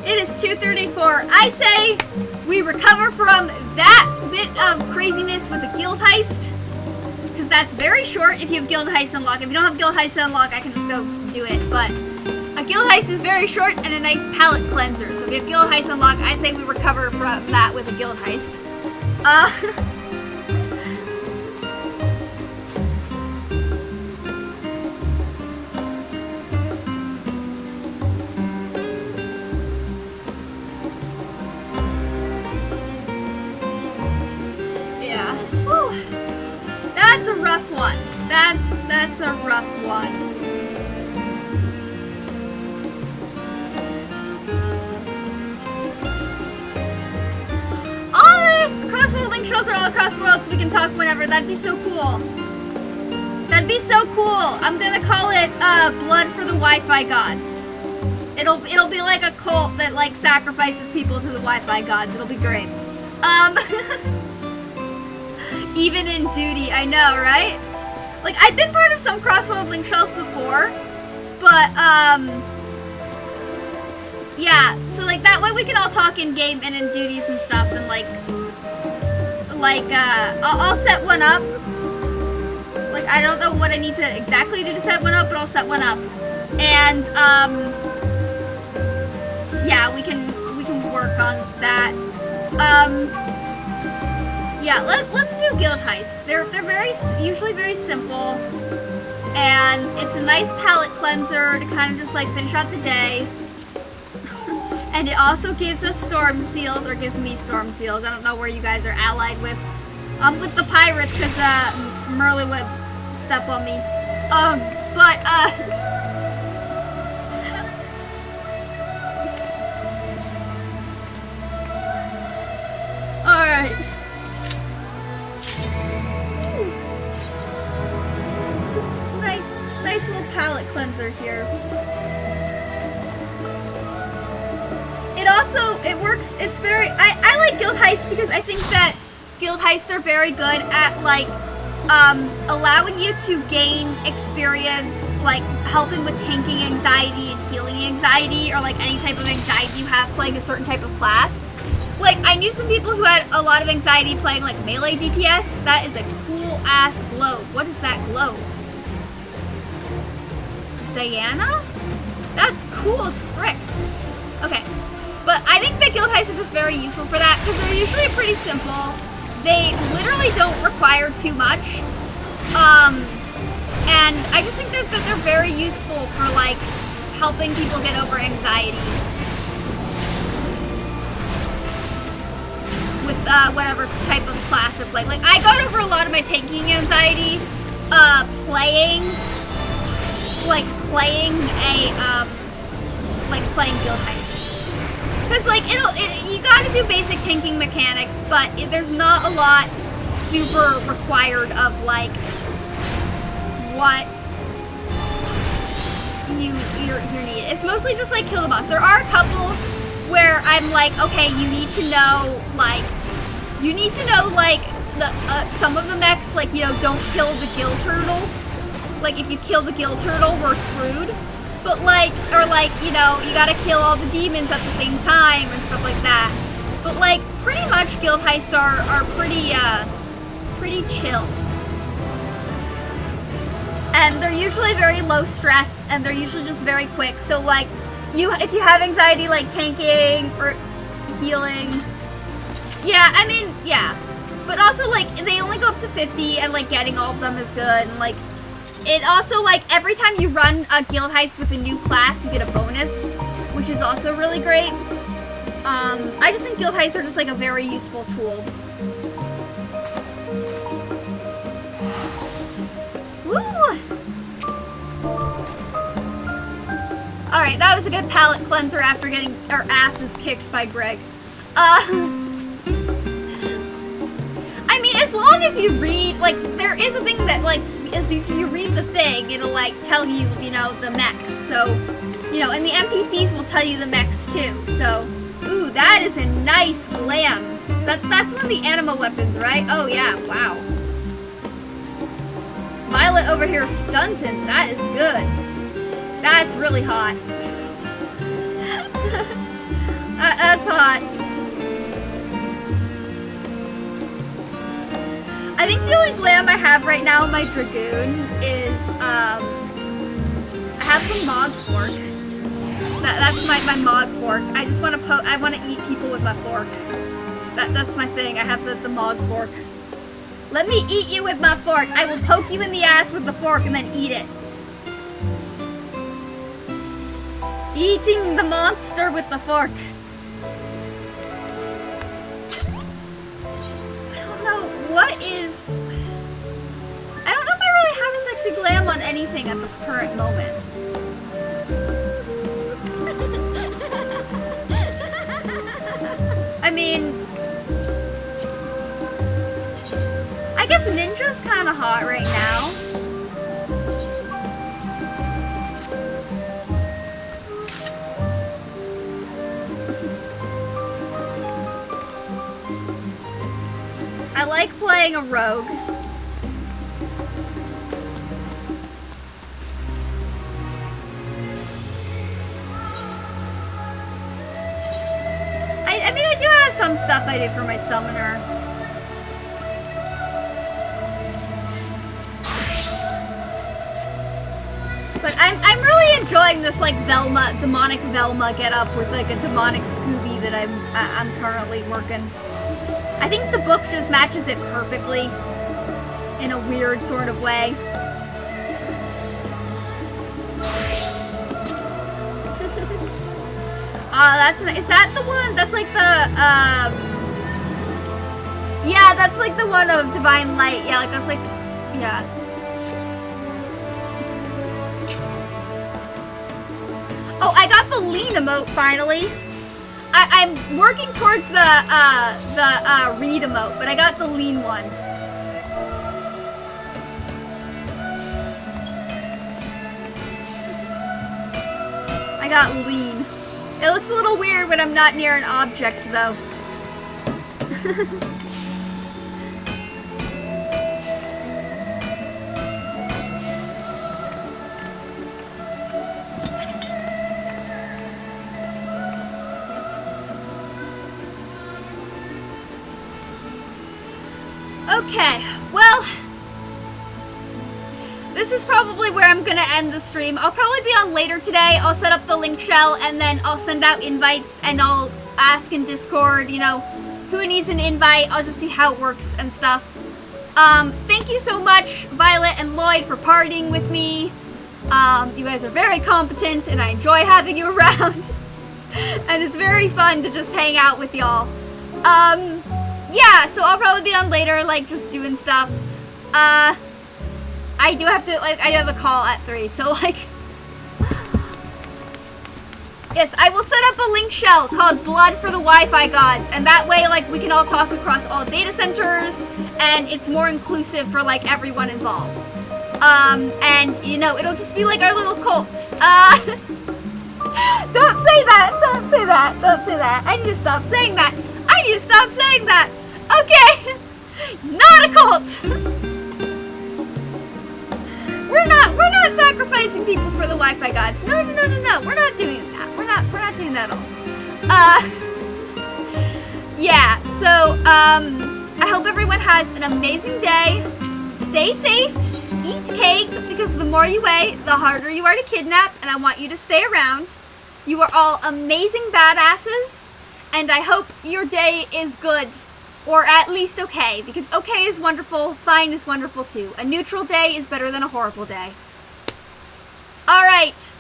it is 2:34. I say we recover from that bit of craziness with a guild heist, because that's very short if you have guild heist unlock. If you don't have guild heist unlock, I can just go do it, but a guild heist is very short and a nice palate cleanser. So if you have guild heist unlock, I say we recover from that with a guild heist. That's a rough one. That's a rough one. All this crossworld link shells are all across the world, so we can talk whenever. That'd be so cool. That'd be so cool. I'm gonna call it Blood for the Wi-Fi Gods. It'll be like a cult that like sacrifices people to the Wi-Fi gods. It'll be great. Even in duty, I know, right? Like, I've been part of some crossworld link shells before, but, yeah, so, like, that way we can all talk in-game and in duties and stuff, and, I'll set one up. Like, I don't know what I need to exactly do to set one up, but I'll set one up. And, yeah, we can work on that. Yeah, let's do guild heist. They're usually very simple, and it's a nice palate cleanser to kind of just like finish out the day. And it also gives us storm seals, or gives me storm seals. I don't know where you guys are allied with the pirates, because Merlin would step on me. All right. Nice little palette cleanser here. It works, it's very, I like guild heists because I think that guild heists are very good at like, allowing you to gain experience, like helping with tanking anxiety and healing anxiety, or like any type of anxiety you have playing a certain type of class. Like, I knew some people who had a lot of anxiety playing like melee DPS. That is a cool ass globe. What is that globe? Diana? That's cool as frick. Okay. But I think that guild heists are just very useful for that, because they're usually pretty simple. They literally don't require too much. And I just think that they're very useful for, like, helping people get over anxiety. With, whatever type of class they're playing. Like, I got over a lot of my tanking anxiety, playing guild heists. Because, like, you gotta do basic tanking mechanics, but there's not a lot super required of, like, what you're you're needed. It's mostly just like kill the boss. There are a couple where I'm like, okay, you need to know like the some of the mechs, like, you know, don't kill the gill turtle. Like, if you kill the gill turtle, we're screwed. But like, or like, you know, you gotta kill all the demons at the same time and stuff like that. But like, pretty much guild heists are pretty chill. And they're usually very low stress, and they're usually just very quick. So like, if you have anxiety, like tanking or healing, yeah, I mean, yeah. But also like, they only go up to 50, and like getting all of them is good. And like, it also like, every time you run a guild heist with a new class, you get a bonus, which is also really great. I just think guild heists are just like a very useful tool. Woo! Alright, that was a good palate cleanser after getting our asses kicked by Greg. I mean, as long as you read, like, there is a thing that, like, is if you read the thing, it'll, like, tell you, you know, the mechs. So, you know, and the NPCs will tell you the mechs, too. So, ooh, that is a nice glam. That's one of the anima weapons, right? Oh, yeah, wow. Violet over here stunting. That is good. That's really hot. That's hot. I think the only glam I have right now in my Dragoon is, I have the Mog Fork. That's my Mog Fork. I just want to I want to eat people with my fork. That's my thing. I have the Mog Fork. Let me eat you with my fork. I will poke you in the ass with the fork and then eat it. Eating the monster with the fork. I don't know what is... I don't know if I really have a sexy glam on anything at the current moment. I mean... I guess Ninja's kind of hot right now. I like playing a rogue. I mean, I do have some stuff I do for my summoner. But I'm really enjoying this like Velma, demonic Velma get-up with like a demonic Scooby that I'm currently working. I think the book just matches it perfectly in a weird sort of way. Is that the one? That's like the, yeah, that's like the one of Divine Light. Yeah, like that's like, yeah. Oh, I got the lean emote finally. I'm working towards the read emote, but I got the lean one. I got lean. It looks a little weird when I'm not near an object, though. Okay, well, this is probably where I'm gonna end the stream. I'll probably be on later today. I'll set up the link shell and then I'll send out invites and I'll ask in Discord, you know, who needs an invite. I'll just see how it works and stuff. Thank you so much, Violet and Lloyd, for partying with me. You guys are very competent and I enjoy having you around. And it's very fun to just hang out with y'all. Yeah, so I'll probably be on later, like, just doing stuff. I do have to, like, I do have a call at 3, so, like... Yes, I will set up a link shell called Blood for the Wi-Fi Gods, and that way, like, we can all talk across all data centers, and it's more inclusive for, like, everyone involved. And, you know, it'll just be like our little cults. that. Don't say that. I need to stop saying that. I need to stop saying that. Okay. Not a cult. We're not sacrificing people for the Wi-Fi gods. No. We're not doing that. We're not doing that at all. Yeah, so, I hope everyone has an amazing day. Stay safe, eat cake, because the more you weigh, the harder you are to kidnap, and I want you to stay around. You are all amazing badasses, and I hope your day is good, or at least okay, because okay is wonderful, fine is wonderful too. A neutral day is better than a horrible day. Alright.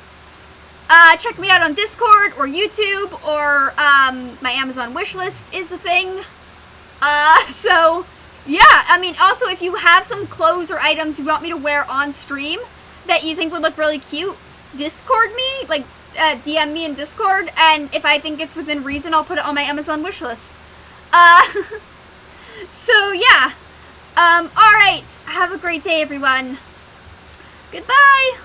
Check me out on Discord or YouTube or my Amazon wishlist is a thing. So yeah, I mean, also if you have some clothes or items you want me to wear on stream that you think would look really cute, Discord me, like DM me in Discord, and if I think it's within reason, I'll put it on my Amazon wishlist. So yeah. Alright, have a great day, everyone. Goodbye.